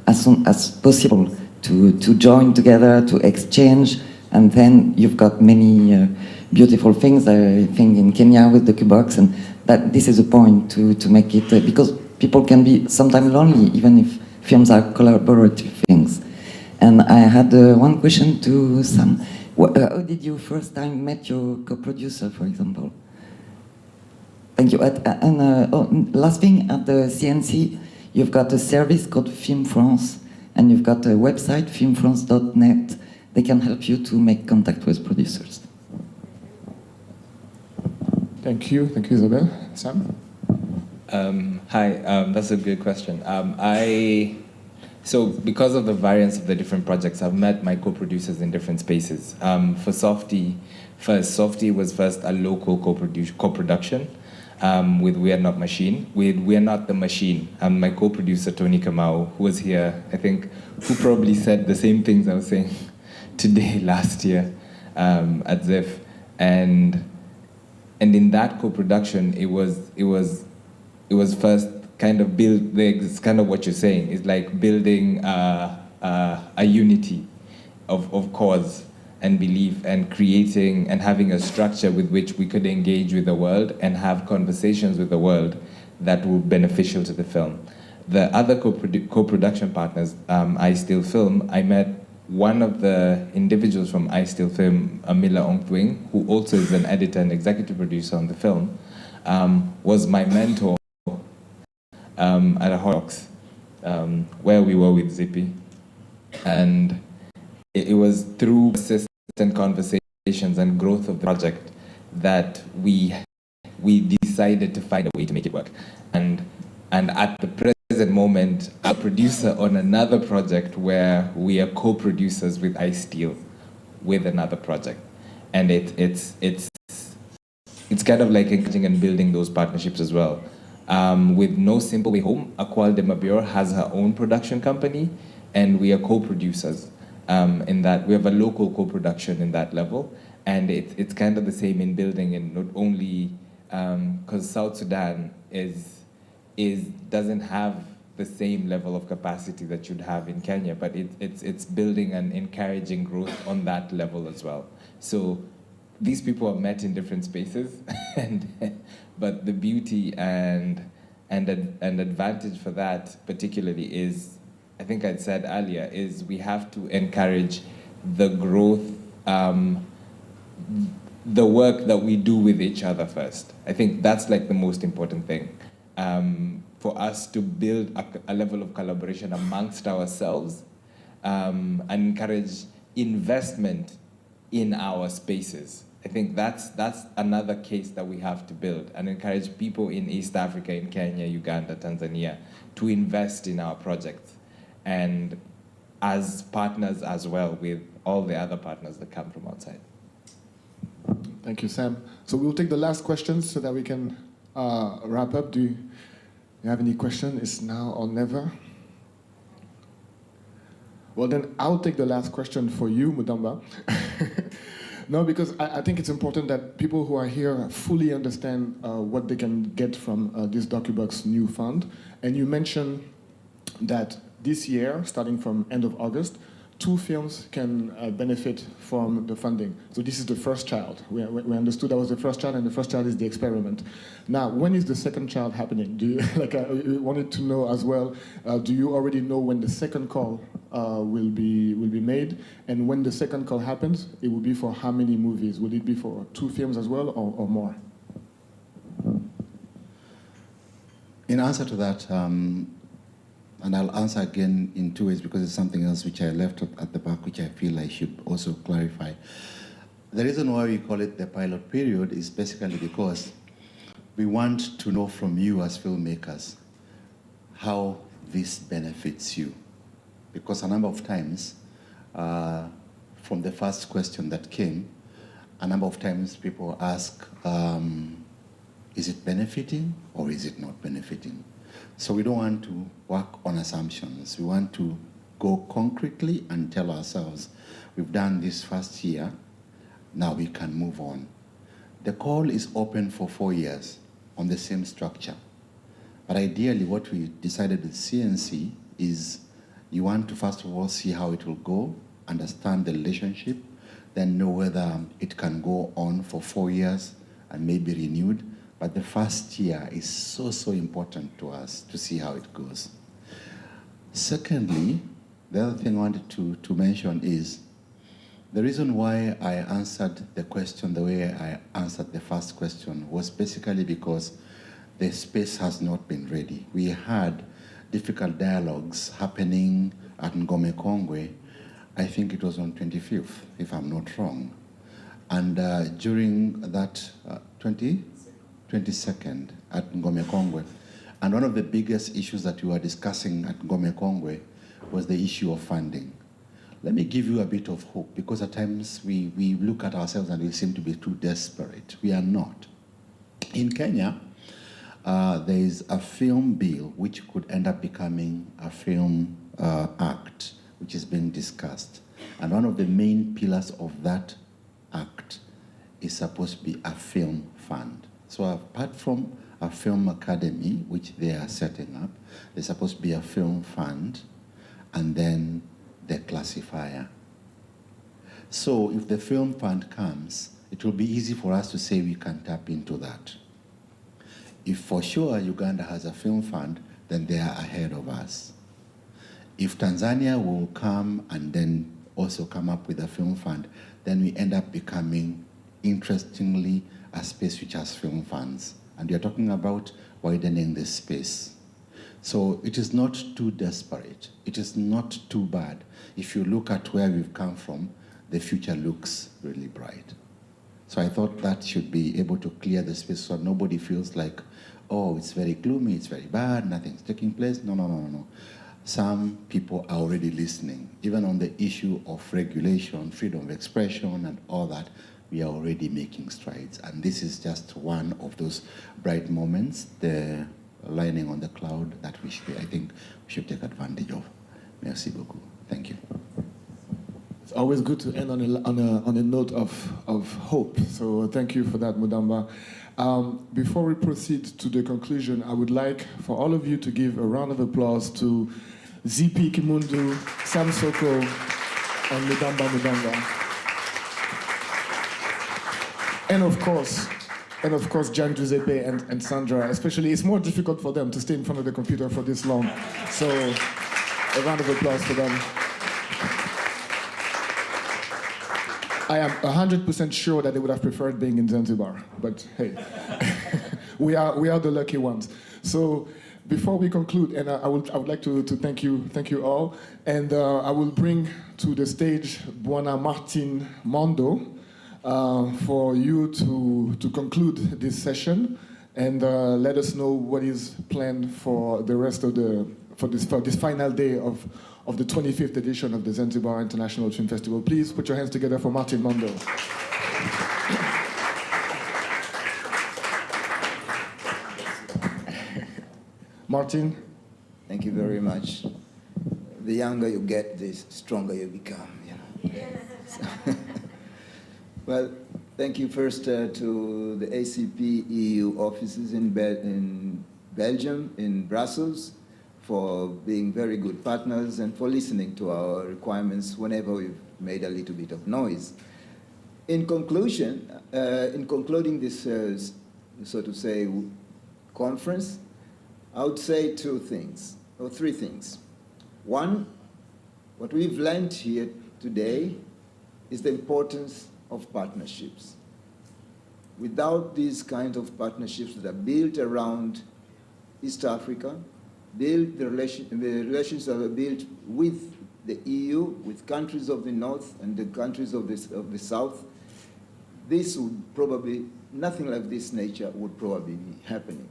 Speaker 7: as soon as possible, to join together, to exchange, and then you've got many beautiful things, I think, in Kenya with Docubox, and that this is a point to make it, because people can be sometimes lonely, even if films are collaborative things. And I had one question to Sam. How did you first time met your co-producer, for example? Thank you. And last thing, at the CNC, you've got a service called Film France, and you've got a website, filmfrance.net. They can help you to make contact with producers.
Speaker 1: Thank you, Isabel. Sam?
Speaker 16: Hi, that's a good question. So because of the variance of the different projects, I've met my co-producers in different spaces. For Softy was first a local co-production with We Are Not Machine. With We Are Not the Machine, my co-producer Tony Kamau, who was here, I think, who probably said the same things I was saying today, last year, at ZIF. And in that co-production, it was first kind of it's kind of what you're saying. It's like building a unity of cause and belief, and creating and having a structure with which we could engage with the world and have conversations with the world that were beneficial to the film. The other co-production partners, I Still Film, I met one of the individuals from I Still Film, Amila Ongtwing, who also is an editor and executive producer on the film, was my mentor at a Hawks, where we were with Zippy. And it was through persistent conversations and growth of the project that we decided to find a way to make it work. And at the present moment, a producer on another project where we are co-producers with I Steel with another project. And it's kind of like encouraging and building those partnerships as well. With No Simple Way Home, Akwal de Mabior has her own production company, and we are co-producers in that. We have a local co-production in that level, and it's kind of the same in building, and not only because South Sudan doesn't have the same level of capacity that you'd have in Kenya, but it's building and encouraging growth on that level as well. So these people are met in different spaces, but the beauty and advantage for that particularly is, I think I'd said earlier, is we have to encourage the growth, the work that we do with each other first. I think that's like the most important thing. For us to build a level of collaboration amongst ourselves and encourage investment in our spaces. I think that's another case that we have to build, and encourage people in East Africa, in Kenya, Uganda, Tanzania, to invest in our projects. And as partners as well with all the other partners that come from outside.
Speaker 1: Thank you, Sam. So we'll take the last questions so that we can wrap up. Do you have any question? It's now or never. Well, then I'll take the last question for you, Mudamba. No, because I think it's important that people who are here fully understand what they can get from this Docubox new fund. And you mentioned that this year, starting from end of August, 2 films can benefit from the funding. So this is the first child. We understood that was the first child, and the first child is the experiment. Now, when is the second child happening? Do you, I wanted to know as well, do you already know when the second call will be made? And when the second call happens, it will be for how many movies? Will it be for 2 films as well, or more?
Speaker 6: In answer to that, and I'll answer again in 2 ways because it's something else which I left at the back, which I feel I should also clarify. The reason why we call it the pilot period is basically because we want to know from you as filmmakers how this benefits you. Because a number of times, from the first question that came, a number of times people ask, is it benefiting or is it not benefiting? So we don't want to work on assumptions. We want to go concretely and tell ourselves, we've done this first year, now we can move on. The call is open for 4 years on the same structure. But ideally what we decided with CNC is you want to first of all see how it will go, understand the relationship, then know whether it can go on for 4 years and maybe renewed. But the first year is so important to us to see how it goes. Secondly, the other thing I wanted to mention is the reason why I answered the question the way I answered the first question was basically because the space has not been ready. We had difficult dialogues happening at Ngome Kongwe. I think it was on 25th, if I'm not wrong. And during that 22nd at Ngome Kongwe. And one of the biggest issues that we were discussing at Ngome Kongwe was the issue of funding. Let me give you a bit of hope, because at times we look at ourselves and we seem to be too desperate. We are not. In Kenya, there is a film bill which could end up becoming a film act, which is being discussed. And one of the main pillars of that act is supposed to be a film fund. So apart from a film academy, which they are setting up, there's supposed to be a film fund, and then the classifier. So if the film fund comes, it will be easy for us to say we can tap into that. If for sure Uganda has a film fund, then they are ahead of us. If Tanzania will come and then also come up with a film fund, then we end up becoming, interestingly, a space which has film funds. And we are talking about widening this space. So it is not too desperate. It is not too bad. If you look at where we've come from, the future looks really bright. So I thought that should be able to clear the space so nobody feels like, oh, it's very gloomy, it's very bad, nothing's taking place. No. Some people are already listening. Even on the issue of regulation, freedom of expression and all that, we are already making strides. And this is just one of those bright moments, the lining on the cloud that I think we should take advantage of. Merci beaucoup. Thank you.
Speaker 1: It's always good to end on a note of hope. So thank you for that, Mudamba. Before we proceed to the conclusion, I would like for all of you to give a round of applause to ZP Kimundu, Sam Soko, and Mudamba. And of course, Gian Giuseppe and Sandra, especially. It's more difficult for them to stay in front of the computer for this long. So a round of applause for them. I am 100% sure that they would have preferred being in Zanzibar, but hey, we are the lucky ones. So before we conclude, and I would like to thank you all, and I will bring to the stage Buana Martin Mondo, for you to conclude this session and let us know what is planned for the rest of the this final day of the 25th edition of the Zanzibar International Film Festival. Please put your hands together for Martin Mondo. Martin.
Speaker 20: Thank you very much. The younger you get, the stronger you become. You know? So, well, thank you first to the ACP EU offices in Belgium, in Brussels, for being very good partners and for listening to our requirements whenever we've made a little bit of noise. In conclusion, in concluding this, so to say, conference, I would say two things, or three things. One, what we've learned here today is the importance of partnerships. Without these kinds of partnerships that are built around East Africa, the relations that are built with the EU, with countries of the North and the countries of the South, this would probably, nothing like this nature would probably be happening.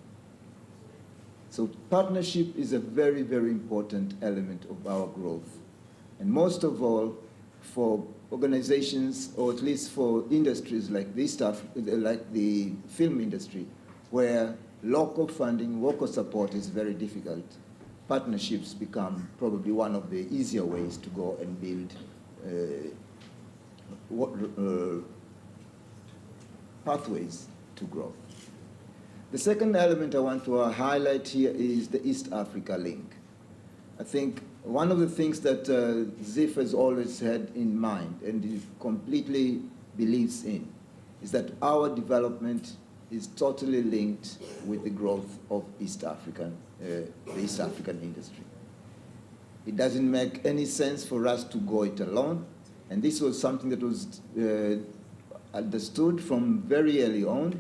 Speaker 20: So partnership is a very, very important element of our growth. And most of all, for organizations, or at least for industries like this stuff, like the film industry, where local funding, local support is very difficult, partnerships become probably one of the easier ways to go and build pathways to growth. The second element I want to highlight here is the East Africa link. I think one of the things that ZIF has always had in mind and completely believes in is that our development is totally linked with the growth of the East African industry. It doesn't make any sense for us to go it alone, and this was something that was understood from very early on.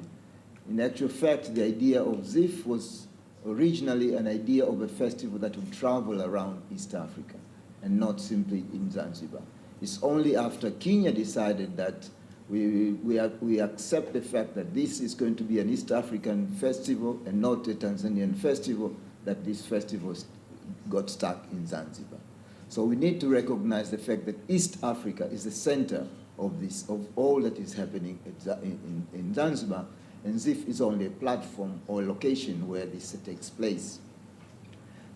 Speaker 20: In actual fact, the idea of ZIF was originally an idea of a festival that would travel around East Africa and not simply in Zanzibar. It's only after Kenya decided that we accept the fact that this is going to be an East African festival and not a Tanzanian festival, that this festival got stuck in Zanzibar. So we need to recognize the fact that East Africa is the center of all that is happening in Zanzibar, and ZIF is only a platform or a location where this takes place.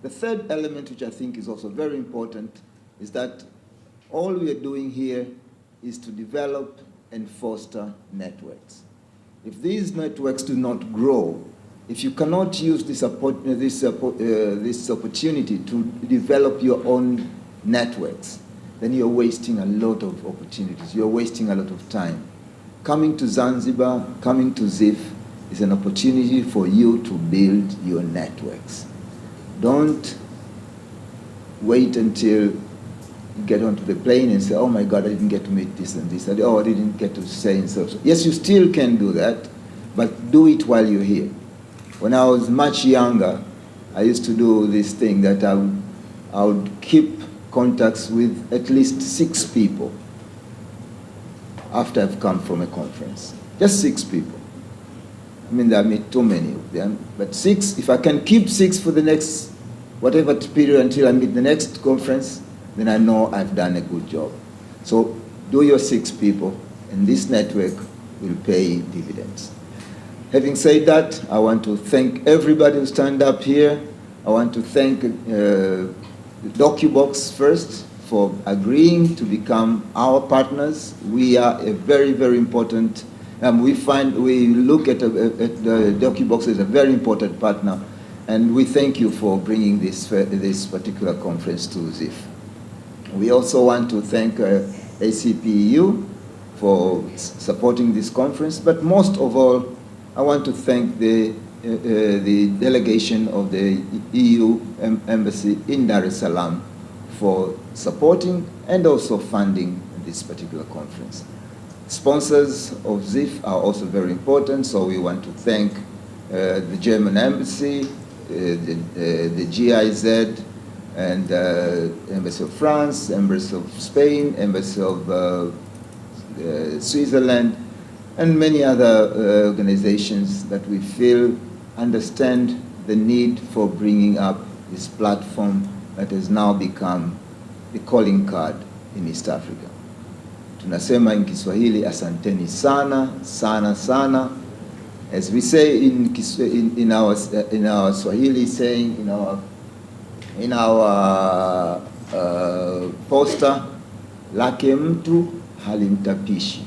Speaker 20: The third element, which I think is also very important, is that all we are doing here is to develop and foster networks. If these networks do not grow, if you cannot use this opportunity to develop your own networks, then you're wasting a lot of opportunities. You're wasting a lot of time. Coming to Zanzibar, coming to ZIF is an opportunity for you to build your networks. Don't wait until you get onto the plane and say, oh my God, I didn't get to meet this and this. Oh, I didn't get to say and so. Yes, you still can do that, but do it while you're here. When I was much younger, I used to do this thing that I would keep contacts with at least 6 people after I've come from a conference. Just 6 people. I mean, I meet too many of them, but 6, if I can keep 6 for the next, whatever period until I meet the next conference, then I know I've done a good job. So do your 6 people, and this network will pay dividends. Having said that, I want to thank everybody who stand up here. I want to thank Docubox first for agreeing to become our partners. We are a very, very important, we look at the Docubox as a very important partner, and we thank you for bringing this particular conference to ZIF. We also want to thank ACP-EU for supporting this conference, but most of all, I want to thank the delegation of the EU Embassy in Dar es Salaam for supporting and also funding this particular conference. Sponsors of ZIF are also very important, so we want to thank the German Embassy, the GIZ, and Embassy of France, Embassy of Spain, Embassy of Switzerland, and many other organizations that we feel understand the need for bringing up this platform that has now become the calling card in East Africa. Tunasema in Kiswahili, asanteni sana, sana, sana. As we say in our Swahili saying, in our poster, lake mtu halimtapishi.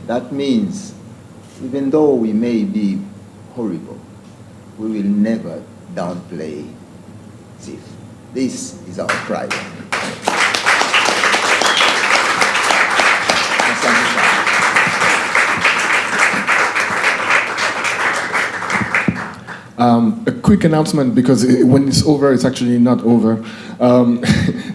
Speaker 20: That means, even though we may be horrible, we will never downplay ZIF. This is our pride.
Speaker 1: A quick announcement, because when it's over, it's actually not over.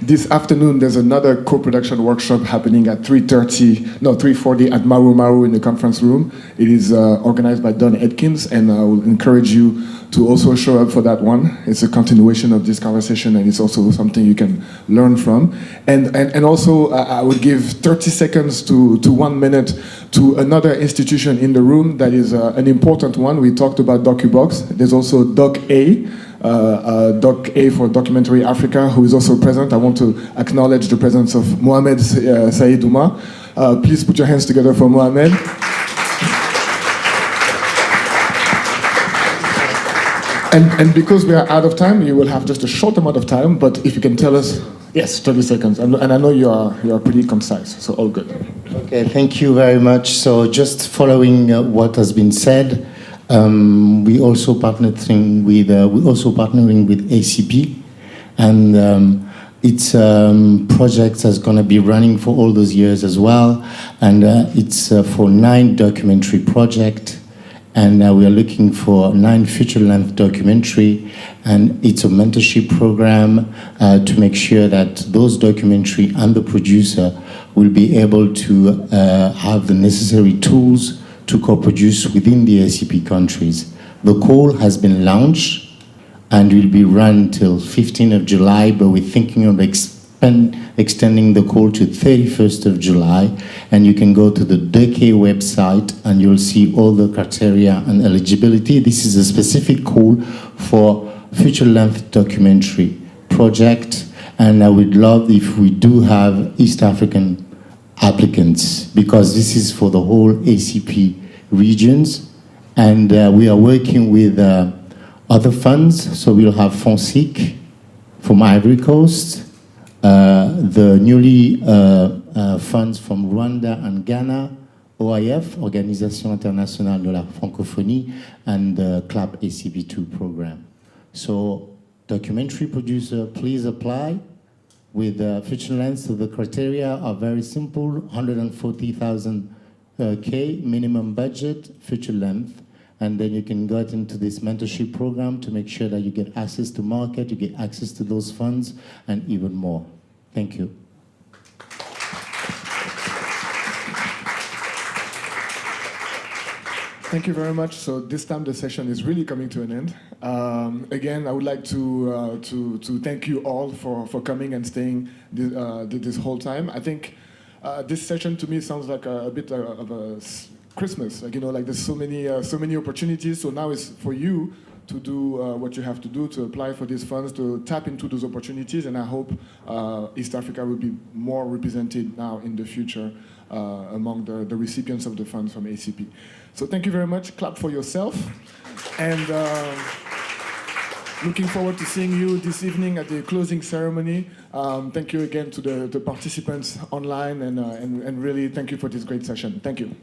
Speaker 1: This afternoon, there's another co-production workshop happening at 3:40 at Maru Maru in the conference room. It is organized by Don Edkins, and I will encourage you to also show up for that one. It's a continuation of this conversation, and it's also something you can learn from. And also, I would give 30 seconds to 1 minute to another institution in the room that is an important one. We talked about Docubox. There's also Doc-A, Doc-A for Documentary Africa, who is also present. I want to acknowledge the presence of Mohamed Saïd Ouma. Please put your hands together for Mohamed. And because we are out of time, you will have just a short amount of time, but if you can tell us, yes, 30 seconds. And I know you are pretty concise, so all good.
Speaker 21: Okay, thank you very much. So just following what has been said, we also partnering with ACP, and it's project that's going to be running for all those years as well, and it's for 9 documentary projects. And we are looking for 9 feature-length documentary, and it's a mentorship program to make sure that those documentary and the producer will be able to have the necessary tools to co-produce within the ACP countries. The call has been launched and will be run till 15th of July, but we're thinking of extending the call to 31st of July, and you can go to the DK website and you'll see all the criteria and eligibility. This is a specific call for feature-length documentary project, and I would love if we do have East African applicants, because this is for the whole ACP regions, and we are working with other funds, so we'll have FONSIC from Ivory Coast, the newly funds from Rwanda and Ghana, OIF, Organisation Internationale de la Francophonie, and the CLAP ACP2 program. So documentary producer, please apply with feature length. So the criteria are very simple: 140,000 K minimum budget, feature length, and then you can get into this mentorship program to make sure that you get access to market, you get access to those funds, and even more. Thank you.
Speaker 1: Thank you very much. So this time the session is really coming to an end. Again, I would like to thank you all for coming and staying this whole time. I think this session to me sounds like a bit of a Christmas. Like, like there's so many opportunities. So now it's for you to do what you have to do to apply for these funds, to tap into those opportunities, and I hope East Africa will be more represented now in the future among the recipients of the funds from ACP. So thank you very much. Clap for yourself. And looking forward to seeing you this evening at the closing ceremony. Thank you again to the participants online, and really thank you for this great session. Thank you.